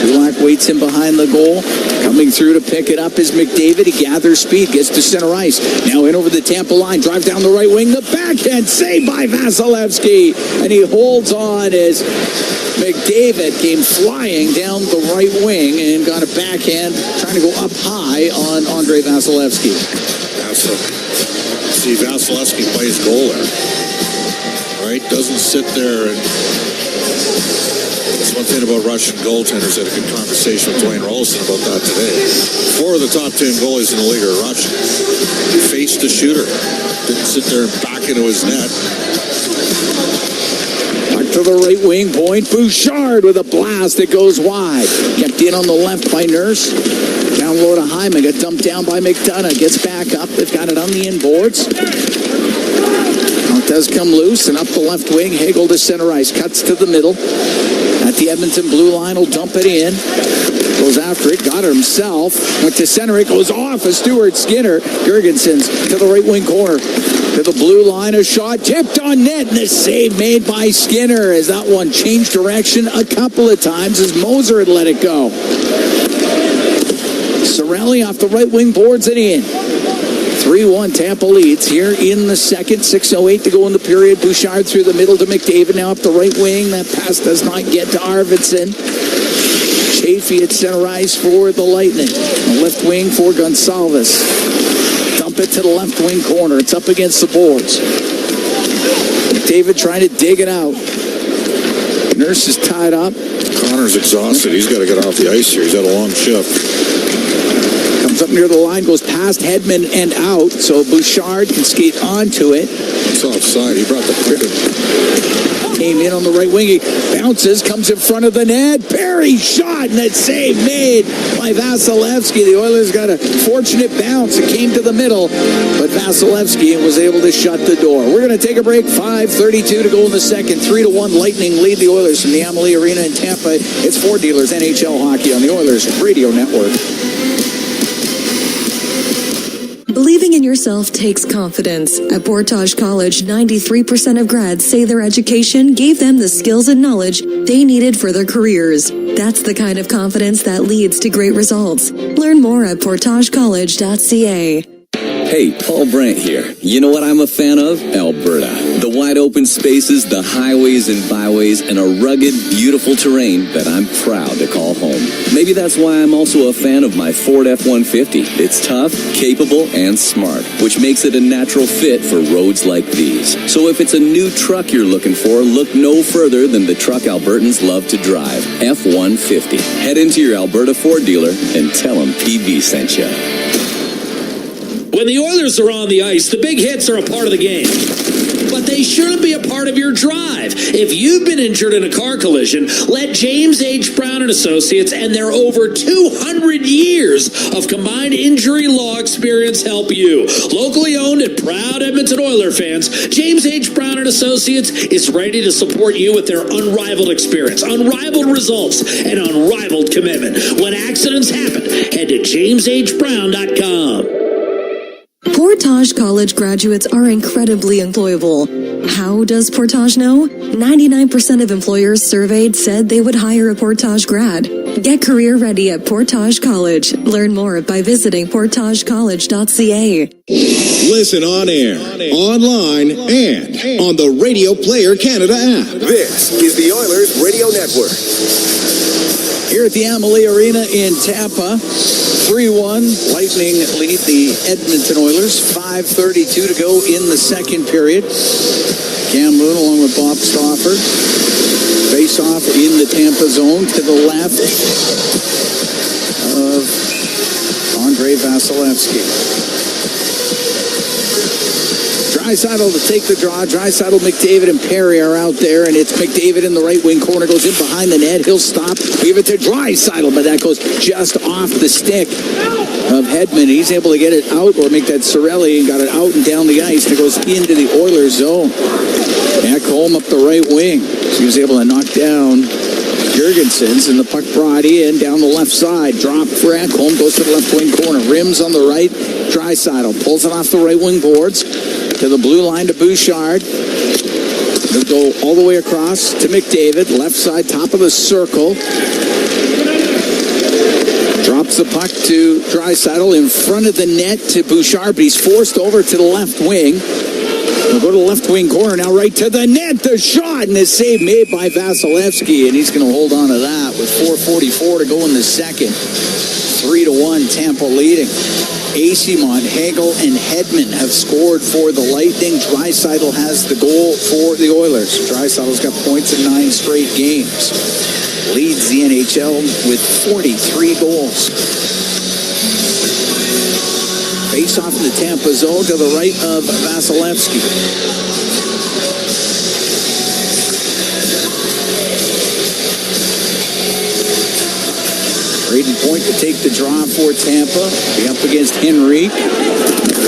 Kulak waits in behind the goal. Coming through to pick it up is McDavid. He gathers speed, gets to center ice. Now in over the Tampa line. Drive down the right wing. The backhand saved by Vasilevsky. And he holds on as McDavid came flying down the right wing and got a backhand trying to go up high on Andrei Vasilevsky. See Vasilevsky play his goal there. Right? Doesn't sit there and... That's one thing about Russian goaltenders. I had a good conversation with Dwayne Rolison about that today. 4 of the top 10 goalies in the league are Russian. Faced a shooter. Didn't sit there and back into his net. Back to the right wing point. Bouchard with a blast that goes wide. Kept in on the left by Nurse. Down low to Hyman. Got dumped down by McDonough. Gets back up. They've got it on the inboards. It does come loose and up the left wing. Hagel to center ice. Cuts to the middle. At the Edmonton blue line, will dump it in. Goes after it. Got it himself. Went to center. It goes off of Stuart Skinner. Jurgensen's to the right wing corner. To the blue line. A shot tipped on net. And a save made by Skinner as that one changed direction a couple of times as Moser had let it go. Cirelli off the right wing boards it in. 3-1 Tampa leads here in the second. 6:08 to go in the period. Bouchard through the middle to McDavid. Now up the right wing. That pass does not get to Arvidsson. Chafee at center ice for the Lightning. The left wing for Gonsalves. Dump it to the left wing corner. It's up against the boards. McDavid trying to dig it out. Nurse is tied up. Connor's exhausted. He's got to get off the ice here. He's had a long shift. Up near the line, goes past Hedman and out, so Bouchard can skate onto it. It's offside. He brought the puck in. Came in on the right wing. He bounces, comes in front of the net. Perry shot, and that save made by Vasilevsky. The Oilers got a fortunate bounce. It came to the middle, but Vasilevsky was able to shut the door. We're going to take a break. 5:32 to go in the second. 3-1 Lightning lead the Oilers from the Amalie Arena in Tampa. It's Ford Dealers NHL Hockey on the Oilers Radio Network. Believing in yourself takes confidence. At Portage College, 93% of grads say their education gave them the skills and knowledge they needed for their careers. That's the kind of confidence that leads to great results. Learn more at portagecollege.ca. Hey, Paul Brandt here. You know what I'm a fan of? Alberta. The wide open spaces, the highways and byways, and a rugged, beautiful terrain that I'm proud to call home. Maybe that's why I'm also a fan of my Ford F-150. It's tough, capable, and smart, which makes it a natural fit for roads like these. So if it's a new truck you're looking for, look no further than the truck Albertans love to drive, F-150. Head into your Alberta Ford dealer and tell them PB sent you. When the Oilers are on the ice, the big hits are a part of the game. But they shouldn't be a part of your drive. If you've been injured in a car collision, let James H. Brown & Associates and their over 200 years of combined injury law experience help you. Locally owned and proud Edmonton Oilers fans, James H. Brown & Associates is ready to support you with their unrivaled experience, unrivaled results, and unrivaled commitment. When accidents happen, head to jameshbrown.com. Portage College graduates are incredibly employable. How does Portage know? 99% of employers surveyed said they would hire a Portage grad. Get career ready at Portage College. Learn more by visiting portagecollege.ca. Listen on air, online, and on the Radio Player Canada app. This is the Oilers Radio Network. Here at the Amalie Arena in Tampa, 3-1, Lightning lead the Edmonton Oilers. 5:32 to go in the second period. Cam Moon along with Bob Stauffer. Face face-off in the Tampa zone to the left of Andrei Vasilevsky. Draisaitl to take the draw. Draisaitl, McDavid, and Perry are out there, and it's McDavid in the right wing corner, goes in behind the net. He'll stop, give it to Draisaitl, but that goes just off the stick of Hedman. He's able to get it out or make that Cirelli and got it out and down the ice, and it goes into the Oilers zone. Ekholm up the right wing. So he was able to knock down Jurgensen's, and the puck brought in down the left side. Drop for Ekholm, goes to the left wing corner. Rims on the right. Draisaitl pulls it off the right wing boards to the blue line to Bouchard. They'll go all the way across to McDavid. Left side, top of the circle. Drops the puck to Draisaitl in front of the net to Bouchard, but he's forced over to the left wing. We'll go to the left wing corner now, right to the net. The shot and the save made by Vasilevsky, and he's going to hold on to that with 4:44 to go in the second. 3-1, Tampa leading. Eyssimont, Hagel, and Hedman have scored for the Lightning. Draisaitl has the goal for the Oilers. Draisaitl's got points in 9 straight games. Leads the NHL with 43 goals. Face off in the Tampa zone to the right of Vasilevsky. Braden Point to take the draw for Tampa. Be up against Henry.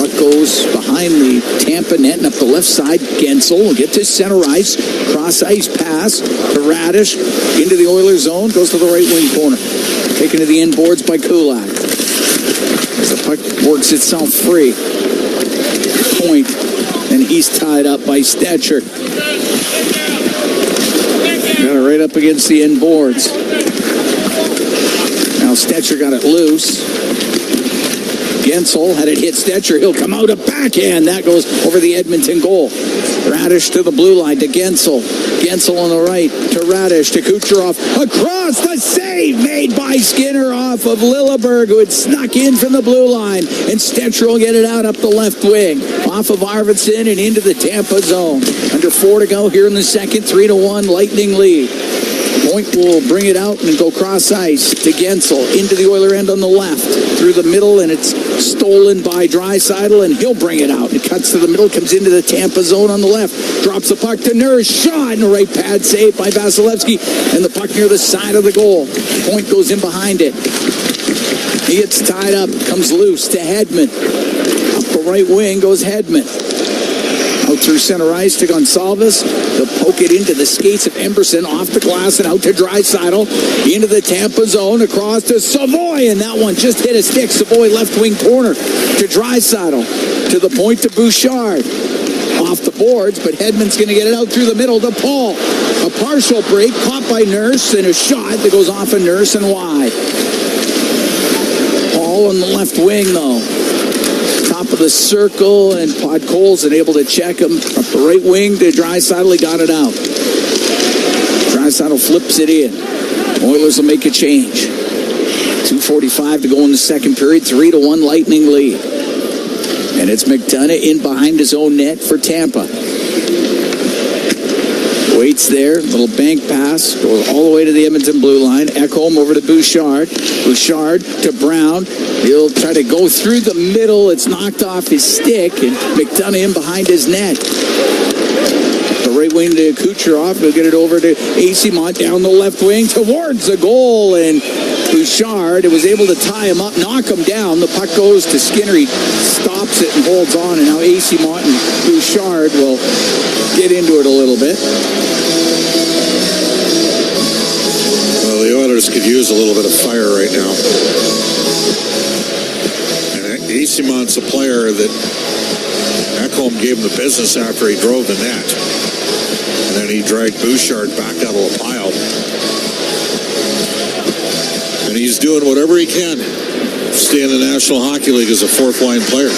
Puck goes behind the Tampa net and up the left side. Gensel will get to center ice. Cross ice pass to Radish. Into the Oilers zone. Goes to the right wing corner. Taken to the end boards by Kulak. As the puck works itself free. Point. And he's tied up by Stetcher. Got it right up against the end boards. Now Stetcher got it loose. Gensel had it hit Stetcher. He'll come out a backhand. That goes over the Edmonton goal. Radish to the blue line to Gensel. Gensel on the right to Radish to Kucherov. Across the save made by Skinner off of Lilleberg, who had snuck in from the blue line. And Stetcher will get it out up the left wing. Off of Arvidsson and into the Tampa zone. Under 4 to go here in the second. 3-1 Lightning lead. Point will bring it out and go cross ice to Gensel into the Oiler end on the left through the middle, and it's stolen by Draisaitl, and he'll bring it out. It cuts to the middle, comes into the Tampa zone on the left, drops the puck to Nurse, shot, and a right pad save by Vasilevsky, and the puck near the side of the goal. Point goes in behind it. He gets tied up, comes loose to Hedman. Up the right wing goes Hedman. Out through center ice to Gonsalves. They'll poke it into the skates of Emberson, off the glass and out to Draisaitl. Into the Tampa zone, across to Savoy, and that one just hit a stick. Savoy left wing corner to Draisaitl. To the point to Bouchard. Off the boards, but Hedman's going to get it out through the middle to Paul. A partial break, caught by Nurse, and a shot that goes off of Nurse and wide. Paul on the left wing, though. Top of the circle, and Podkolzin able to check him up the right wing to Draisaitl. He got it out. Draisaitl flips it in. Oilers will make a change. 2:45 to go in the second period. 3-1 Lightning lead. And it's McDonough in behind his own net for Tampa. Waits there, little bank pass, goes all the way to the Edmonton blue line. Ekholm over to Bouchard. Bouchard to Brown. He'll try to go through the middle. It's knocked off his stick, and McDonough in behind his net. The right wing to Kucherov. He'll get it over to Eyssimont down the left wing towards the goal, and Bouchard was able to tie him up, knock him down. The puck goes to Skinner. He stops it and holds on, and now Eyssimont and Bouchard will get into it a little bit. Well, the Oilers could use a little bit of fire right now. And Eyssimont a player that Ekholm gave him the business after he drove the net. And then he dragged Bouchard back out of a pile. And he's doing whatever he can to stay in the National Hockey League as a fourth-line player.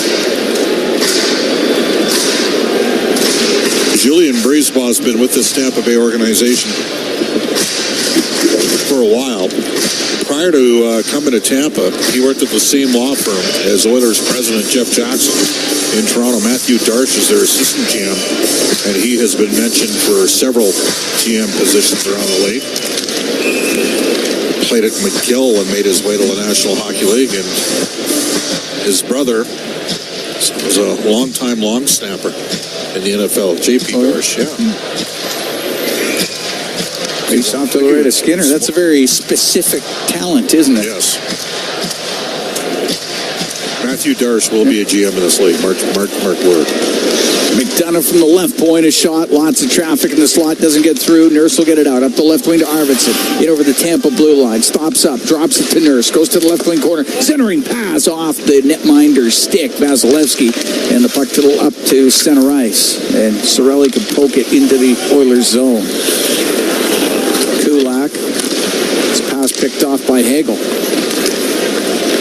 Julian Brisebois has been with this Tampa Bay organization for a while. Prior to coming to Tampa, he worked at the same law firm as Oilers president Jeff Jackson. in Toronto. Matthew Darsh is their assistant GM, and he has been mentioned for several GM positions around the league. Played at McGill and made his way to the National Hockey League, and his brother was a long-time long snapper in the NFL, J.P. Darsh, He's off to the right of Skinner. That's a very specific talent, isn't it? Yes. Matthew Darsh will be a GM in this league. Mark word. McDonough from the left point, a shot, lots of traffic in the slot, doesn't get through. Nurse will get it out, up the left wing to Arvidsson. In over the Tampa blue line, stops up, drops it to Nurse, goes to the left wing corner, centering pass off the netminder's stick, Vasilevsky, and the puck up to center ice. And Cirelli can poke it into the Oilers zone. Kulak, his pass picked off by Hagel.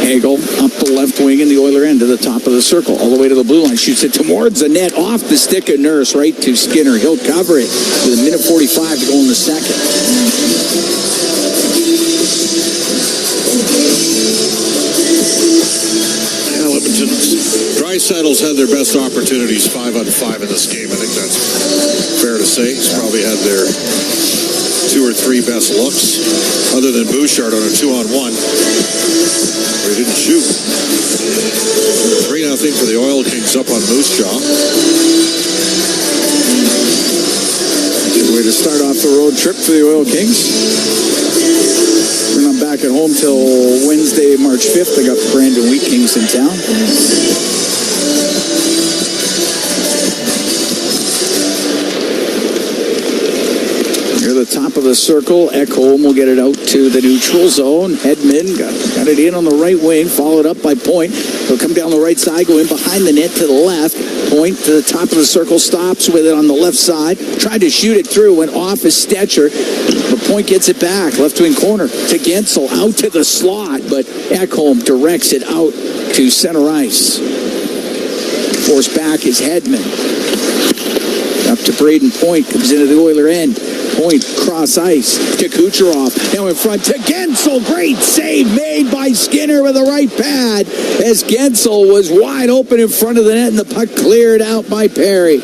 Hagel up the left wing in the Oiler end to the top of the circle, all the way to the blue line, shoots it towards the net, off the stick of Nurse, right to Skinner. He'll cover it with a minute 45 to go in the second. Edmonton, Draisaitl's had their best opportunities 5-on-5 in this game. I think that's fair to say. He's probably had their 2 or 3 best looks, other than Bouchard on a 2-on-1, where he didn't shoot. 3-0 for the Oil Kings up on Moose Jaw. Good way to start off the road trip for the Oil Kings. We're not back at home till Wednesday, March 5th. They got the Brandon Wheat Kings in town. The top of the circle, Ekholm will get it out to the neutral zone. Hedman got it in on the right wing, followed up by Point. He'll come down the right side, go in behind the net to the left. Point to the top of the circle, stops with it on the left side. Tried to shoot it through, went off his Stetcher. But Point gets it back, left wing corner to Gensel, out to the slot. But Ekholm directs it out to center ice. Forced back is Hedman. Up to Braden Point, comes into the Oiler end. Point, cross ice to Kucherov. Now in front to Gensel. Great save made by Skinner with the right pad as Gensel was wide open in front of the net and the puck cleared out by Perry.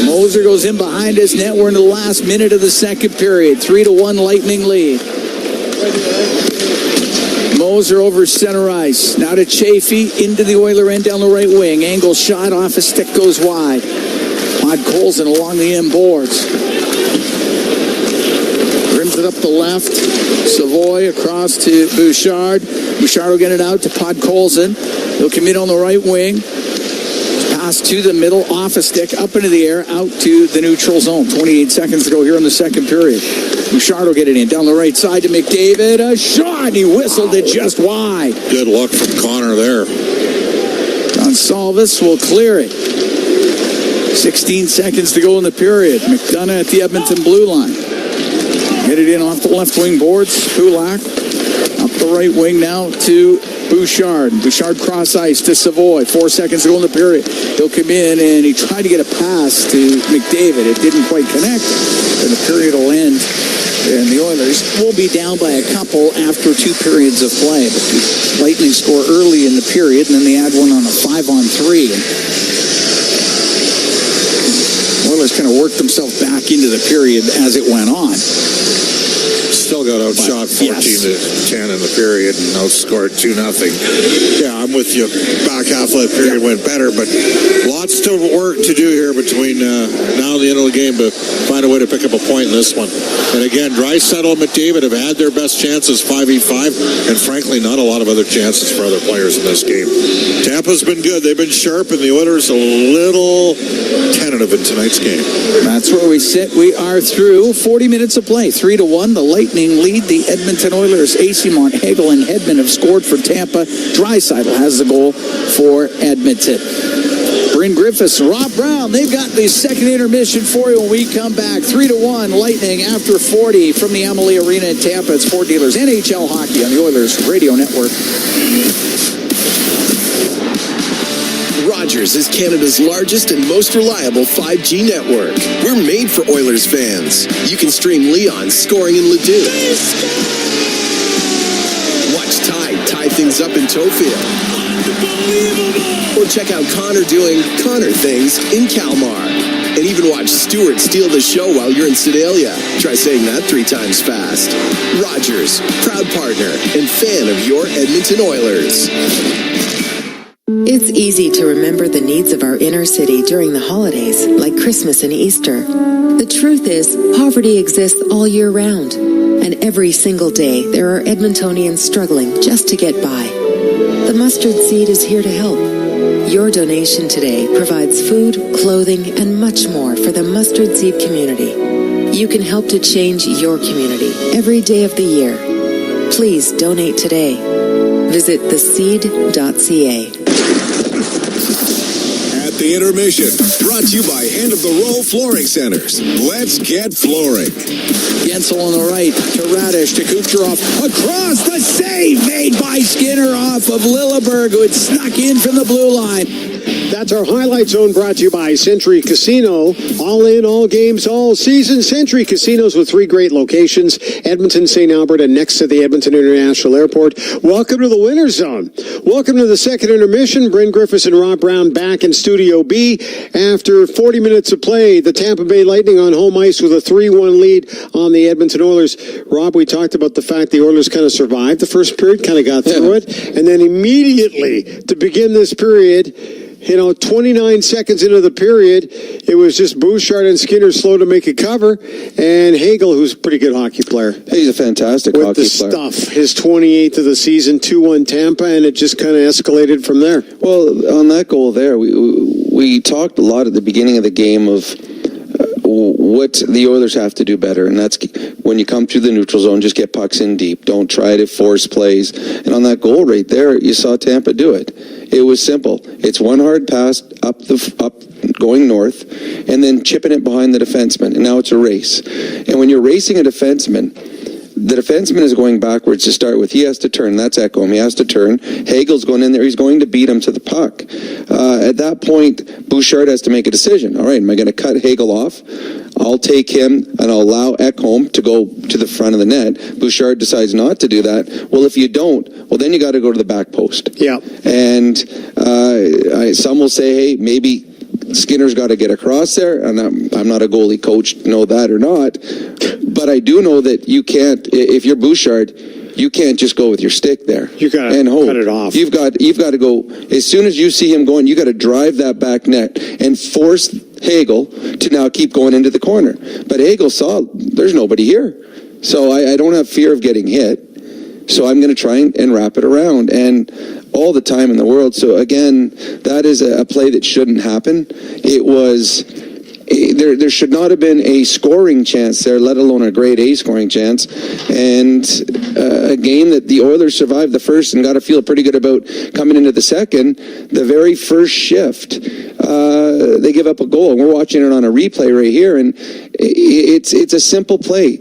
Moser goes in behind his net. We're in the last minute of the second period. 3-1 Lightning lead. Moser over center ice. Now to Chaffee into the Oiler end down the right wing. Angle shot off a stick goes wide. Colson along the end boards. Rims it up the left. Savoy across to Bouchard. Bouchard will get it out to Podkolzin. He'll come in on the right wing. Pass to the middle, off a stick, up into the air, out to the neutral zone. 28 seconds to go here in the second period. Bouchard will get it in. Down the right side to McDavid. A shot. He whistled it just wide. Good luck from Connor there. Gonsalves will clear it. 16 seconds to go in the period. McDonough at the Edmonton blue line. Get it in off the left wing boards. Kulak up the right wing now to Bouchard. Bouchard cross ice to Savoy. 4 seconds to go in the period. He'll come in and he tried to get a pass to McDavid. It didn't quite connect. And the period will end. And the Oilers will be down by a couple after 2 periods of play. But the Lightning score early in the period and then they add one on a 5-on-3. Oilers kind of worked themselves back into the period as it went on. Still got outshot 14-10 in the period and outscored 2-0. Yeah, I'm with you. Back half of the period went better, but lots of work to do here between now and the end of the game to find a way to pick up a point in this one. And again, Draisaitl and McDavid have had their best chances 5v5, and frankly, not a lot of other chances for other players in this game. Tampa's been good. They've been sharp, and the Oilers a little tentative in tonight's game. That's where we sit. We are through 40 minutes of play. 3-1. The Lightning lead the Edmonton Oilers. Eyssimont, Hagel, and Hedman have scored for Tampa. Draisaitl has the goal for Edmonton. Bryn Griffiths, Rob Brown, they've got the second intermission for you when we come back. 3-1 Lightning after 40 from the Amalie Arena in Tampa. It's Ford Dealers NHL Hockey on the Oilers Radio Network. Rogers is Canada's largest and most reliable 5G network. We're made for Oilers fans. You can stream Leon scoring in Leduc. Watch Ty tie things Oilers up in Tofield. Or check out Connor doing Connor things in Kalmar. And even watch Stewart steal the show while you're in Sedalia. Try saying that 3 times fast. Rogers, proud partner and fan of your Edmonton Oilers. It's easy to remember the needs of our inner city during the holidays, like Christmas and Easter. The truth is, poverty exists all year round. And every single day, there are Edmontonians struggling just to get by. The Mustard Seed is here to help. Your donation today provides food, clothing, and much more for the Mustard Seed community. You can help to change your community every day of the year. Please donate today. Visit theseed.ca. At the intermission, brought to you by Hand of the Roll Flooring Centers. Let's get flooring. Gensel on the right to Radish to Kucherov. Across the save made by Skinner off of Lilleberg, who had snuck in from the blue line. That's our Highlight Zone, brought to you by Century Casino. All in, all games, all season. Century Casinos with 3 great locations. Edmonton, St. Albert, and next to the Edmonton International Airport. Welcome to the Winner's Zone. Welcome to the second intermission. Bryn Griffiths and Rob Brown back in Studio B. After 40 minutes of play, the Tampa Bay Lightning on home ice with a 3-1 lead on the Edmonton Oilers. Rob, we talked about the fact the Oilers kind of survived the first period, kind of got through it. And then immediately, to begin this period, 29 seconds into the period, it was just Bouchard and Skinner slow to make a cover, and Hagel, who's a pretty good hockey player. He's a fantastic hockey player. With the stuff, his 28th of the season, 2-1 Tampa, and it just kind of escalated from there. Well, on that goal there, we talked a lot at the beginning of the game of what the Oilers have to do better, and that's when you come through the neutral zone, just get pucks in deep. Don't try to force plays. And on that goal right there, you saw Tampa do it. It was simple. It's one hard pass up going north, and then chipping it behind the defenseman, and now it's a race. And when you're racing a defenseman, the defenseman is going backwards to start with. He has to turn. That's Ekholm. He has to turn. Hagel's going in there. He's going to beat him to the puck. At that point, Bouchard has to make a decision. All right, am I going to cut Hagel off? I'll take him and I'll allow Ekholm to go to the front of the net. Bouchard decides not to do that. Well, if you don't, well, then you got to go to the back post. Yeah. And some will say, hey, maybe Skinner's got to get across there, and I'm not a goalie coach to know that or not, but I do know that you can't, if you're Bouchard, you can't just go with your stick there. You got to cut it off. You've got to go, as soon as you see him going, you got to drive that back net and force Hagel to now keep going into the corner. But Hagel saw there's nobody here, so I don't have fear of getting hit. So I'm going to try and wrap it around, and all the time in the world. So again, that is a play that shouldn't happen. It was, there should not have been a scoring chance there, let alone a grade A scoring chance. And a game that the Oilers survived the first and got to feel pretty good about coming into the second. The very first shift, they give up a goal. We're watching it on a replay right here, and it's a simple play.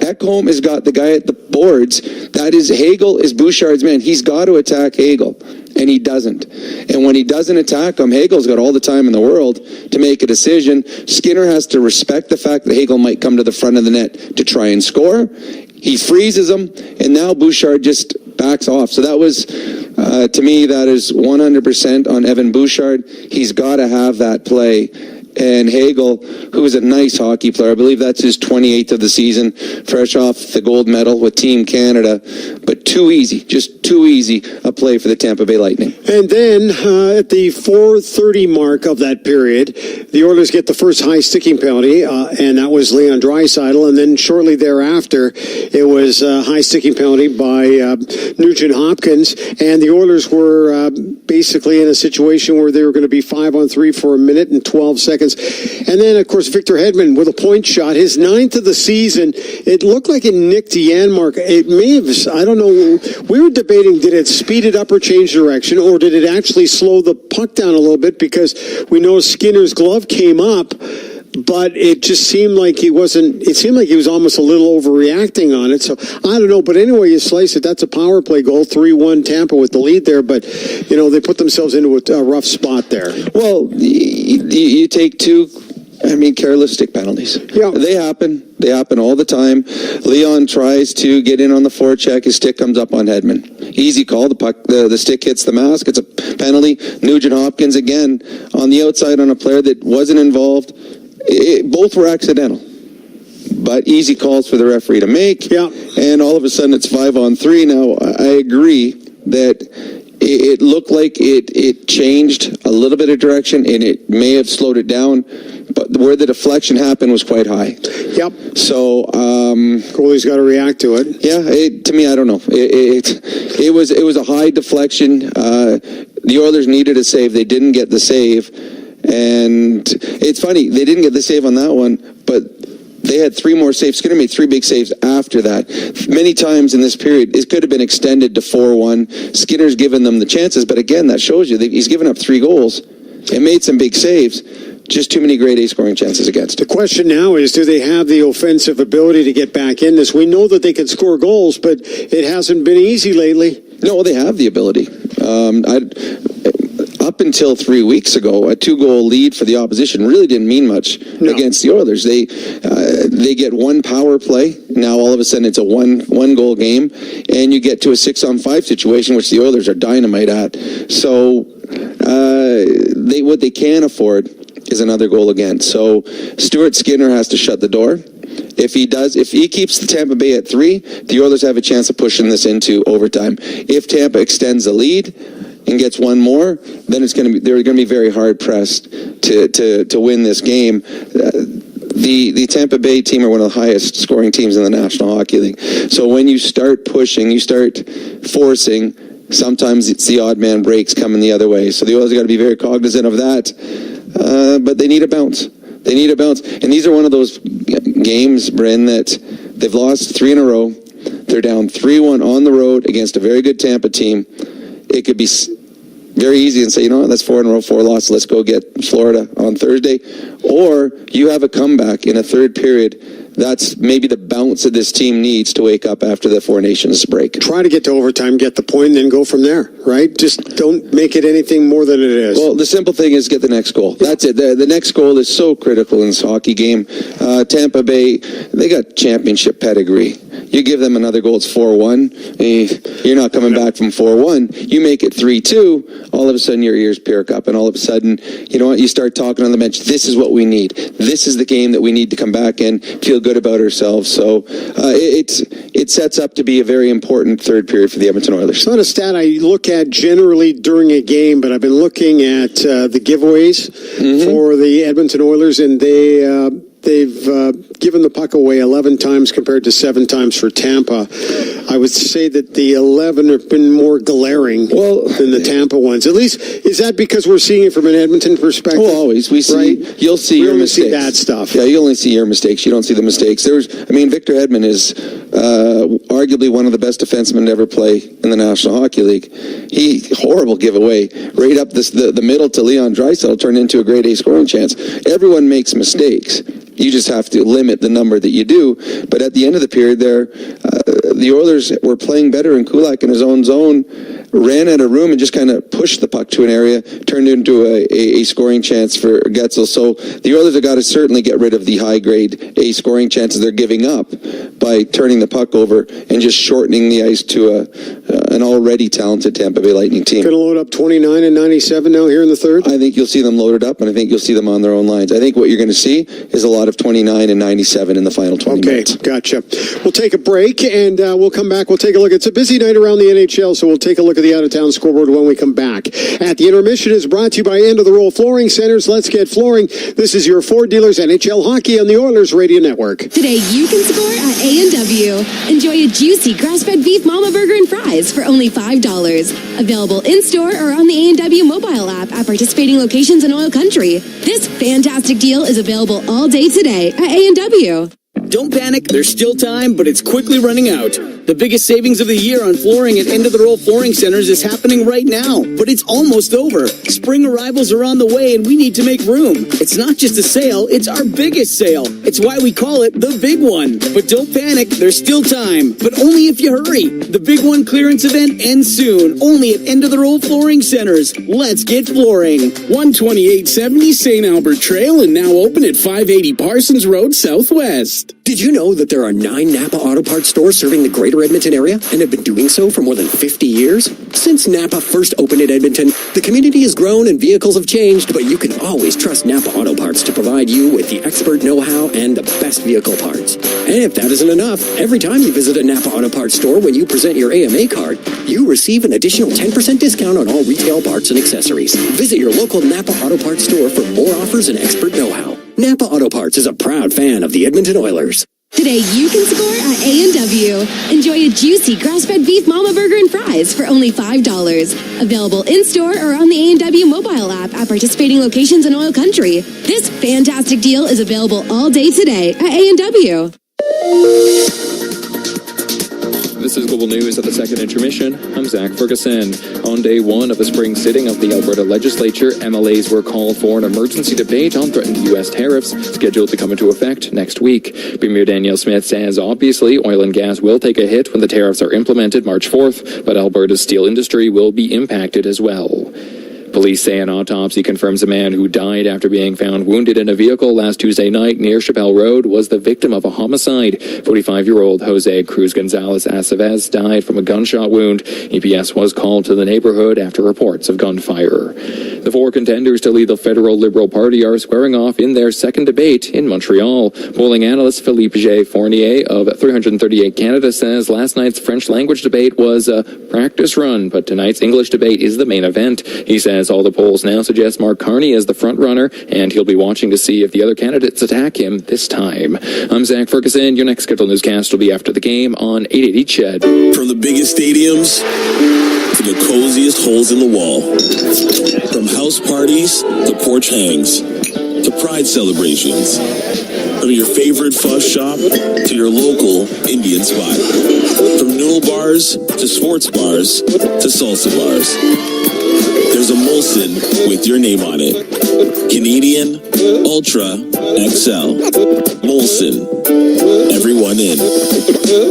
Ekholm has got the guy at the boards. That is, Hagel is Bouchard's man. He's got to attack Hagel, and he doesn't. And when he doesn't attack him, Hagel's got all the time in the world to make a decision. Skinner has to respect the fact that Hagel might come to the front of the net to try and score. He freezes him, and now Bouchard just backs off. So that was, to me, that is 100% on Evan Bouchard. He's got to have that play. And Hagel, who is a nice hockey player, I believe that's his 28th of the season, fresh off the gold medal with Team Canada, but too easy, just too easy a play for the Tampa Bay Lightning. And then at the 4:30 mark of that period, the Oilers get the first high sticking penalty, and that was Leon Draisaitl. And then shortly thereafter, it was a high sticking penalty by Nugent Hopkins, and the Oilers were basically in a situation where they were going to be 5-on-3 for a minute and 12 seconds. And then, of course, Victor Hedman with a point shot, his 9th of the season. It looked like it nicked Janmark. It may have, I don't know. We were debating, did it speed it up or change direction, or did it actually slow the puck down a little bit? Because we know Skinner's glove came up, but it just seemed like he wasn't, it seemed like he was almost a little overreacting on it. So I don't know. But anyway, you slice it. That's a power play goal, 3-1 Tampa with the lead there. But, you know, they put themselves into a rough spot there. Well, you take two, careless stick penalties. Yeah. They happen. They happen all the time. Leon tries to get in on the forecheck. His stick comes up on Hedman. Easy call. The puck, the stick hits the mask. It's a penalty. Nugent Hopkins again on the outside on a player that wasn't involved. Both were accidental, but easy calls for the referee to make. Yeah. And all of a sudden it's 5-on-3. Now I agree that it looked like it changed a little bit of direction, and it may have slowed it down. But where the deflection happened was quite high. Yep. So goalie's got to react to it. Yeah. To me, I don't know. It was a high deflection. The Oilers needed a save. They didn't get the save, and it's funny they didn't get the save on that one, but they had 3 more saves. Skinner made 3 big saves after that. Many times in this period, it could have been extended to 4-1. Skinner's given them the chances, but again, that shows you that he's given up 3 goals and made some big saves. Just too many grade A scoring chances against. The question now is, do they have the offensive ability to get back in this? We know that they can score goals, but it hasn't been easy lately. No, they have the ability. Up until 3 weeks ago, a 2-goal lead for the opposition really didn't mean much against the Oilers. They get 1 power play. Now all of a sudden it's a one goal game, and you get to a 6-on-5 situation, which the Oilers are dynamite at. So what they can afford is another goal again. So Stuart Skinner has to shut the door. If he keeps the Tampa Bay at 3, the Oilers have a chance of pushing this into overtime. If Tampa extends the lead and gets 1 more, then they're going to be very hard pressed to win this game. The Tampa Bay team are one of the highest scoring teams in the National Hockey League. So when you start pushing, you start forcing, sometimes it's the odd man breaks coming the other way. So the Oilers got to be very cognizant of that. But they need a bounce. They need a bounce. And these are one of those games, Bryn, that they've lost 3 in a row. They're down 3-1 on the road against a very good Tampa team. It could be very easy and say, you know what, that's 4 in a row, 4 losses. Let's go get Florida on Thursday. Or you have a comeback in a third period. That's maybe the bounce that this team needs to wake up after the 4 Nations break. Try to get to overtime, get the point, and then go from there, right? Just don't make it anything more than it is. Well, the simple thing is get the next goal. That's it. The next goal is so critical in this hockey game. Tampa Bay, they got championship pedigree. You give them another goal, it's 4-1. You're not coming back from 4-1. You make it 3-2, all of a sudden your ears perk up, and all of a sudden, you know what, you start talking on the bench, this is what we need. This is the game that we need to come back and feel good about ourselves. So it sets up to be a very important third period for the Edmonton Oilers. It's not a stat I look at generally during a game, but I've been looking at the giveaways for the Edmonton Oilers, and they've given the puck away 11 times compared to 7 times for Tampa. I would say that the 11 have been more glaring than the Tampa ones. At least, is that because we're seeing it from an Edmonton perspective? Well, always. We see, right? You'll see your mistakes. See that stuff. Yeah, you only see your mistakes. You don't see the mistakes. Victor Hedman is arguably one of the best defensemen to ever play in the National Hockey League. Horrible giveaway. Right up the middle to Leon Draisaitl turned into a grade A scoring chance. Everyone makes mistakes. You just have to limit the number that you do. But at the end of the period there, the Oilers were playing better, and Kulak in his own zone ran out of room and just kind of pushed the puck to an area, turned it into a scoring chance for Getzel. So the Oilers have got to certainly get rid of the high-grade A scoring chances they're giving up by turning the puck over and just shortening the ice to an already talented Tampa Bay Lightning team. Going to load up 29 and 97 now here in the third? I think you'll see them loaded up, and I think you'll see them on their own lines. I think what you're going to see is a lot of 29 and 97 in the final 20 minutes. Okay, gotcha. We'll take a break, and we'll come back. We'll take a look. It's a busy night around the NHL, so we'll take a look at the out-of-town scoreboard when we come back. At the intermission is brought to you by End of the Roll Flooring Centers. Let's get flooring. This is your Ford Dealers NHL Hockey on the Oilers Radio Network. Today you can score at A&W. Enjoy a juicy grass-fed beef mama burger and fries for only $5. Available in-store or on the A&W mobile app at participating locations in Oil Country. This fantastic deal is available all day today at A&W. Don't panic, there's still time, but it's quickly running out. The biggest savings of the year on flooring at End of the Roll Flooring Centers is happening right now, but it's almost over. Spring arrivals are on the way and we need to make room. It's not just a sale, it's our biggest sale. It's why we call it the Big One. But don't panic, there's still time, but only if you hurry. The Big One clearance event ends soon, only at End of the Roll Flooring Centers. Let's get flooring. 12870 St. Albert Trail and now open at 580 Parsons Road Southwest. Did you know that there are 9 Napa Auto Parts stores serving the greater Edmonton area and have been doing so for more than 50 years? Since Napa first opened in Edmonton, the community has grown and vehicles have changed, but you can always trust Napa Auto Parts to provide you with the expert know-how and the best vehicle parts. And if that isn't enough, every time you visit a Napa Auto Parts store when you present your AMA card, you receive an additional 10% discount on all retail parts and accessories. Visit your local Napa Auto Parts store for more offers and expert know-how. Napa Auto Parts is a proud fan of the Edmonton Oilers. Today you can score at A&W. Enjoy a juicy grass-fed beef mama burger and fries for only $5. Available in-store or on the A&W mobile app at participating locations in Oil Country. This fantastic deal is available all day today at A&W. This is Global News at the second intermission. I'm Zach Ferguson. On day one of a spring sitting of the Alberta Legislature, MLAs were called for an emergency debate on threatened U.S. tariffs, scheduled to come into effect next week. Premier Danielle Smith says, obviously, oil and gas will take a hit when the tariffs are implemented March 4th, but Alberta's steel industry will be impacted as well. Police say an autopsy confirms a man who died after being found wounded in a vehicle last Tuesday night near Chappelle Road was the victim of a homicide. 45-year-old Jose Cruz Gonzalez Aceves died from a gunshot wound. EPS was called to the neighborhood after reports of gunfire. The 4 contenders to lead the federal Liberal Party are squaring off in their second debate in Montreal. Polling analyst Philippe J. Fournier of 338 Canada says last night's French language debate was a practice run, but tonight's English debate is the main event. He says all the polls now suggest Mark Carney as the front runner, and he'll be watching to see if the other candidates attack him this time. I'm Zach Ferguson. Your next scheduled newscast will be after the game on 880 Ched. From the biggest stadiums to the coziest holes in the wall, from house parties to porch hangs to pride celebrations, from your favorite fuzz shop to your local Indian spot, from noodle bars to sports bars to salsa bars. There's a Molson with your name on it. Canadian Ultra XL. Molson. Everyone in.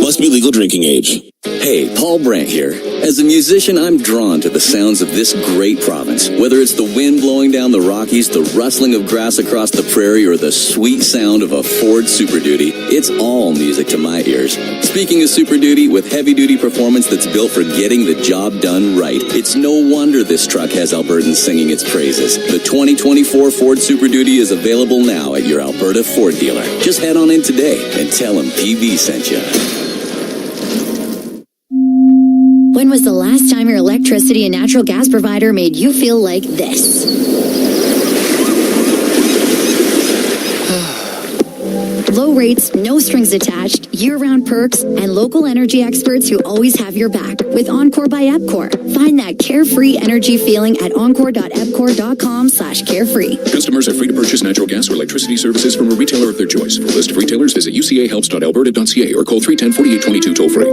Must be legal drinking age. Hey, Paul Brandt here. As a musician, I'm drawn to the sounds of this great province. Whether it's the wind blowing down the Rockies, the rustling of grass across the prairie, or the sweet sound of a Ford Super Duty, it's all music to my ears. Speaking of Super Duty, with heavy-duty performance that's built for getting the job done right, it's no wonder this truck has Albertans singing its praises. The 2024 Ford Super Duty is available now at your Alberta Ford dealer. Just head on in today and tell them PB sent you. When was the last time your electricity and natural gas provider made you feel like this? Low rates, no strings attached, year-round perks, and local energy experts who always have your back with Encore by EPCOR. Find that carefree energy feeling at encore.epcor.com/carefree. Customers are free to purchase natural gas or electricity services from a retailer of their choice. For a list of retailers, visit ucahelps.alberta.ca or call 310-4822 toll-free.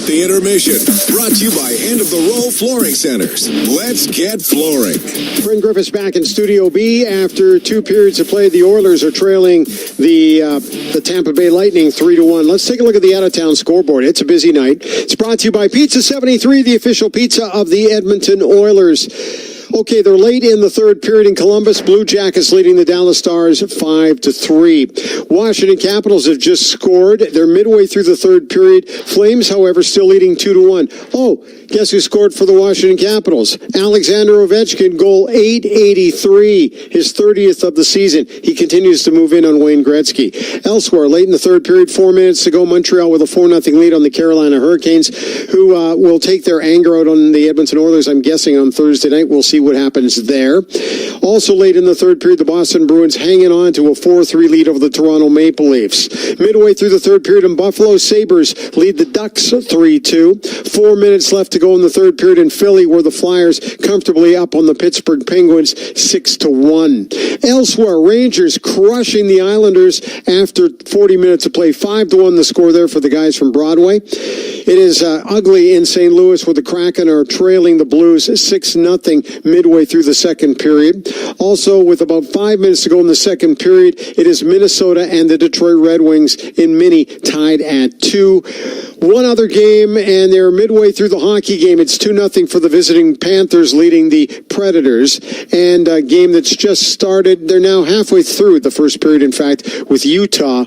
The intermission, brought to you by End of the Row Flooring Centers. Let's get flooring. Bryn Griffiths back in Studio B. After 2 periods of play, the Oilers are trailing the Tampa Bay Lightning 3-1. Let's take a look at the out-of-town scoreboard. It's a busy night. It's brought to you by Pizza 73, the official pizza of the Edmonton Oilers. Okay, they're late in the third period in Columbus. Blue Jackets leading the Dallas Stars 5-3. Washington Capitals have just scored. They're midway through the third period. Flames, however, still leading 2-1. Oh, guess who scored for the Washington Capitals? Alexander Ovechkin, goal 883, his 30th of the season. He continues to move in on Wayne Gretzky. Elsewhere, late in the third period, 4 minutes to go, Montreal with a 4-0 lead on the Carolina Hurricanes, who will take their anger out on the Edmonton Oilers, I'm guessing, on Thursday night. We'll see what happens there. Also late in the third period, the Boston Bruins hanging on to a 4-3 lead over the Toronto Maple Leafs. Midway through the third period in Buffalo, Sabres lead the Ducks 3-2. 4 minutes left to go in the third period in Philly, where the Flyers comfortably up on the Pittsburgh Penguins 6-1. Elsewhere, Rangers crushing the Islanders after 40 minutes of play. 5-1 the score there for the guys from Broadway. It is ugly in St. Louis, where the Kraken are trailing the Blues 6-0 midway through the second period. Also, with about 5 minutes to go in the second period, it is Minnesota and the Detroit Red Wings in Mini tied at 2. One other game, and they're midway through the hockey game. It's 2-0 for the visiting Panthers, leading the Predators. And a game that's just started. They're now halfway through the first period, in fact, with Utah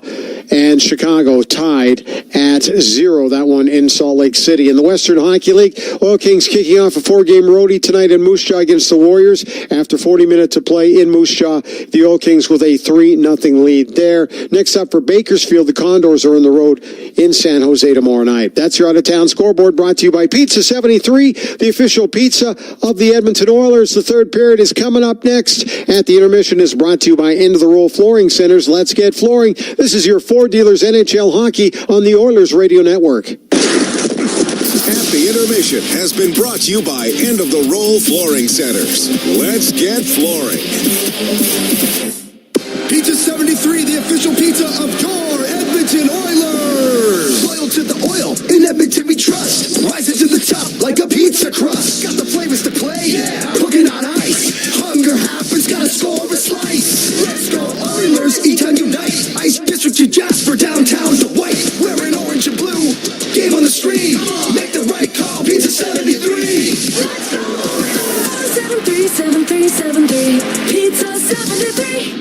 and Chicago tied at 0. That one in Salt Lake City. In the Western Hockey League, Oil Kings kicking off a 4-game roadie tonight in Moose Jaw against the Warriors. After 40 minutes to play in Moose Jaw, the Oil Kings with a 3-0 lead there. Next up for Bakersfield, the Condors are on the road in San Jose tomorrow night. That's your out-of-town scoreboard, brought to you by Pizza 73, the official pizza of the Edmonton Oilers. The third period is coming up next. At the intermission is brought to you by End of the Roll Flooring Centers. Let's get flooring. This is your Four Dealers NHL Hockey on the Oilers Radio Network. At the intermission has been brought to you by End of the Roll Flooring Centers. Let's get flooring. Pizza 73, the official pizza of your Edmonton Oilers. Loyal to the oil, in Edmonton we trust. Rising to the top like a pizza crust. Got the flavors to play, yeah. Cooking on ice. Hunger happens, gotta score a slice. Let's go Oilers, E-Town unite. Ice District to Jasper, downtown to White. Wearing orange and blue, game on the stream. Make the right call, Pizza 73. Let's go Oilers. 737373, Pizza 73.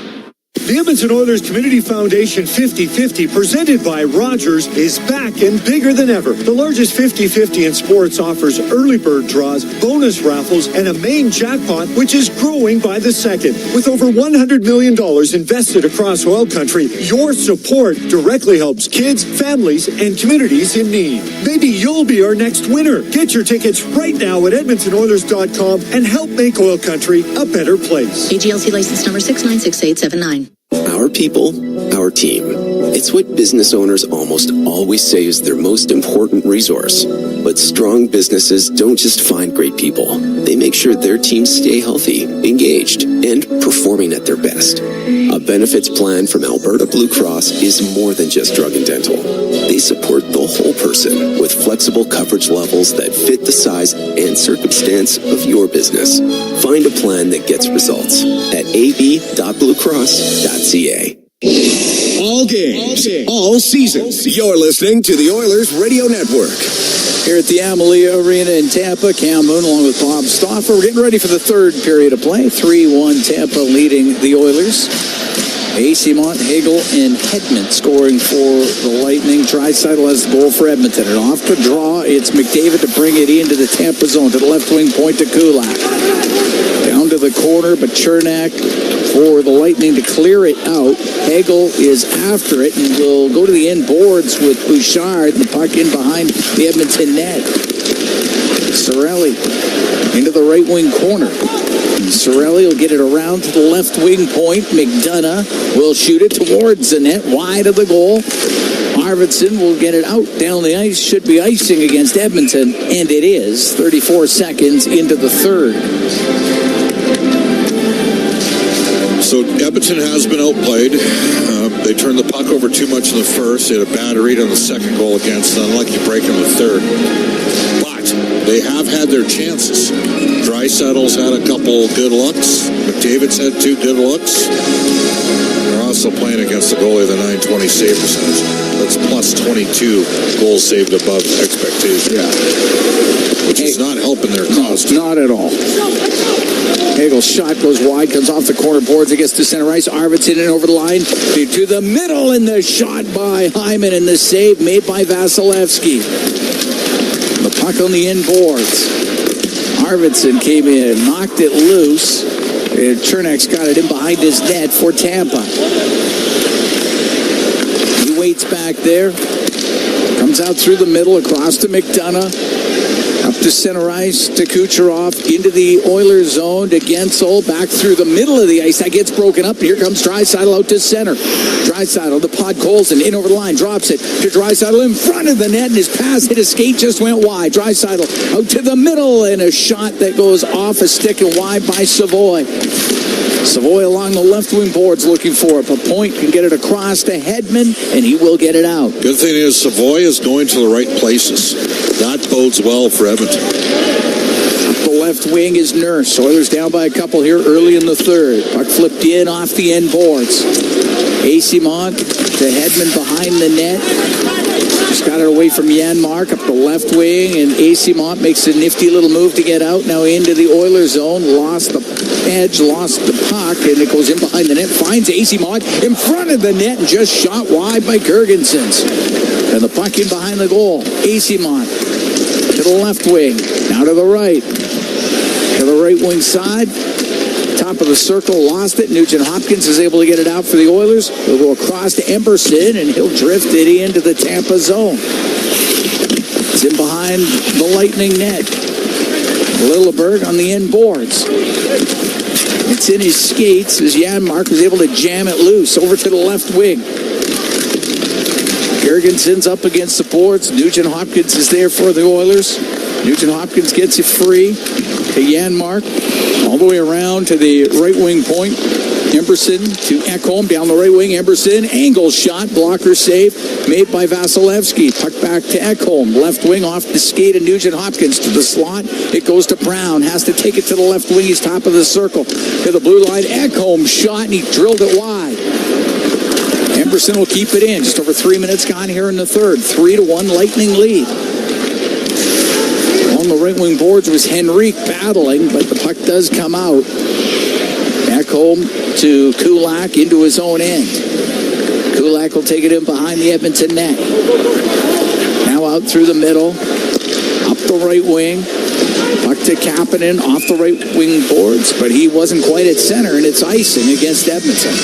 The Edmonton Oilers Community Foundation 50-50, presented by Rogers, is back and bigger than ever. The largest 50-50 in sports offers early bird draws, bonus raffles, and a main jackpot, which is growing by the second. With over $100 million invested across oil country, your support directly helps kids, families, and communities in need. Maybe you'll be our next winner. Get your tickets right now at EdmontonOilers.com and help make oil country a better place. AGLC license number 696879. Our people, our team. It's what business owners almost always say is their most important resource. But strong businesses don't just find great people. They make sure their teams stay healthy, engaged, and performing at their best. A benefits plan from Alberta Blue Cross is more than just drug and dental. They support the whole person with flexible coverage levels that fit the size and circumstance of your business. Find a plan that gets results at ab.bluecross.ca. All games, all season. You're listening to the Oilers Radio Network. Here at the Amalie Arena in Tampa, Cam Moon along with Bob Stauffer. We're getting ready for the third period of play. 3-1 Tampa leading the Oilers. Asimont, Hagel, and Hedman scoring for the Lightning. Draisaitl has the goal for Edmonton. And off to draw, it's McDavid to bring it into the Tampa zone. To the left wing point to Kulak. Down to the corner, but Chernak for the Lightning to clear it out. Hagel is after it and will go to the end boards with Bouchard. The puck in behind the Edmonton net. Cirelli into the right wing corner. Cirelli will get it around to the left wing point. McDonough will shoot it towards the net, wide of the goal. Arvidsson will get it out down the ice. Should be icing against Edmonton, and it is. 34 seconds into the third. So Edmonton has been outplayed. They turned the puck over too much in the first. They had a bad read on the second goal against an unlucky break in the third. But they have had their chances. Draisaitl's had a couple good looks. McDavid's had 2 good looks. They're also playing against the goalie of the .920 save percentage. That's plus 22 goals saved above expectation. Yeah. Which is not helping their cause. Not at all. Hagel's shot goes wide, comes off the corner boards, it gets to center ice. Arvidsson in over the line to the middle, and the shot by Hyman, and the save made by Vasilevsky. The puck on the end boards. Arvidsson came in, knocked it loose. And Chernak's got it in behind his net for Tampa. He waits back there. Comes out through the middle, across to McDonough. Up to center ice to Kucherov, into the Oilers zone to Gensel, back through the middle of the ice. That gets broken up. Here comes Draisaitl out to center. Draisaitl to Podkolzin, in over the line, drops it to Draisaitl in front of the net, and his pass hit a skate, just went wide. Draisaitl out to the middle, and a shot that goes off a stick and wide by Savoy. Savoy along the left wing boards looking for it. A point can get it across to Hedman, and he will get it out. Good thing is Savoy is going to the right places. That bodes well for Edmonton. The left wing is Nurse. Oilers down by a couple here early in the third. Puck flipped in off the end boards. Asimont to Hedman behind the net. Just got it away from Janmark up the left wing, and Asimont makes a nifty little move to get out. Now into the Oilers zone. Lost the edge, lost the puck, and it goes in behind the net. Finds Asimont in front of the net and just shot wide by Gergensons. And the puck in behind the goal. Asimont to the left wing. Now to the right. To the right wing side. Top of the circle, lost it. Nugent Hopkins is able to get it out for the Oilers. He'll go across to Emberson, and he'll drift it into the Tampa zone. It's in behind the Lightning net. Lilleberg on the end boards. It's in his skates as Janmark was able to jam it loose over to the left wing. Gergenson's up against the boards. Nugent Hopkins is there for the Oilers. Nugent Hopkins gets it free to Janmark. All the way around to the right wing point. Emberson to Ekholm down the right wing. Emberson, angle shot, blocker save made by Vasilevsky. Puck back to Ekholm. Left wing off the skate of Nugent Hopkins to the slot. It goes to Brown. Has to take it to the left wing. He's top of the circle. To the blue line. Ekholm shot, and he drilled it wide. Emberson will keep it in. Just over 3 minutes gone here in the third. 3-1 Lightning lead. On the right wing boards was Henrique battling, but the puck does come out. Back home to Kulak into his own end. Kulak will take it in behind the Edmonton net. Now out through the middle. Up the right wing. Puck to Kapanen off the right wing boards, but he wasn't quite at center, and it's icing against Edmonton.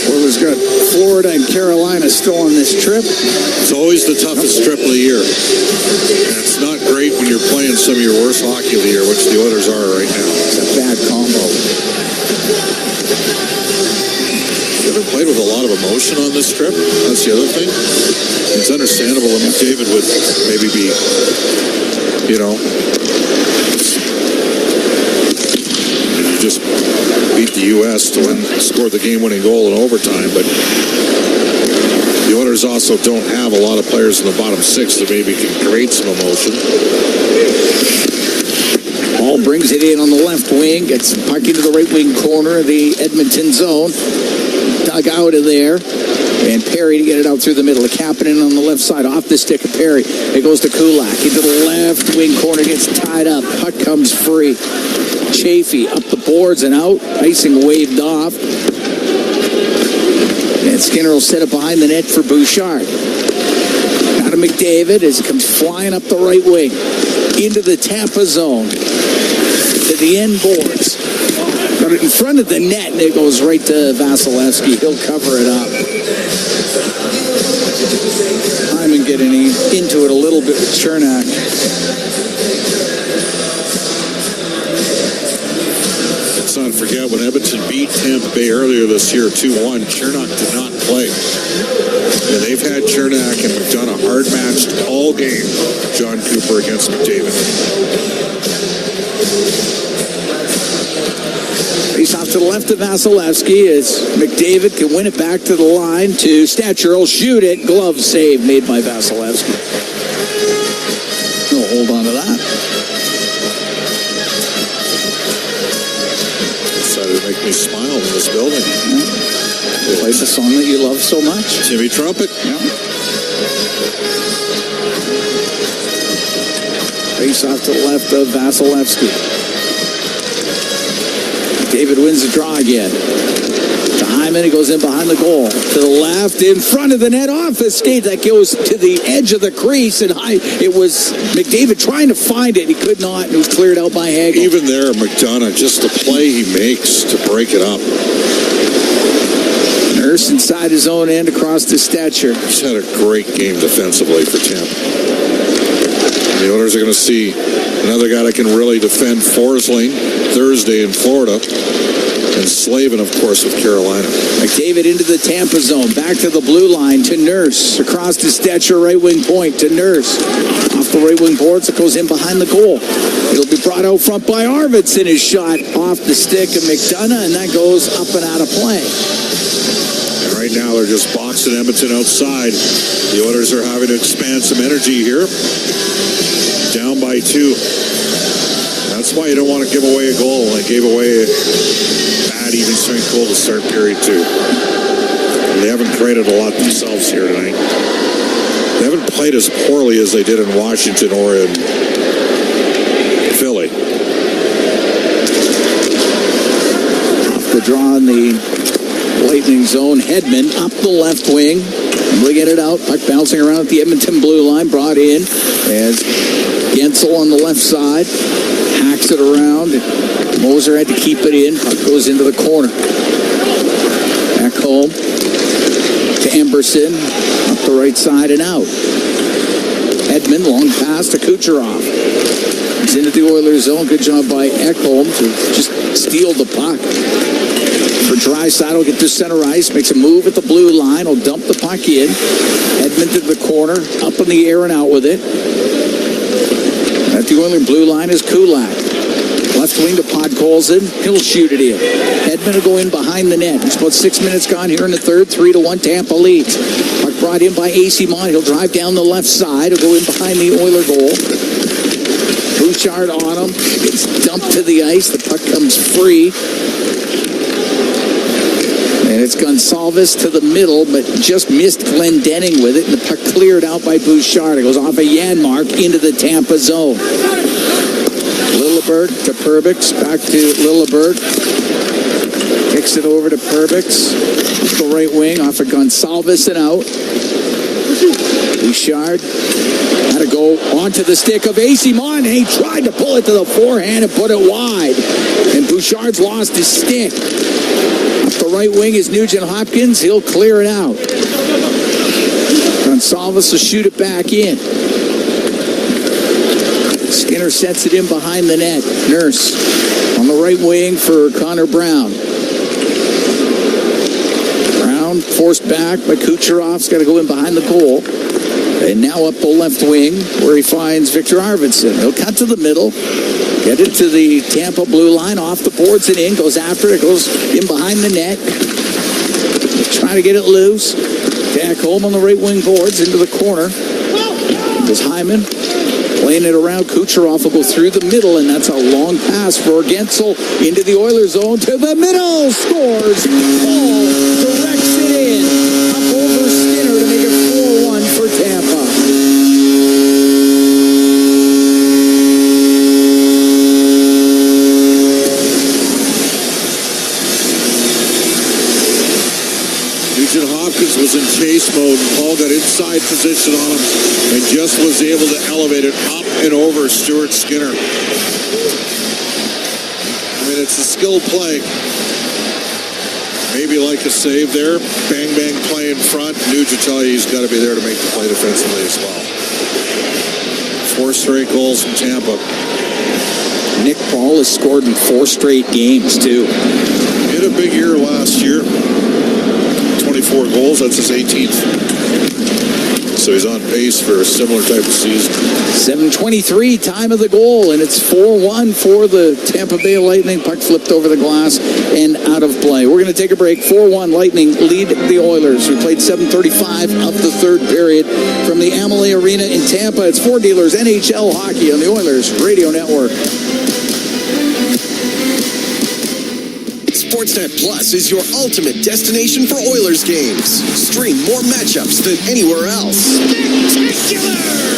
Oilers got Florida and Carolina still on this trip. It's always the toughest trip of the year. And it's not great when you're playing some of your worst hockey of the year, which the Oilers are right now. It's a bad combo. You ever played with a lot of emotion on this trip? That's the other thing. It's understandable. I mean, David would maybe be, you just beat the U.S. to score the game-winning goal in overtime, but the Oilers also don't have a lot of players in the bottom six that maybe can create some emotion. Ball brings it in on the left wing, gets puck into the right wing corner of the Edmonton zone. Dug out of there, and Perry to get it out through the middle. The Kapanen on the left side, off the stick of Perry. It goes to Kulak into the left wing corner, gets tied up. Puck comes free. Chafee up the boards and out. Icing waved off. And Skinner will set it behind the net for Bouchard. Now to McDavid as he comes flying up the right wing. Into the Tampa zone. To the end boards. Got it in front of the net, and it goes right to Vasilevsky. He'll cover it up. Hyman getting into it a little bit with Chernak. Let's not forget when Edmonton beat Tampa Bay earlier this year 2-1, Chernak did not play. And they've had Chernak and we've done a hard match all game. John Cooper against McDavid. Face off to the left of Vasilevsky as McDavid can win it back to the line to Stetcher. He'll shoot it. Glove save made by Vasilevsky. He'll hold on to that. Decided to make me smile in this building. Yeah. Play the song that you love so much. Timmy Trumpet. Yeah. Face off to the left of Vasilevsky. David wins the draw again. To Hyman, he goes in behind the goal. To the left, in front of the net, off the skate. That goes to the edge of the crease, and it was McDavid trying to find it. He could not, and it was cleared out by Hagel. Even there, McDonough, just the play he makes to break it up. Nurse inside his own end across the Stetcher. He's had a great game defensively for Tampa. The Oilers are going to see another guy that can really defend Forsling Thursday in Florida. And Slavin, of course, with Carolina. McDavid into the Tampa zone. Back to the blue line to Nurse. Across to Stetcher, right wing point to Nurse. Off the right wing boards, it goes in behind the goal. It'll be brought out front by Arvidsson. His shot off the stick of McDonough, and that goes up and out of play. And right now they're just boxing Edmonton outside. The Oilers are having to expand some energy here. Down by 2. That's why you don't want to give away a goal. They gave away a bad even strength goal to start period 2. They haven't created a lot themselves here tonight. They haven't played as poorly as they did in Washington or in Philly. Off the draw in the Lightning zone. Hedman up the left wing. We'll get it out. Puck bouncing around at the Edmonton blue line. Brought in as Gensel on the left side. Hacks it around. Moser had to keep it in. Puck goes into the corner. Back home to Emberson. Up the right side and out. Edmund, long pass to Kucherov. He's into the Oilers zone. Good job by Ekholm to just steal the puck. For Draisaitl, will get to center ice, makes a move at the blue line, will dump the puck in. Edmund to the corner, up in the air and out with it. At the Oilers blue line is Kulak. Left wing to Podkolzin, he'll shoot it in. Edmund will go in behind the net. It's about 6 minutes gone here in the third, 3-1 Tampa leads. Puck brought in by Amon, he'll drive down the left side, he'll go in behind the Oiler goal. Bouchard on him, it's dumped to the ice, the puck comes free. And it's Gonsalves to the middle, but just missed Glendening with it, and the puck cleared out by Bouchard. It goes off of Janmark into the Tampa zone. Lilleberg to Perbix, back to Lilleberg. Kicks it over to Perbix. Off the right wing, off of Gonsalves and out. Bouchard had to go onto the stick of Amon, and he tried to pull it to the forehand and put it wide. And Bouchard's lost his stick. The right wing is Nugent Hopkins. He'll clear it out. Gonsalves will shoot it back in. Skinner sets it in behind the net. Nurse on the right wing for Connor Brown. Brown forced back by Kucherov's got to go in behind the goal. And now up the left wing where he finds Victor Arvidsson. He'll cut to the middle. Get it to the Tampa blue line, off the boards and in, goes after it, goes in behind the net. Trying to get it loose. Back home on the right wing boards, into the corner. There's Hyman playing it around. Kucherov will go through the middle, and that's a long pass for Gensel into the Oilers zone to the middle. Scores. Ball directs it in. Up over Skinner to make it 4-1 for Tampa. Hopkins was in chase mode. Paul got inside position on him and just was able to elevate it up and over Stuart Skinner. I mean, it's a skill play. Maybe like a save there. Bang, bang play in front. Nugent tell you he's got to be there to make the play defensively as well. 4 straight goals from Tampa. Nick Paul has scored in 4 straight games, too. He had a big year last year. 24 goals, that's his 18th. So he's on pace for a similar type of season. 7:23, time of the goal, and it's 4-1 for the Tampa Bay Lightning. Puck flipped over the glass and out of play. We're going to take a break. 4-1 Lightning lead the Oilers. We played 7:35 of the third period from the Amalie Arena in Tampa. It's Ford Dealers NHL Hockey on the Oilers Radio Network. Sportsnet Plus is your ultimate destination for Oilers games. Stream more matchups than anywhere else.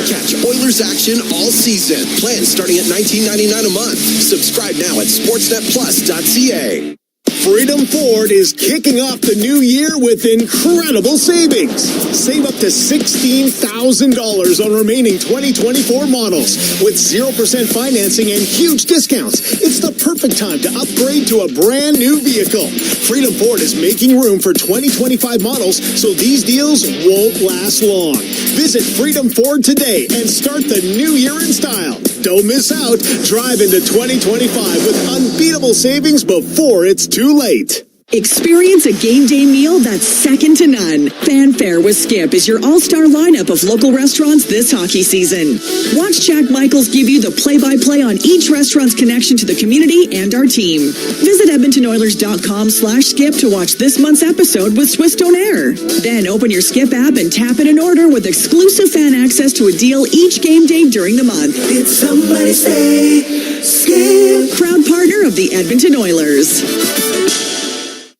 Catch Oilers action all season. Plans starting at $19.99 a month. Subscribe now at sportsnetplus.ca. Freedom Ford is kicking off the new year with incredible savings. Save up to $16,000 on remaining 2024 models with 0% financing and huge discounts. It's the perfect time to upgrade to a brand new vehicle. Freedom Ford is making room for 2025 models, so these deals won't last long. Visit Freedom Ford today and start the new year in style. Don't miss out. Drive into 2025 with unbeatable savings before it's too late. Experience a game day meal that's second to none. Fanfare with Skip is your all-star lineup of local restaurants this hockey season. Watch Jack Michaels give you the play-by-play on each restaurant's connection to the community and our team. Visit EdmontonOilers.com/skip to watch this month's episode with Swiss Don't Air. Then open your Skip app and tap in an order with exclusive fan access to a deal each game day during the month. Did somebody say Skip? Proud partner of the Edmonton Oilers.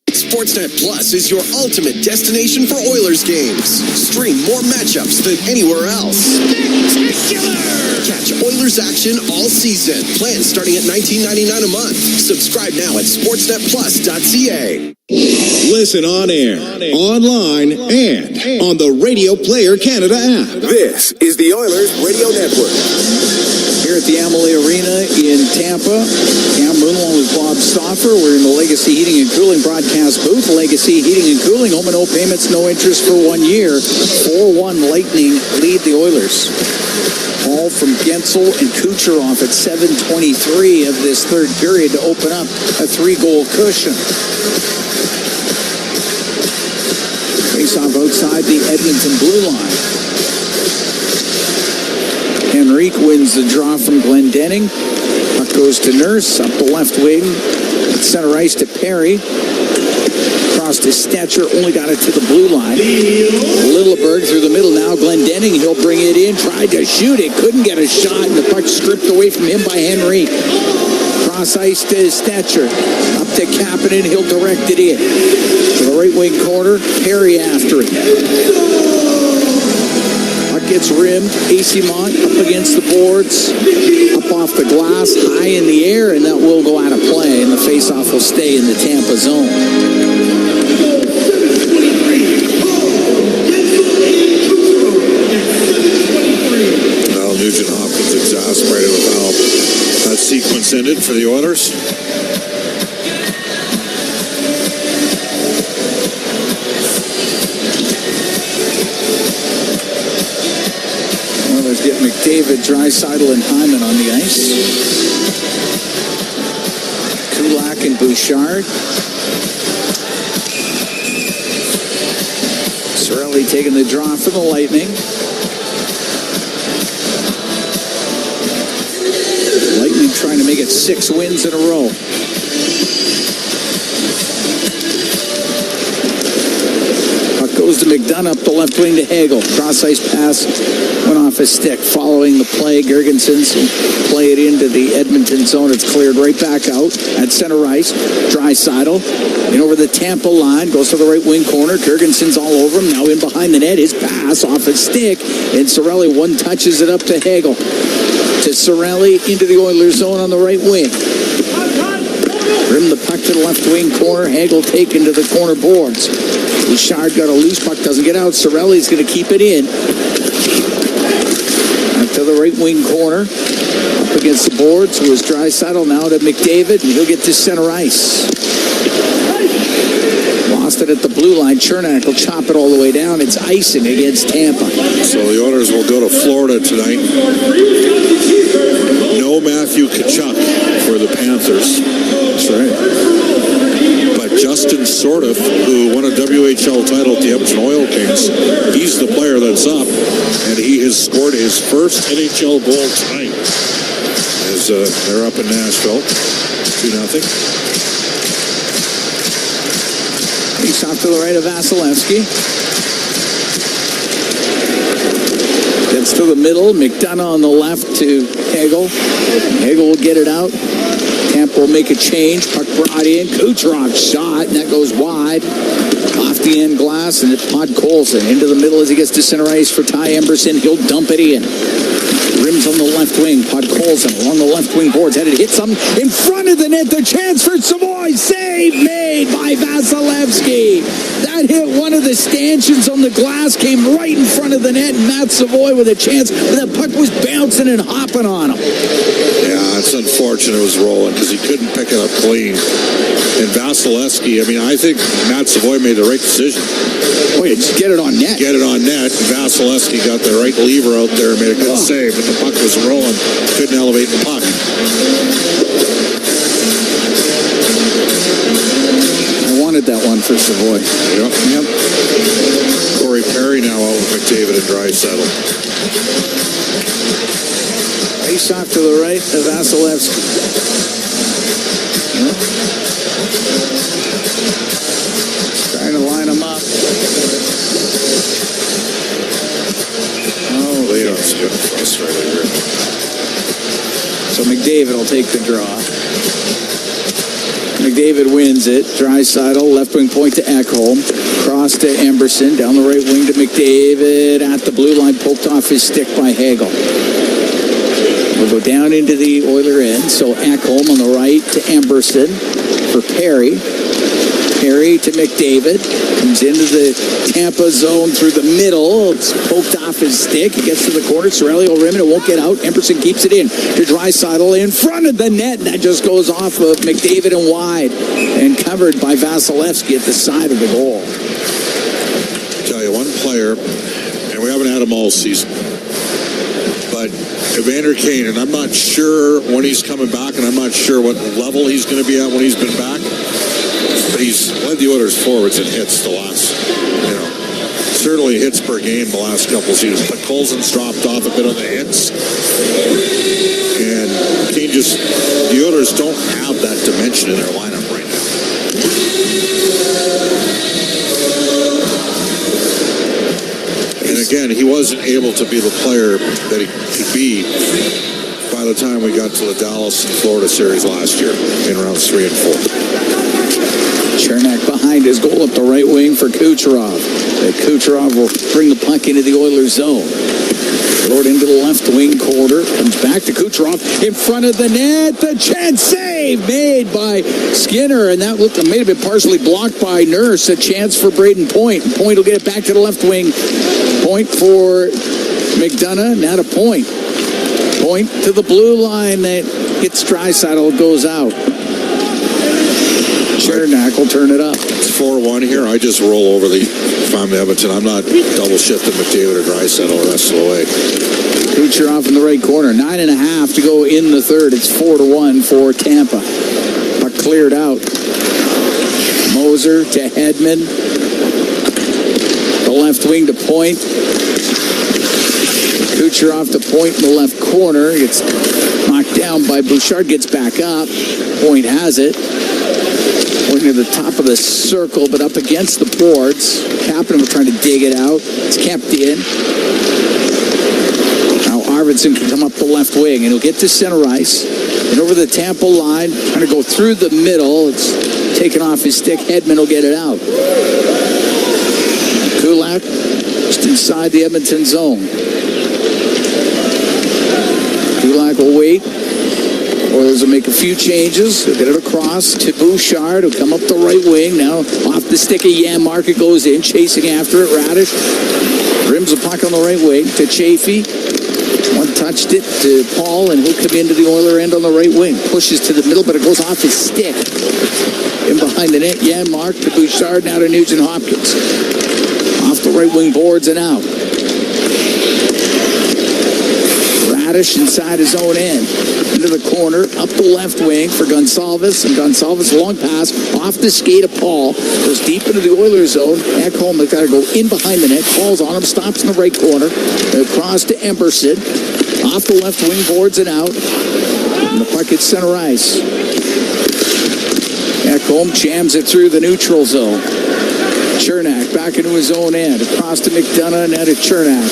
Sportsnet Plus is your ultimate destination for Oilers games. Stream more matchups than anywhere else. Spectacular! Catch Oilers action all season. Plans starting at $19.99 a month. Subscribe now at sportsnetplus.ca. Listen on air, online, and on the Radio Player Canada app. This is the Oilers Radio Network. Here at the Amalie Arena in Tampa, Cam Moon along with Bob Stauffer. We're in the Legacy Heating and Cooling broadcast booth. Legacy Heating and Cooling, home and no payments, no interest for 1 year. 4-1 Lightning lead the Oilers. All from Gensel and Kucherov at 7:23 of this third period to open up a 3-goal cushion. Face-off outside the Edmonton blue line. Henrique wins the draw from Glendening. Puck goes to Nurse, up the left wing. Center ice to Perry. Cross to Stetcher, only got it to the blue line. Littleberg through the middle now. Glendening, he'll bring it in. Tried to shoot it, couldn't get a shot, and the puck stripped away from him by Henrique. Cross ice to Stetcher. Up to Kapanen, he'll direct it in. To the right wing corner, Perry after it. Gets rimmed. Asimont up against the boards, up off the glass, high in the air, and that will go out of play, and the faceoff will stay in the Tampa zone. Well, Nugent Hopkins exasperated with how that sequence ended for the Oilers. Get McDavid, Draisaitl, and Hyman on the ice. Kulak and Bouchard. Cirelli taking the draw for the Lightning. Lightning trying to make it 6 wins in a row. Goes to McDonough up the left wing to Hagel. Cross-ice pass went off his stick. Following the play, Girgensons play it into the Edmonton zone. It's cleared right back out at center ice. Draisaitl in over the Tampa line. Goes to the right wing corner. Girgensons all over him. Now in behind the net. His pass off his stick. And Cirelli one touches it up to Hagel. To Cirelli into the Oilers zone on the right wing. Rim the puck to the left wing corner. Hagel taken to the corner boards. Bouchard got a loose puck, doesn't get out. Cirelli's going to keep it in. Up to the right wing corner. Up against the boards was Draisaitl, now to McDavid, and he'll get to center ice. Lost it at the blue line. Chernak will chop it all the way down. It's icing against Tampa. So the Oilers will go to Florida tonight. No Matthew Tkachuk for the Panthers. That's right. Justin Sordoff, who won a WHL title at the Edmonton Oil Kings, he's the player that's up, and he has scored his first NHL goal tonight as they're up in Nashville, 2-0. He's off to the right of Vasilevsky. Gets to the middle. McDonough on the left to Hagel. Hagel will get it out. Tampa will make a change. Puck brought in. Kucherov shot, and that goes wide. Off the end glass, and it's Podkolzin into the middle as he gets to center ice for Ty Emberson. He'll dump it in. Rims on the left wing. Podkolzin along the left wing boards. Headed to hit some in front of the net. The chance for Savoy. Save made by Vasilevsky. That hit one of the stanchions on the glass. Came right in front of the net. And Matt Savoy with a chance. But the puck was bouncing and hopping on him. Yeah, it's unfortunate it was rolling because he couldn't pick it up clean. And Vasilevsky, I mean, I think Matt Savoy made the right decision. Oh, yeah, just get it on net. Get it on net. Vasilevsky got the right lever out there, made a good save, but the puck was rolling. Couldn't elevate the puck. I wanted that one for Savoy. Yep. Corey Perry now out with McDavid and Draisaitl. Face off to the right of Vasilevsky. Trying to line him up. Oh, Leon's getting frustrated here. So McDavid will take the draw. McDavid wins it. Draisaitl, left wing point to Ekholm. Cross to Emberson. Down the right wing to McDavid. At the blue line, poked off his stick by Hagel. We'll go down into the Oiler end. So Ekholm on the right to Emberson for Perry. Perry to McDavid. Comes into the Tampa zone through the middle. It's poked off his stick. He gets to the corner. Cirelli will rim it. It won't get out. Emberson keeps it in to Draisaitl in front of the net. That just goes off of McDavid and wide. And covered by Vasilevsky at the side of the goal. Tell you, one player, and we haven't had him all season, but Evander Kane, and I'm not sure when he's coming back, and I'm not sure what level he's going to be at when he's been back. But he's led the Oilers forwards in hits the last, certainly hits per game the last couple of seasons. But Colson's dropped off a bit on the hits. And Kane the Oilers don't have that dimension in their lineup right now. And again, he wasn't able to be the player that he could be by the time we got to the Dallas and Florida series last year in rounds 3 and 4. Chernak behind his goal up the right wing for Kucherov. Kucherov will bring the puck into the Oilers zone. Throw it into the left wing corner. Comes back to Kucherov in front of the net. The chance save made by Skinner. And that may have been partially blocked by Nurse. A chance for Braden Point. Point will get it back to the left wing. Point for McDonough. Not a point. Point to the blue line. That hits Draisaitl. Goes out. Chernak will turn it up. It's 4-1 here. I just roll over if I'm Edmonton. I'm not double shifting McDavid or Draisaitl the rest of the way. Kucherov in the right corner. 9.5 to go in the third. It's 4-1 for Tampa. Puck cleared out. Moser to Hedman. The left wing to Point. Kucherov to Point in the left corner. Gets knocked down by Bouchard. Gets back up. Point has it. Pointing to the top of the circle, but up against the boards. Kapanen was trying to dig it out. It's kept in. Now Arvidsson can come up the left wing, and he'll get to center ice. And over the Tampa line, trying to go through the middle. It's taken off his stick. Hedman will get it out. Kulak just inside the Edmonton zone. Kulak will wait. Oilers will make a few changes. They'll get it across to Bouchard, who'll come up the right wing. Now off the stick of Janmark, it goes in, chasing after it. Radish rims the puck on the right wing to Chaffee. One touched it to Paul, and he'll come into the Oiler end on the right wing. Pushes to the middle, but it goes off his stick. In behind the net, Janmark to Bouchard, now to Nugent Hopkins. Off the right wing boards and out. Radish inside his own end. Into the corner, up the left wing for Gonsalves, and Gonsalves long pass off the skate of Paul, goes deep into the Oilers zone. Ekholm has got to go in behind the net, falls on him, stops in the right corner, across to Emberson, off the left wing boards and out, and the puck hits center ice. Ekholm jams it through the neutral zone. Chernak back into his own end, across to McDonough, now to Chernak.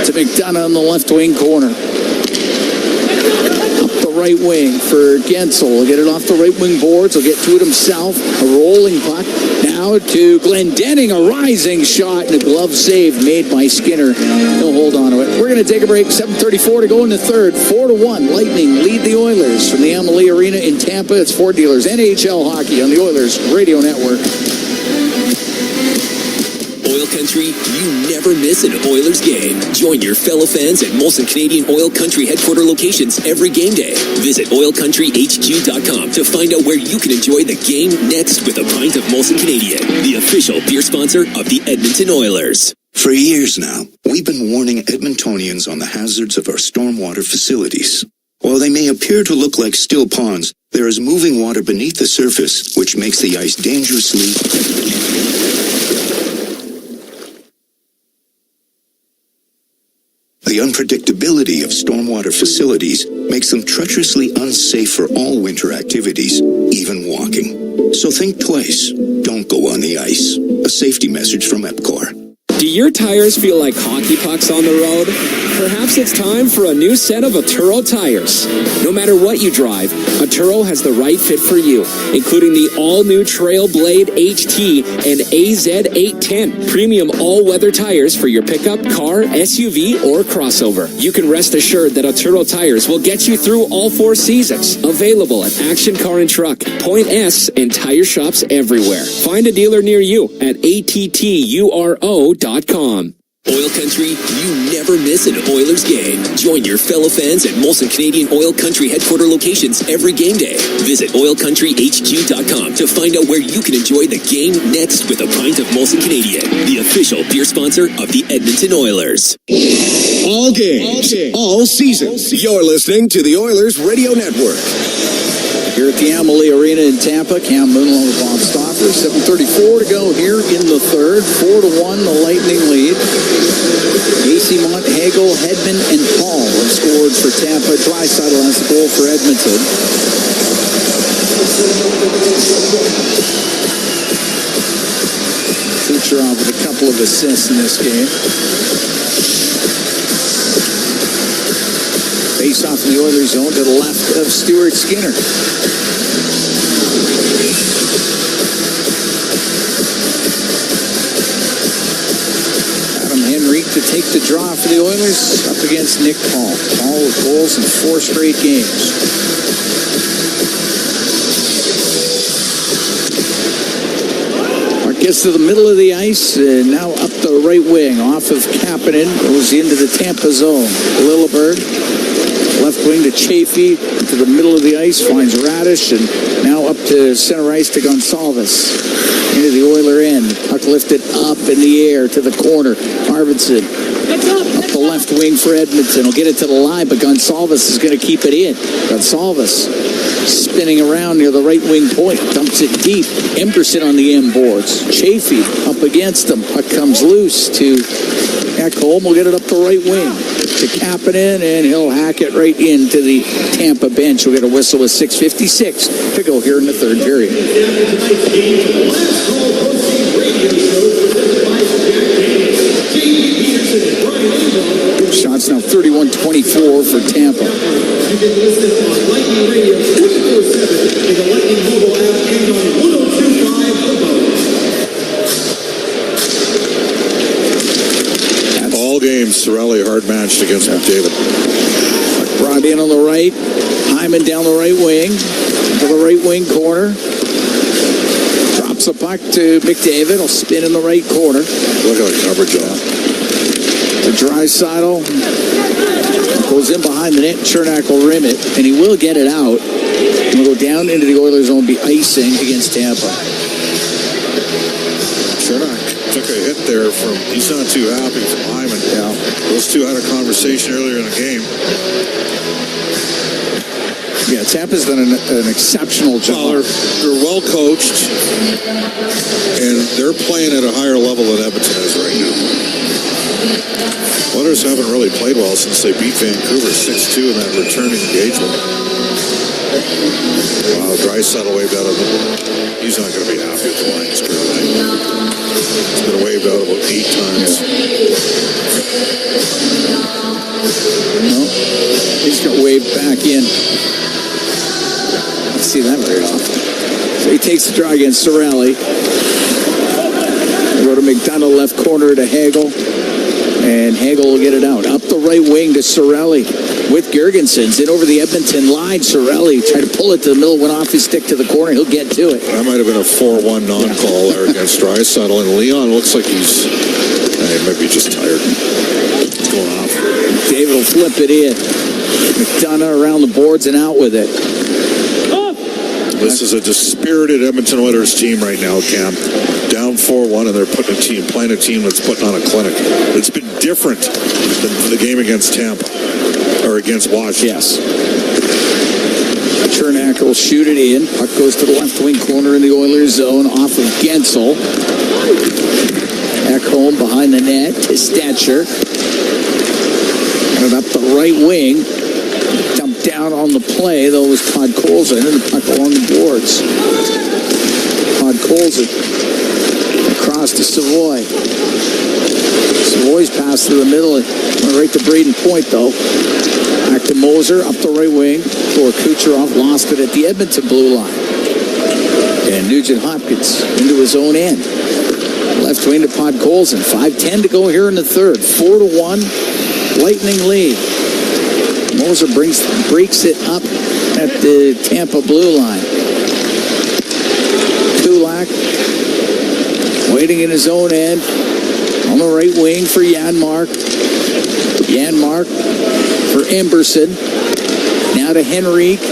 To McDonough on the left wing corner. Right wing for Gensel. He'll get it off the right wing boards. He'll get to it himself. A rolling puck. Now to Glendening. A rising shot and a glove save made by Skinner. He'll hold on to it. We're going to take a break. 7:34 to go in the third. 4-1. Lightning lead the Oilers from the Amalie Arena in Tampa. It's Ford Dealers. NHL hockey on the Oilers Radio Network. Oil Country, you never miss an Oilers game. Join your fellow fans at Molson Canadian Oil Country headquarter locations every game day. Visit oilcountryhq.com to find out where you can enjoy the game next with a pint of Molson Canadian, the official beer sponsor of the Edmonton Oilers. For years now, we've been warning Edmontonians on the hazards of our stormwater facilities. While they may appear to look like still ponds, there is moving water beneath the surface, which makes the ice dangerously... The unpredictability of stormwater facilities makes them treacherously unsafe for all winter activities, even walking. So think twice. Don't go on the ice. A safety message from EPCOR. Do your tires feel like hockey pucks on the road? Perhaps it's time for a new set of Atturo tires. No matter what you drive, Atturo has the right fit for you, including the all-new Trailblade HT and AZ810 premium all-weather tires for your pickup, car, SUV, or crossover. You can rest assured that Atturo tires will get you through all 4 seasons. Available at Action Car and Truck, Point S, and tire shops everywhere. Find a dealer near you at atturo.com. Oil Country, you never miss an Oilers game. Join your fellow fans at Molson Canadian Oil Country headquarter locations every game day. Visit oilcountryhq.com to find out where you can enjoy the game next with a pint of Molson Canadian, the official beer sponsor of the Edmonton Oilers. All games, all season. You're listening to the Oilers Radio Network. Here at the Amalie Arena in Tampa, Cam Moon along with Bob Stauffer. 7:34 to go here in the third. 4-1, the Lightning lead. AC Mont, Hagel, Hedman, and Paul have scored for Tampa. Draisaitl has the goal for Edmonton. Kucherov with a couple of assists in this game. Face off in the Oilers zone to the left of Stuart Skinner. Adam Henrique to take the draw for the Oilers up against Nick Paul. Paul with goals in 4 straight games. Gets to the middle of the ice, now up the right wing, off of Kapanen, goes into the Tampa zone. Lillibird, left wing to Chafee, to the middle of the ice, finds Radish, and now up to center ice to Gonsalves. Into the Oiler end, puck lifted up in the air to the corner. Arvidsson, up the left wing for Edmonton, will get it to the line, but Gonsalves is going to keep it in. Gonsalves spinning around near the right wing point, dumps it deep. Emberson on the end boards. Chafee up against him. Puck comes loose to Ekholm. Will get it up the right wing to Kapanen, and he'll hack it right into the Tampa bench. We'll get a whistle with 6:56 to go here in the third period. Shots now 31-24 for Tampa. All games, Cirelli hard matched against McDavid. Brought in on the right. Hyman down the right wing. To the right wing corner. Drops the puck to McDavid. He'll spin in the right corner. Look at the coverage on. The Draisaitl goes in behind the net. Chernak will rim it, and he will get it out. And we'll go down into the Oilers zone, be icing against Tampa. Chernak took a hit there from, he's not too happy from Hyman. Yeah. Those two had a conversation earlier in the game. Yeah, Tampa's done an exceptional job. Well, they're well coached, and they're playing at a higher level than Edmonton is right now. Oilers haven't really played well since they beat Vancouver 6-2 in that returning engagement. Wow, Draisaitl waved out of it. He's not going to be happy with the Lions crew tonight. He's been waved out about 8 times. No, he's got waved back in. I see that very often. So he takes the draw against Cirelli. Go to McDonough, left corner to Hagel. And Hagel will get it out. Up the right wing to Cirelli. with Gergensons. In over the Edmonton line. Sorelli tried to pull it to the middle, went off his stick to the corner. He'll get to it. That might have been a 4-1 non-call there against Draisaitl. And Leon looks like he might be just tired. It's going off. David will flip it in. McDonough around the boards and out with it. This is a dispirited Edmonton Oilers team right now, Cam. Down 4-1, and they're playing a team that's putting on a clinic. It's been different than the game against Tampa or against Washington. Yes. Chernak will shoot it in. Puck goes to the left wing corner in the Oilers zone off of Gensel. Ekholm behind the net. His stature. And up the right wing. Dumped down on the play, though, was Podkolzin, and the puck along the boards. Podkolzin across to Savoy. Savoy's pass through the middle and went right to Braden Point, though. Back to Moser, up the right wing. For Kucherov, lost it at the Edmonton blue line. And Nugent Hopkins into his own end. Left wing to Podkolzin. 5:10 to go here in the third. 4-1, Lightning lead. Moser breaks it up at the Tampa blue line. Kulak waiting in his own end on the right wing for Janmark. Janmark for Emberson. Now to Henrique.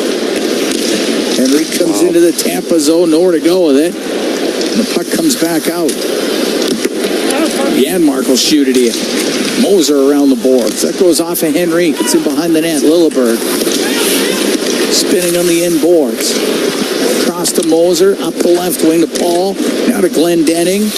Henrique comes into the Tampa zone, nowhere to go with it. And the puck comes back out. Janmark will shoot it in. Moser around the boards. That goes off of Henrique. It's in behind the net. Lilleberg spinning on the end boards. Across to Moser. Up the left wing to Paul. Now to Glendening.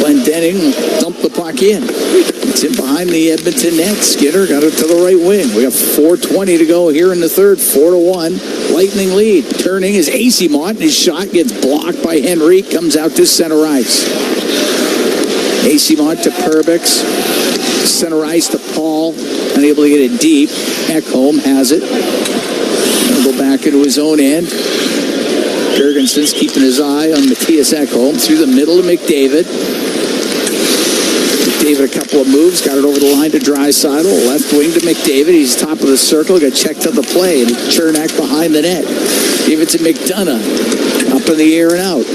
Glendening dumped the puck in. It's in behind the Edmonton net. Skinner got it to the right wing. We have 4:20 to go here in the third. 4-1. Lightning lead. Turning is Asimont. And his shot gets blocked by Henrique. Comes out to center ice. Asimont to Perbix. Center ice to Paul. Unable to get it deep. Ekholm has it. He'll go back into his own end. Gergenson's keeping his eye on Matthias Ekholm. Through the middle to McDavid. McDavid a couple of moves. Got it over the line to Draisaitl. Left wing to McDavid. He's top of the circle. Got checked on the play. And Chernak behind the net. Give it to McDonough. Up in the air and out.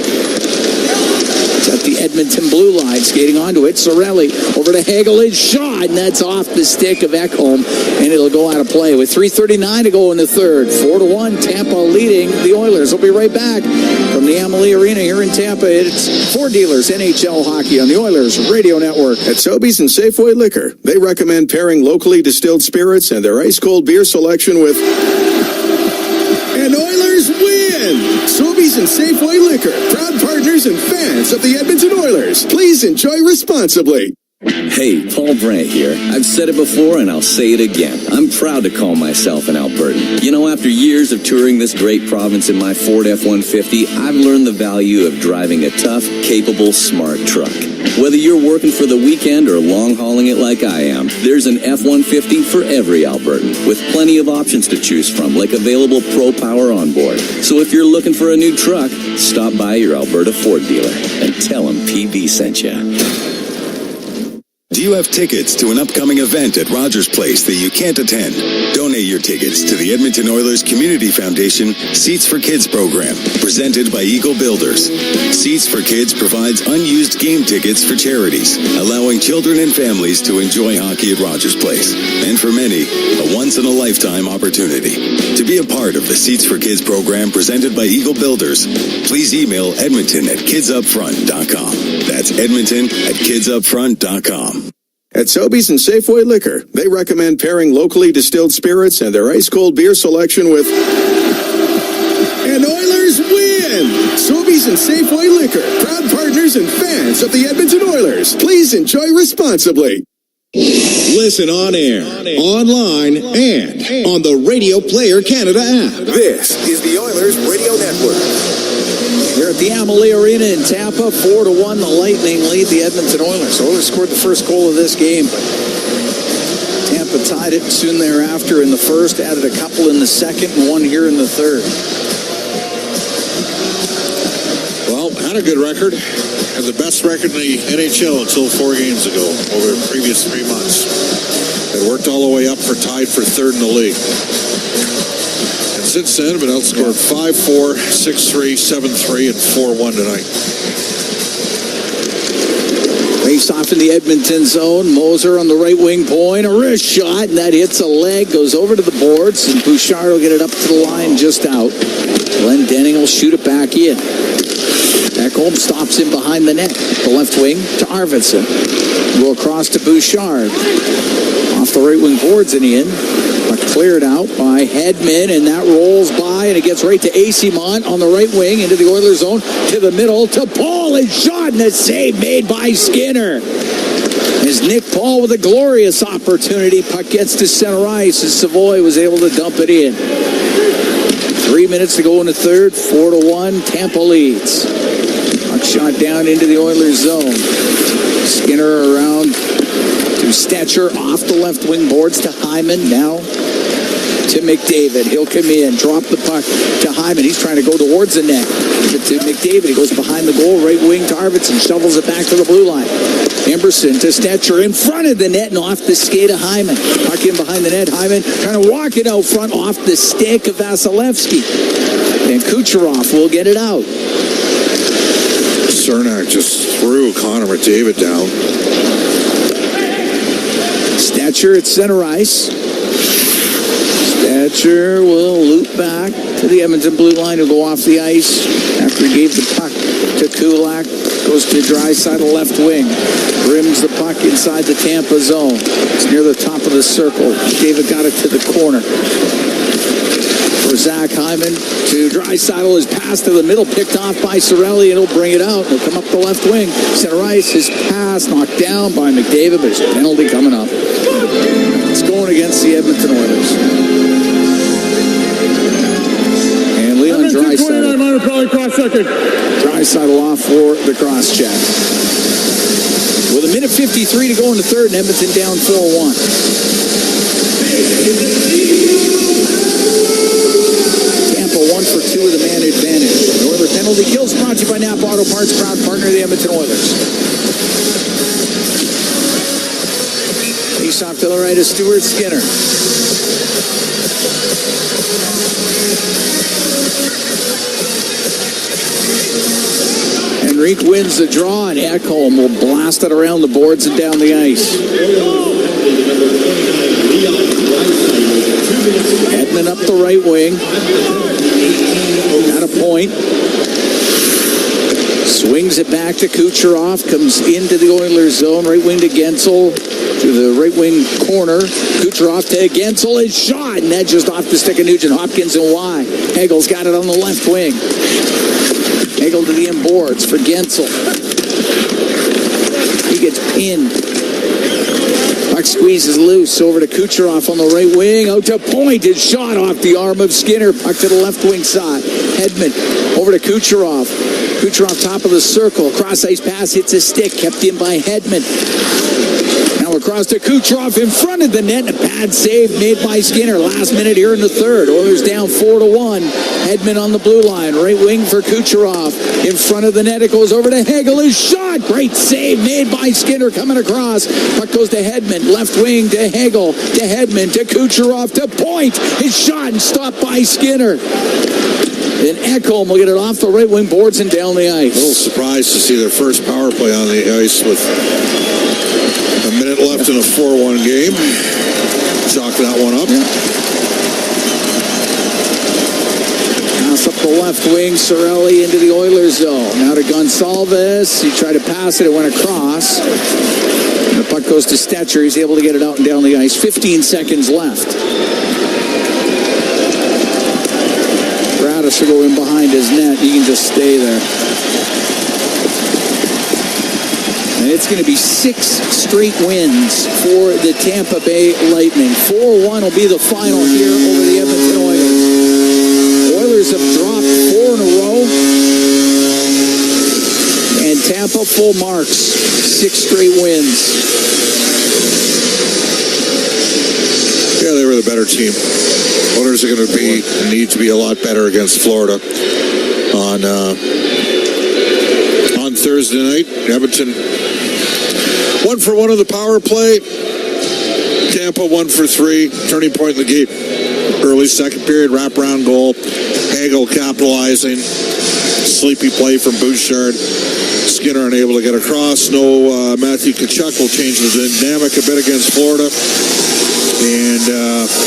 At the Edmonton blue line, skating onto it. Sorelli over to Hagel, his shot, and that's off the stick of Ekholm, and it'll go out of play with 3:39 to go in the third. 4-1, Tampa leading the Oilers. We'll be right back from the Amalie Arena here in Tampa. It's Ford Dealers NHL Hockey on the Oilers Radio Network. At Sobeys and Safeway Liquor, they recommend pairing locally distilled spirits and their ice-cold beer selection with... And Oilers win! Sobeys and Safeway Liquor, proud partners and fans of the Edmonton Oilers. Please enjoy responsibly. Hey, Paul Brandt here. I've said it before and I'll say it again. I'm proud to call myself an Albertan. You know, after years of touring this great province in my Ford F-150, I've learned the value of driving a tough, capable, smart truck. Whether you're working for the weekend or long-hauling it like I am, there's an F-150 for every Albertan, with plenty of options to choose from, like available Pro Power onboard. So if you're looking for a new truck, stop by your Alberta Ford dealer and tell them PB sent you. Do you have tickets to an upcoming event at Rogers Place that you can't attend? Donate your tickets to the Edmonton Oilers Community Foundation Seats for Kids program, presented by Eagle Builders. Seats for Kids provides unused game tickets for charities, allowing children and families to enjoy hockey at Rogers Place. And for many, a once-in-a-lifetime opportunity. To be a part of the Seats for Kids program presented by Eagle Builders, please email edmonton@kidsupfront.com. That's edmonton@kidsupfront.com. At Sobeys and Safeway Liquor, they recommend pairing locally distilled spirits and their ice-cold beer selection with... And Oilers win! Sobeys and Safeway Liquor, proud partners and fans of the Edmonton Oilers. Please enjoy responsibly. Listen on air, online, and on the Radio Player Canada app. This is the Oilers Radio Network. Here at the Amalie Arena in Tampa, 4-1, the Lightning lead the Edmonton Oilers. Oilers scored the first goal of this game. Tampa tied it soon thereafter in the first, added a couple in the second, and one here in the third. Well, had a good record. Had the best record in the NHL until 4 games ago, over the previous 3 months. It worked all the way up for tied for third in the league. And since then, been outscored 5-4, 6-3, 7-3, and 4-1 tonight. Face off in the Edmonton zone. Moser on the right wing point. A wrist shot, and that hits a leg, goes over to the boards, and Bouchard will get it up to the line just out. Glenn Denning will shoot it back in. Ekholm stops him behind the net. The left wing to Arvidsson. Go across to Bouchard. Off the right wing boards and in. But cleared out by Hedman, and that rolls by, and it gets right to Asimont on the right wing into the Oilers zone. To the middle to Paul, and shot, and a save made by Skinner. As Nick Paul with a glorious opportunity. Puck gets to center ice as Savoy was able to dump it in. 3 minutes to go in the third. 4-1. Tampa leads. Puck shot down into the Oilers zone. Skinner around to Stetcher off the left wing boards to Hyman. Now to McDavid. He'll come in, drop the puck to Hyman. He's trying to go towards the net. But to McDavid. He goes behind the goal, right wing to Arvidsson. Shovels it back to the blue line. Emerson to Stetcher in front of the net and off the skate of Hyman. Puck in behind the net. Hyman trying to walk it out front off the stick of Vasilevsky. And Kucherov will get it out. Cernak just threw Connor McDavid down. Stetcher at center ice. Stetcher will loop back to the Edmonton blue line. He'll go off the ice after he gave the puck to Kulak. Goes to Draisaitl left wing. Rims the puck inside the Tampa zone. It's near the top of the circle. David got it to the corner. For Zach Hyman to Draisaitl. His pass to the middle picked off by Cirelli, and he'll bring it out. He'll come up the left wing. Center ice. His pass knocked down by McDavid, but there's a penalty coming up. It's going against the Edmonton Oilers. And Leon Draisaitl. Draisaitl off for the cross check. With a minute 53 to go in the third, and Edmonton down 4-1. Tampa 1 for 2 with a man advantage. The Oilers penalty kills brought to you by Napa Auto Parts, proud partner of the Edmonton Oilers. Face off to the right of Stuart Skinner. Henrique wins the draw, and Ekholm will blast it around the boards and down the ice. Edmund up the right wing. Got a point. Swings it back to Kucherov. Comes into the Oilers zone. Right wing to Gensel. To the right wing corner. Kucherov to Gensel. His shot. And that just off the stick of Nugent Hopkins and Y. Hegel's got it on the left wing. Hegel to the end boards for Gensel. He gets pinned. Puck squeezes loose over to Kucherov on the right wing. Out to point. His shot off the arm of Skinner. Puck to the left wing side. Hedman over to Kucherov. Kucherov top of the circle. Cross ice pass hits a stick. Kept in by Hedman. Now across to Kucherov in front of the net. A bad save made by Skinner. Last minute here in the third. Oilers down 4-1. Hedman on the blue line. Right wing for Kucherov. In front of the net. It goes over to Hegel. His shot. Great save made by Skinner coming across. Puck goes to Hedman. Left wing to Hegel. To Hedman. To Kucherov. To point. His shot and stopped by Skinner. And Ekholm will get it off the right wing boards and down the ice. A little surprised to see their first power play on the ice with a minute left in a 4-1 game. Chalk that one up. Yeah. Pass up the left wing. Cirelli into the Oilers zone. Now to Gonsalves. He tried to pass it. It went across. And the puck goes to Stetcher. He's able to get it out and down the ice. 15 seconds left. Should go in behind his net. He can just stay there. And it's going to be 6 straight wins for the Tampa Bay Lightning. 4-1 will be the final here over the Edmonton Oilers. Oilers have dropped 4 in a row. And Tampa full marks. 6 straight wins. Yeah, they were the better team. Oilers are going to need to be a lot better against Florida on Thursday night. Edmonton 1 for 1 of the power play. Tampa 1 for 3. Turning point in the game. Early second period, wraparound goal. Hagel capitalizing. Sleepy play from Bouchard. Skinner unable to get across. No Matthew Tkachuk will change the dynamic a bit against Florida. And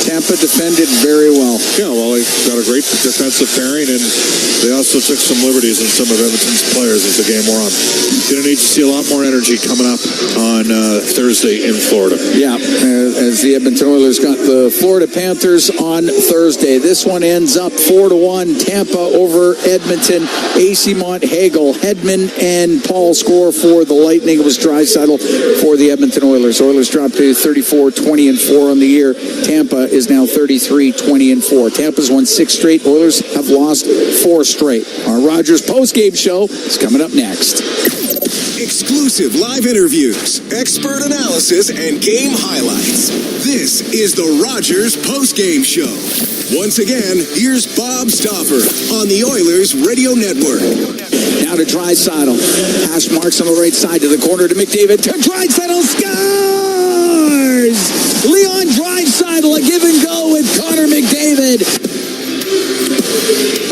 Tampa defended very well. Yeah, well, they got a great defensive pairing, and they also took some liberties in some of Edmonton's players as the game wore on. Going to need to see a lot more energy coming up on Thursday in Florida. Yeah, as the Edmonton Oilers got the Florida Panthers on Thursday. This one ends up 4-1. Tampa over Edmonton. AC Mont, Hagel, Hedman, and Paul score for the Lightning. It was Draisaitl for the Edmonton Oilers. Oilers dropped to 34-20-4 on the year. Tampa is now 33-20-4. Tampa's won 6 straight. Oilers have lost 4 straight. Our Rogers postgame show is coming up next. Exclusive live interviews, expert analysis, and game highlights. This is the Rogers postgame show. Once again, here's Bob Stauffer on the Oilers Radio Network. Now to Draisaitl. Hash marks on the right side to the corner to McDavid. To Draisaitl scores! Leon Draisaitl, a give and go with Connor McDavid.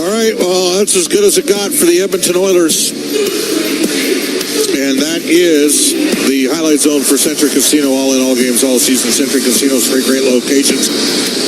All right, well, that's as good as it got for the Edmonton Oilers. And that is the highlight zone for Century Casino, all in all games all season. Century Casino's 3 great locations.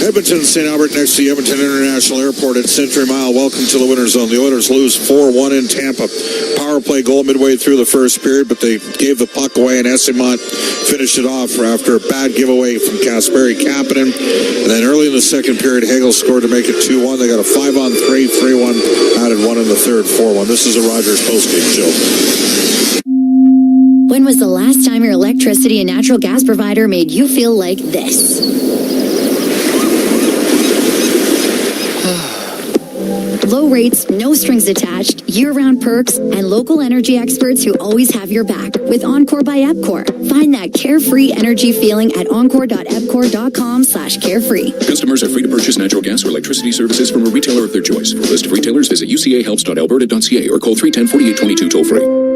Edmonton and St. Albert next to the Edmonton International Airport at Century Mile. Welcome to the Winter Zone. The Oilers lose 4-1 in Tampa. Power play goal midway through the first period, but they gave the puck away, and Essimont finished it off after a bad giveaway from Kasperi Kapanen. And then early in the second period, Hagel scored to make it 2-1. They got a 5-on-3, 3-1, added 1 in the third, 4-1. This is a Rogers postgame show. When was the last time your electricity and natural gas provider made you feel like this? Low rates, no strings attached, year-round perks, and local energy experts who always have your back with Encore by Epcor. Find that carefree energy feeling at encore.epcor.com/carefree. Customers are free to purchase natural gas or electricity services from a retailer of their choice. For a list of retailers, visit ucahelps.alberta.ca or call 310-4822 toll-free.